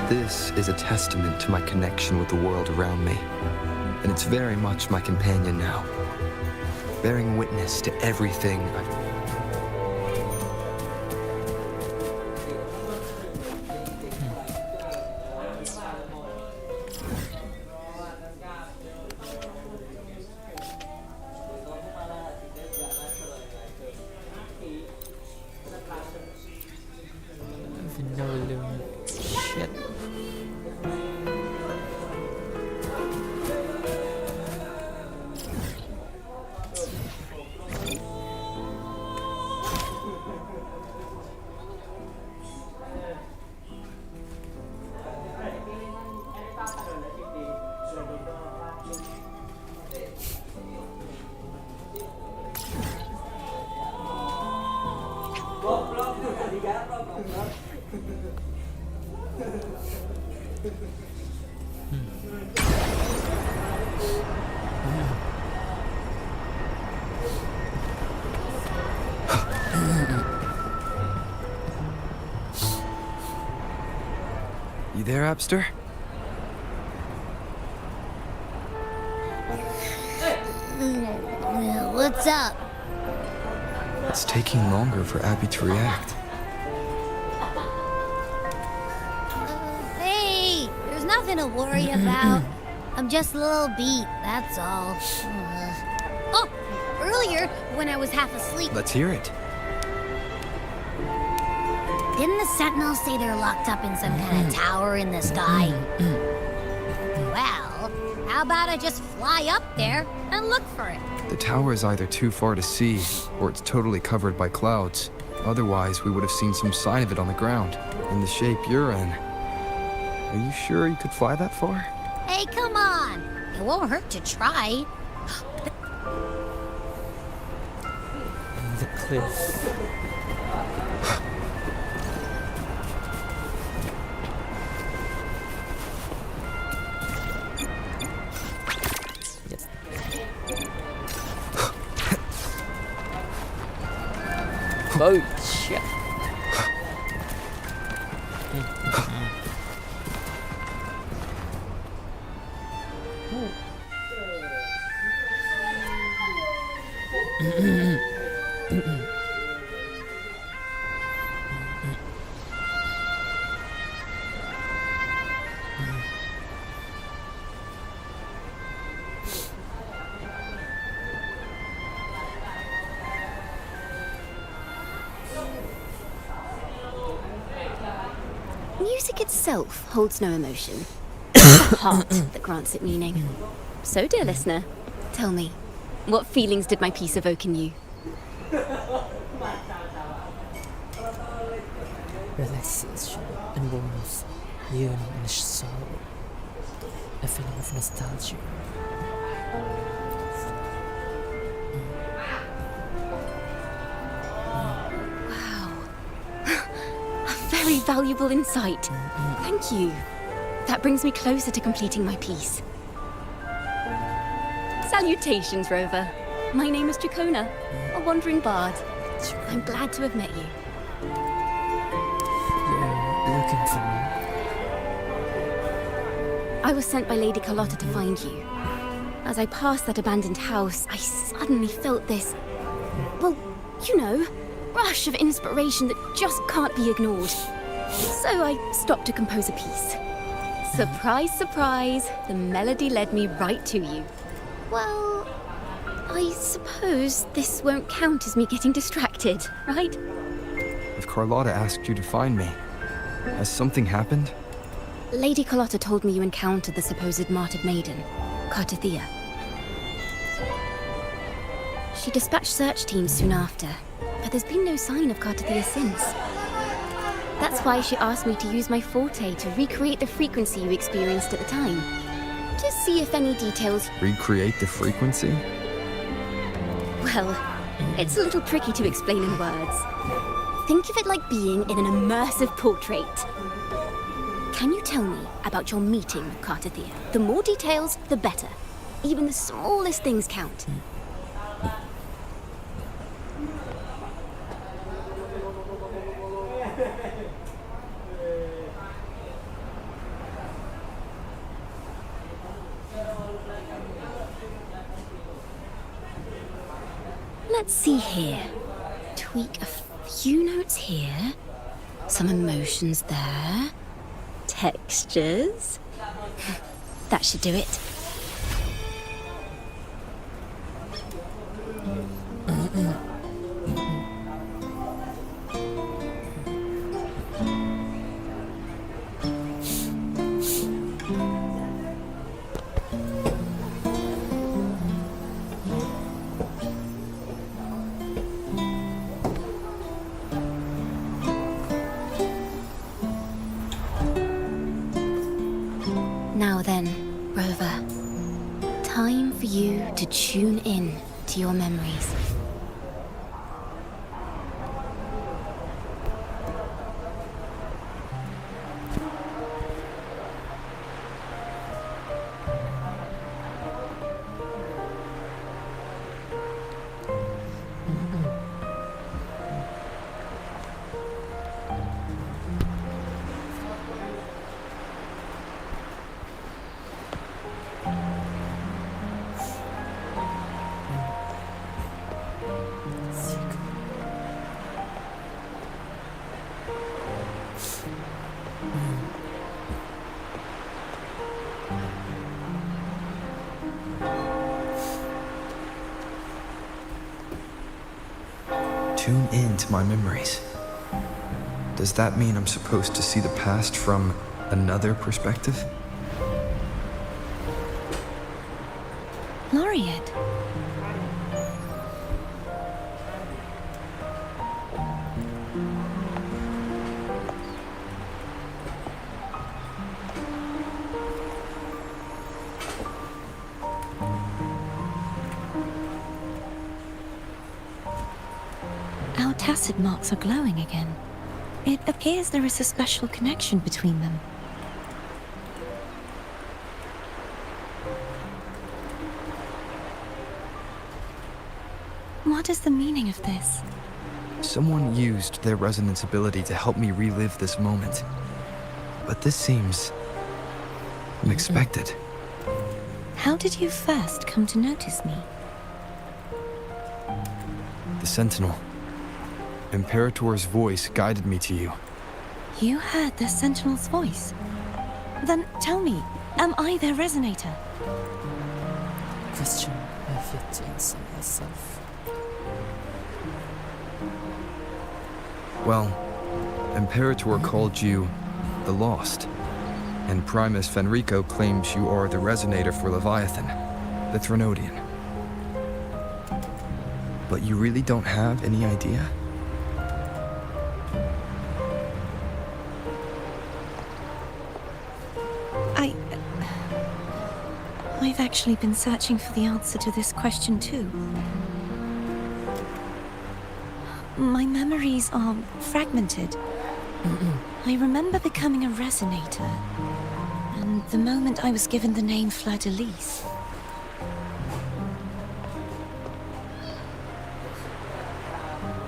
This is a testament to my connection with the world around me, and it's very much my companion now, bearing witness to everything I've... Vinolum. Shit. You there, Abster? What's up? It's taking longer for Abby to react. Hey, there's nothing to worry about. I'm just a little beat, that's all. Oh, earlier, when I was half asleep, Let's hear it. didn't the Sentinels say they're locked up in some kind of tower in the sky? Well, how about I just fly up there and look for it? The tower is either too far to see, or it's totally covered by clouds. Otherwise, we would have seen some sign of it on the ground, in the shape you're in. Are you sure you could fly that far? Hey, come on. It won't hurt to try. The cliff. Oh, shit. Music itself holds no emotion. It's the heart that grants it meaning. So, dear listener, tell me, what feelings did my piece evoke in you? Relaxation and warmth, yearning and sorrow, a feeling of nostalgia. Very valuable insight. Thank you. That brings me closer to completing my piece. Salutations, Rover. My name is Dracona, a wandering bard. I'm glad to have met you. You're looking for me? I was sent by Lady Carlotta to find you. As I passed that abandoned house, I suddenly felt this, well, you know, rush of inspiration that just can't be ignored. So I stopped to compose a piece. Surprise, surprise, the melody led me right to you. Well, I suppose this won't count as me getting distracted, right? If Carlotta asked you to find me, has something happened? Lady Carlotta told me you encountered the supposed martyred maiden, Cartathea. She dispatched search teams soon after, but there's been no sign of Cartathea since. That's why she asked me to use my forte to recreate the frequency you experienced at the time. To see if any details... Recreate the frequency? Well, it's a little tricky to explain in words. Think of it like being in an immersive portrait. Can you tell me about your meeting with Cartathea? The more details, the better. Even the smallest things count. Let's see here. Tweak a few notes here. Some emotions there. Textures. That should do it. Now then, Rover, time for you to tune in to your memories. tune in to my memories. Does that mean I'm supposed to see the past from another perspective? Laureate. Our tacit marks are glowing again. It appears there is a special connection between them. What is the meaning of this? Someone used their resonance ability to help me relive this moment. But this seems unexpected. How did you first come to notice me? The Sentinel. Imperator's voice guided me to you. You heard the Sentinel's voice? Then tell me, am I their resonator? Question I've yet to answer myself. Well, Imperator called you the Lost, and Primus Fenrico claims you are the resonator for Leviathan, the Threnodian. But you really don't have any idea? I've actually been searching for the answer to this question too. My memories are fragmented. I remember becoming a resonator, and the moment I was given the name Fleur-de-Lis.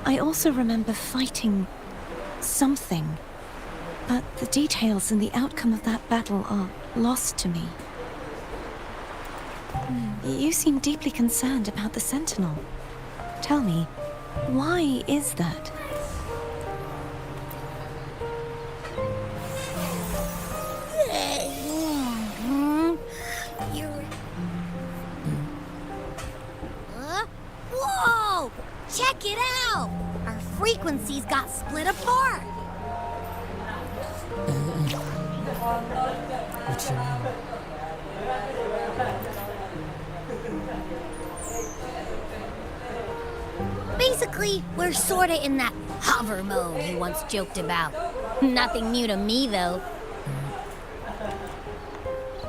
I also remember fighting something, but the details and the outcome of that battle are lost to me. You seem deeply concerned about the Sentinel. Tell me, why is that? Whoa! Check it out! Our frequencies got split apart! What do you mean? Basically, we're sorta in that hover mode you once joked about. Nothing new to me, though.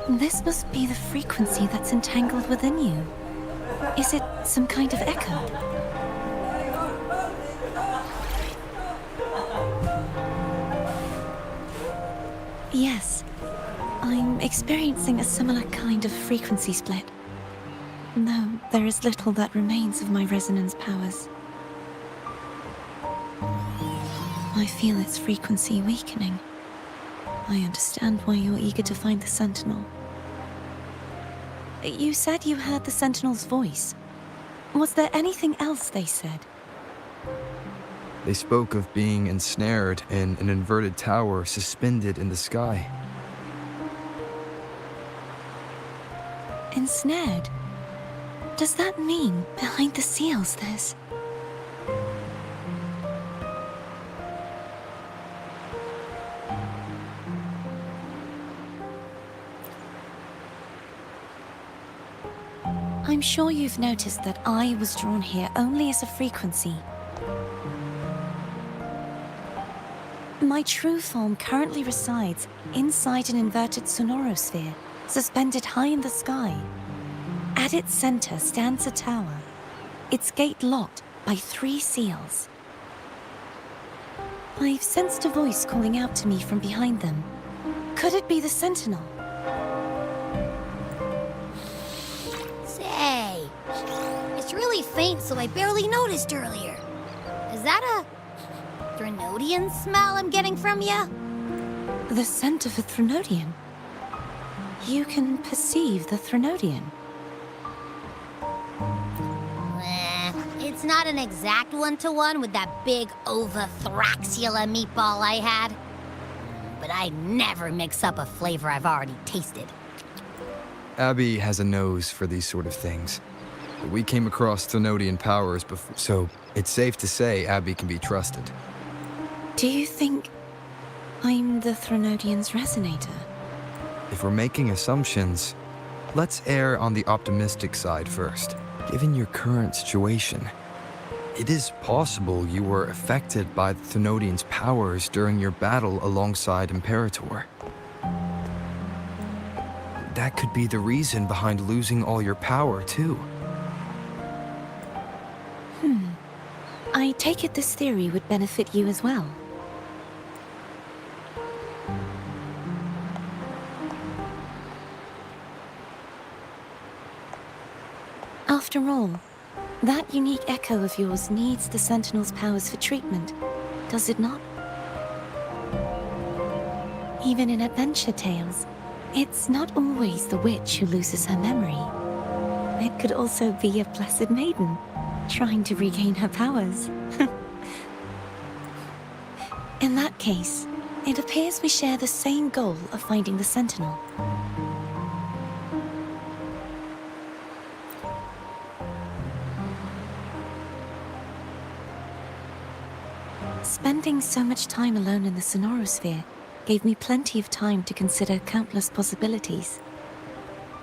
This must be the frequency that's entangled within you. Is it some kind of echo? Yes, I'm experiencing a similar kind of frequency split. Though there is little that remains of my resonance powers. I feel its frequency weakening. I understand why you're eager to find the Sentinel. You said you heard the Sentinel's voice. Was there anything else they said? They spoke of being ensnared in an inverted tower suspended in the sky. Ensnared? Does that mean behind the seals there's... I'm sure you've noticed that I was drawn here only as a frequency. My true form currently resides inside an inverted sonorosphere, suspended high in the sky. At its center stands a tower, its gate locked by 3 seals. I've sensed a voice calling out to me from behind them. Could it be the Sentinel? Say, it's really faint, so I barely noticed earlier. Is that a Threnodian smell I'm getting from you? The scent of a Threnodian? You can perceive the Threnodian? It's not an exact one-to-one with that big Ovathraxula meatball I had. But I never mix up a flavor I've already tasted. Abby has a nose for these sort of things. We came across Threnodian powers before, so It's safe to say Abby can be trusted. Do you think I'm the Threnodian's resonator? If we're making assumptions, let's err on the optimistic side first. Given your current situation, it is possible you were affected by the Threnodian's powers during your battle alongside Imperator. That could be the reason behind losing all your power, too. I take it this theory would benefit you as well. After all, that unique echo of yours needs the Sentinel's powers for treatment, does it not? Even in adventure tales, it's not always the witch who loses her memory. It could also be a blessed maiden, trying to regain her powers. In that case, it appears we share the same goal of finding the Sentinel. Spending so much time alone in the Sonorosphere gave me plenty of time to consider countless possibilities.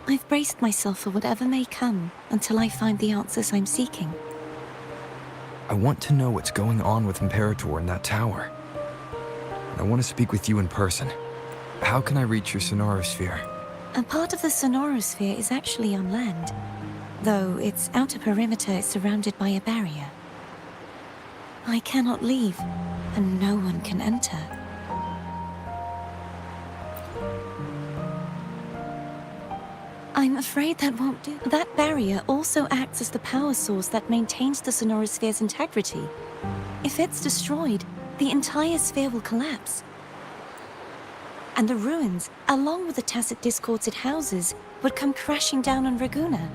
I've braced myself for whatever may come until I find the answers I'm seeking. I want to know what's going on with Imperator in that tower. I want to speak with you in person. How can I reach your Sonorosphere? A part of the Sonorosphere is actually on land, though its outer perimeter is surrounded by a barrier. I cannot leave, and no one can enter. I'm afraid that won't do. That barrier also acts as the power source that maintains the Sonorosphere's integrity. If it's destroyed, the entire sphere will collapse. And the ruins, along with the tacit discords it houses, would come crashing down on Raguna.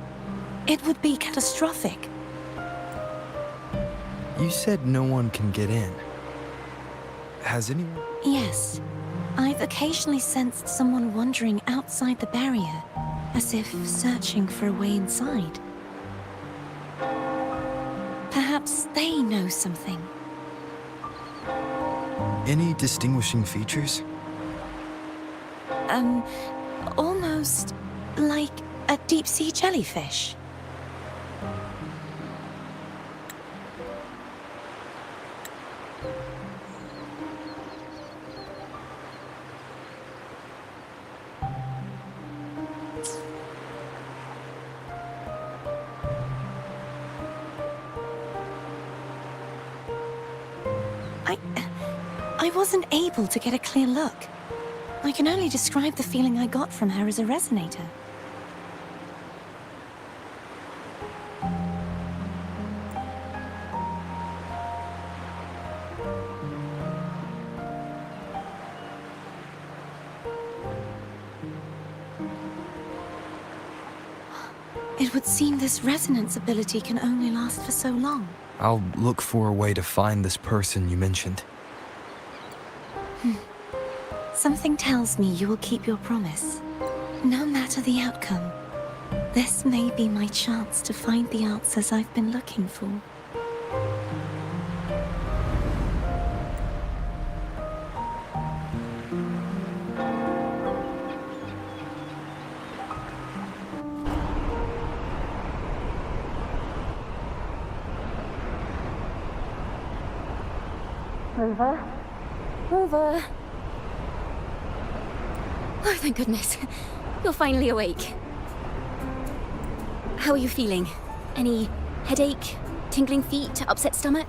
It would be catastrophic. You said no one can get in. Has anyone? Yes. I've occasionally sensed someone wandering outside the barrier, as if searching for a way inside. Perhaps they know something. Any distinguishing features? Almost like a deep-sea jellyfish. I wasn't able to get a clear look. I can only describe the feeling I got from her as a resonator. It would seem this resonance ability can only last for so long. I'll look for a way to find this person you mentioned. Something tells me you will keep your promise. No matter the outcome, this may be my chance to find the answers I've been looking for. Rover? Rover? Oh, thank goodness. You're finally awake. How are you feeling? Any headache, tingling feet, upset stomach?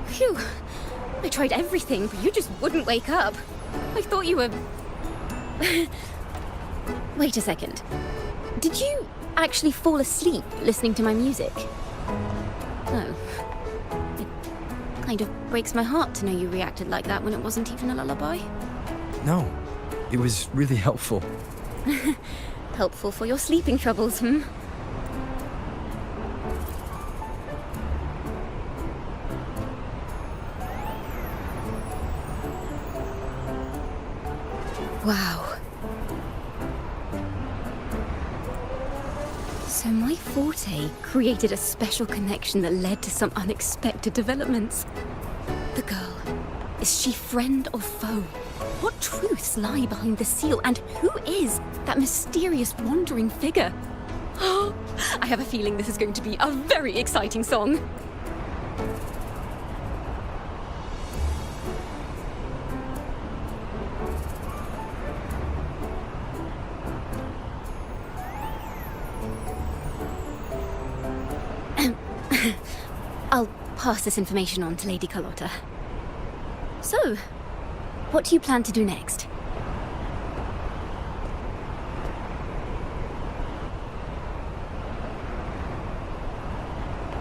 Phew. I tried everything, but you just wouldn't wake up. I thought you were... Wait a second. Did you actually fall asleep listening to my music? Oh. It kind of breaks my heart to know you reacted like that when it wasn't even a lullaby. No, it was really helpful. Helpful for your sleeping troubles, hmm? Wow. Forte created a special connection that led to some unexpected developments. The girl, is she friend or foe? What truths lie behind the seal, and who is that mysterious wandering figure? Oh, I have a feeling this is going to be a very exciting song. I'll pass this information on to Lady Carlotta. So, what do you plan to do next?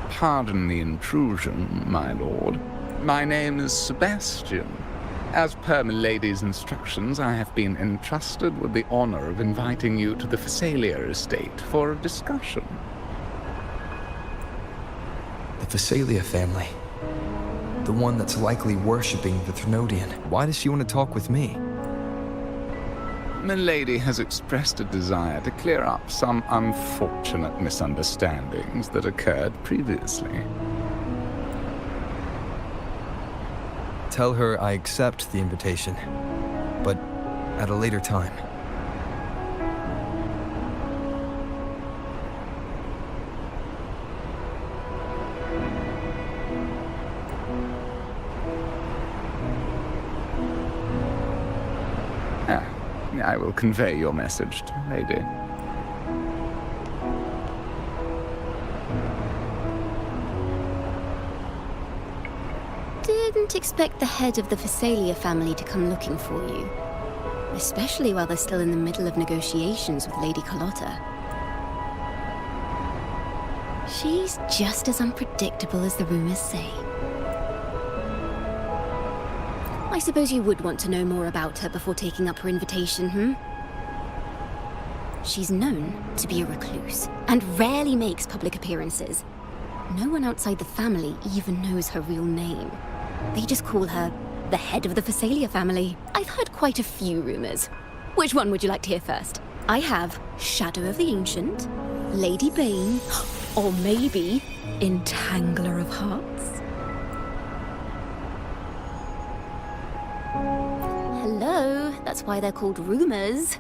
Pardon the intrusion, my lord. My name is Sebastian. As per milady's instructions, I have been entrusted with the honor of inviting you to the Phasalia estate for a discussion. The Phasalia family. The one that's likely worshipping the Thrnodian. Why does she want to talk with me? Milady has expressed a desire to clear up some unfortunate misunderstandings that occurred previously. Tell her I accept the invitation, but at a later time. I will convey your message to Lady. Didn't expect the head of the Phasalia family to come looking for you. Especially while they're still in the middle of negotiations with Lady Carlotta. She's just as unpredictable as the rumors say. I suppose you would want to know more about her before taking up her invitation, She's known to be a recluse, and rarely makes public appearances. No one outside the family even knows her real name. They just call her the head of the Phasalia family. I've heard quite a few rumors. Which one would you like to hear first? I have Shadow of the Ancient, Lady Bane, or maybe Entangler of Hearts. Hello, that's why they're called rumors.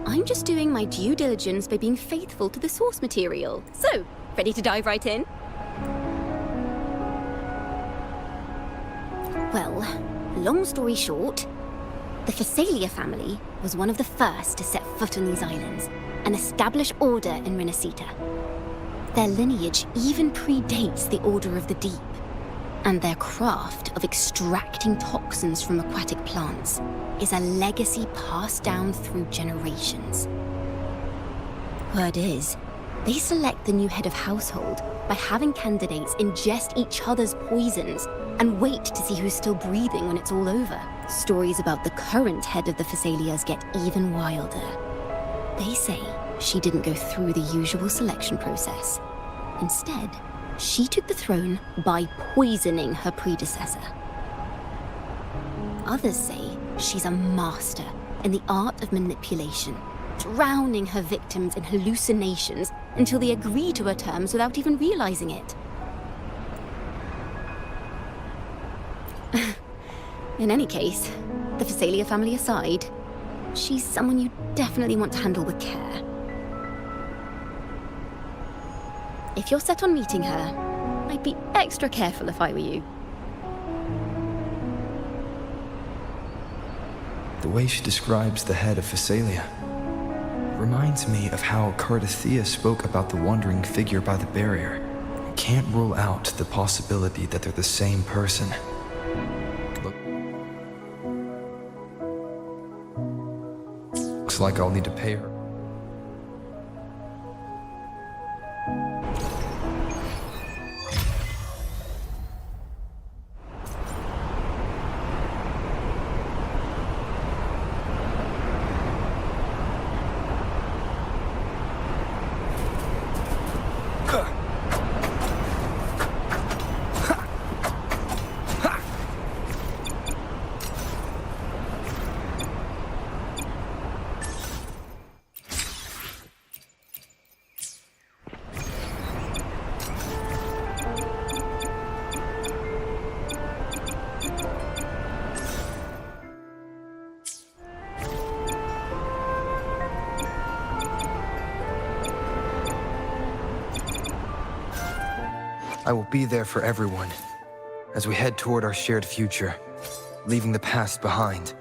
I'm just doing my due diligence by being faithful to the source material. So, ready to dive right in? Well, long story short, the Phasalia family was one of the first to set foot on these islands and establish order in Rinascita. Their lineage even predates the Order of the Deep, and their craft of extracting toxins from aquatic plants is a legacy passed down through generations. Word is, they select the new head of household by having candidates ingest each other's poisons and wait to see who's still breathing when it's all over. Stories about the current head of the Phasalias get even wilder. They say she didn't go through the usual selection process. Instead, she took the throne by poisoning her predecessor. Others say she's a master in the art of manipulation, drowning her victims in hallucinations until they agree to her terms without even realizing it. In any case, the Phasalia family aside, she's someone you definitely want to handle with care. If you're set on meeting her, I'd be extra careful if I were you. The way she describes the head of Phasalia reminds me of how Cardathea spoke about the wandering figure by the barrier. I can't rule out the possibility that they're the same person. Looks like I'll need to pay her. I will be there for everyone as we head toward our shared future, leaving the past behind.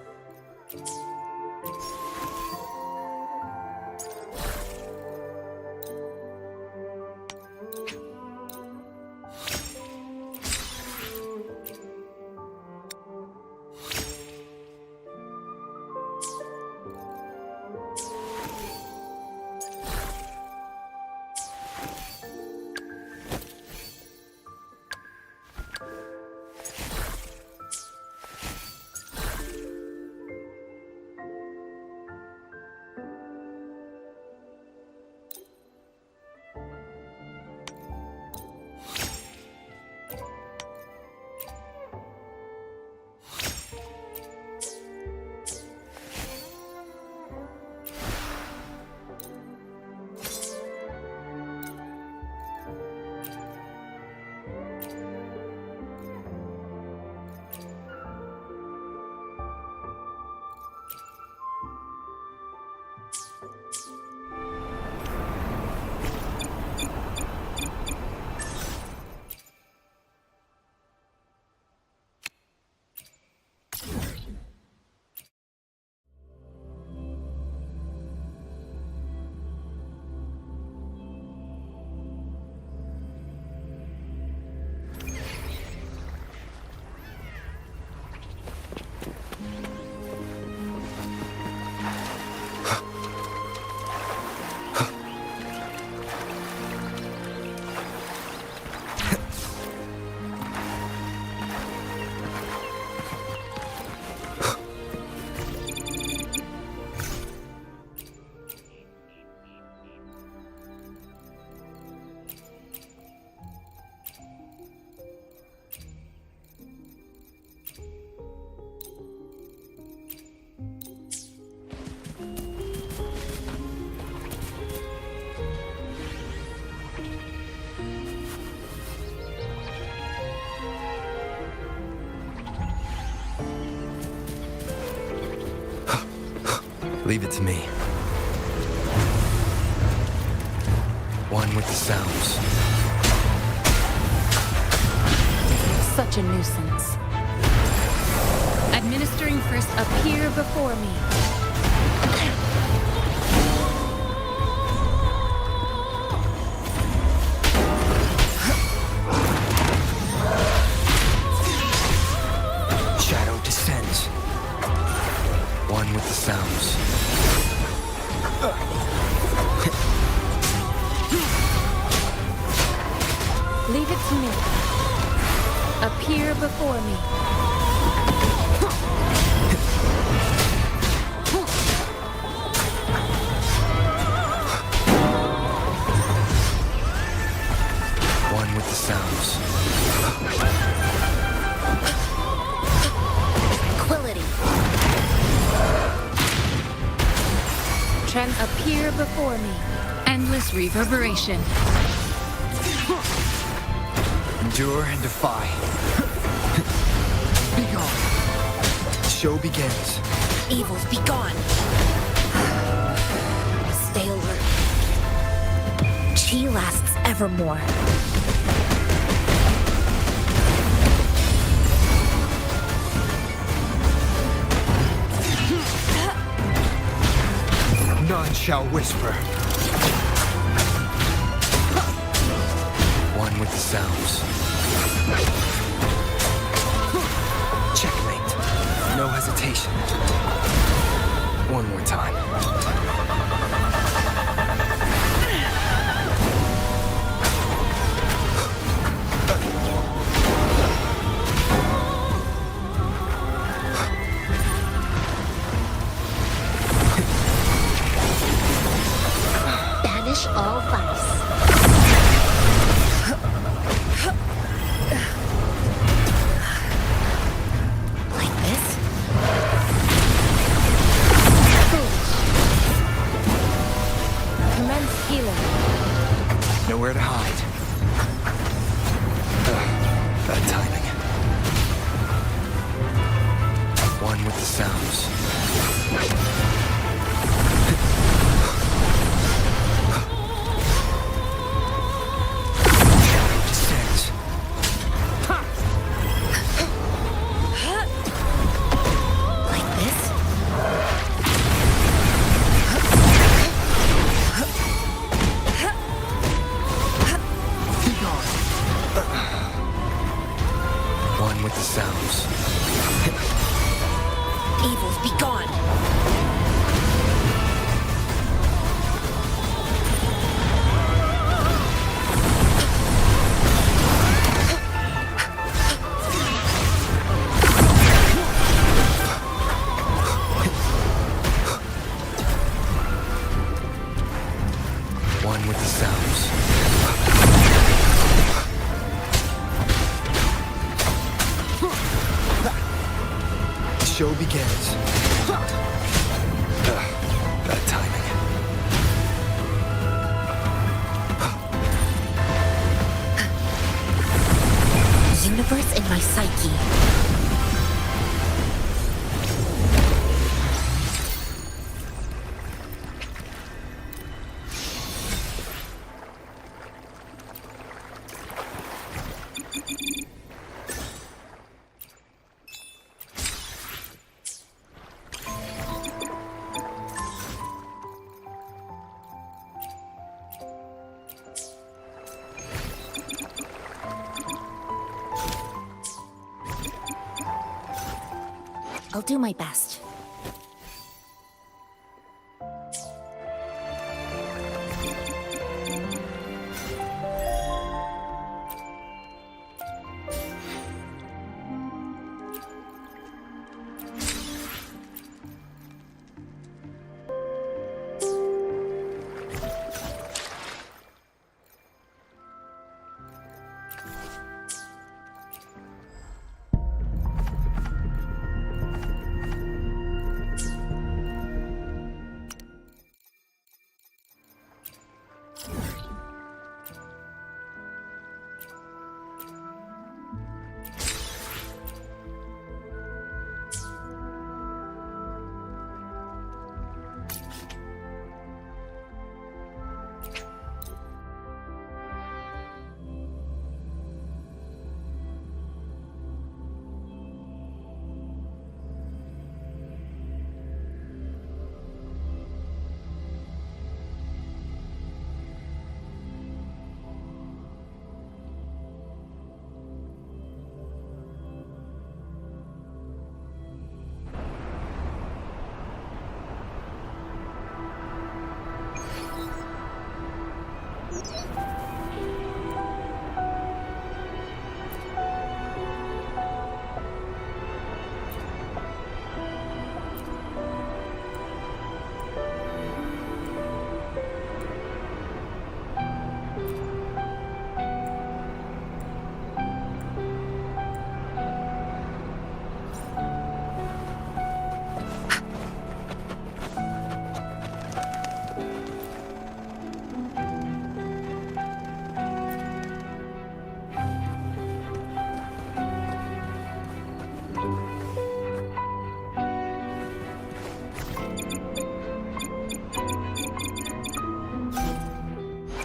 Leave it to me. One with the sounds. Such a nuisance. Administering first appear before me. Shadow descends. One with the sounds. Leave it to me. Appear before me. One with the sounds. Tranquility. Appear before me. Endless reverberation. Endure and defy. Be gone. The show begins. Evils be gone. Stay alert. Chi lasts evermore. None shall whisper. One with the sounds. Checkmate. No hesitation. One more time. Banish all vice. Like this? Foolish. One with the sounds. Evils, be gone! One with the sounds. The show begins. Bad timing. Universe in my psyche. I'll do my best.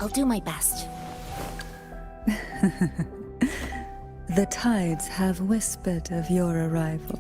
I'll do my best. The tides have whispered of your arrival.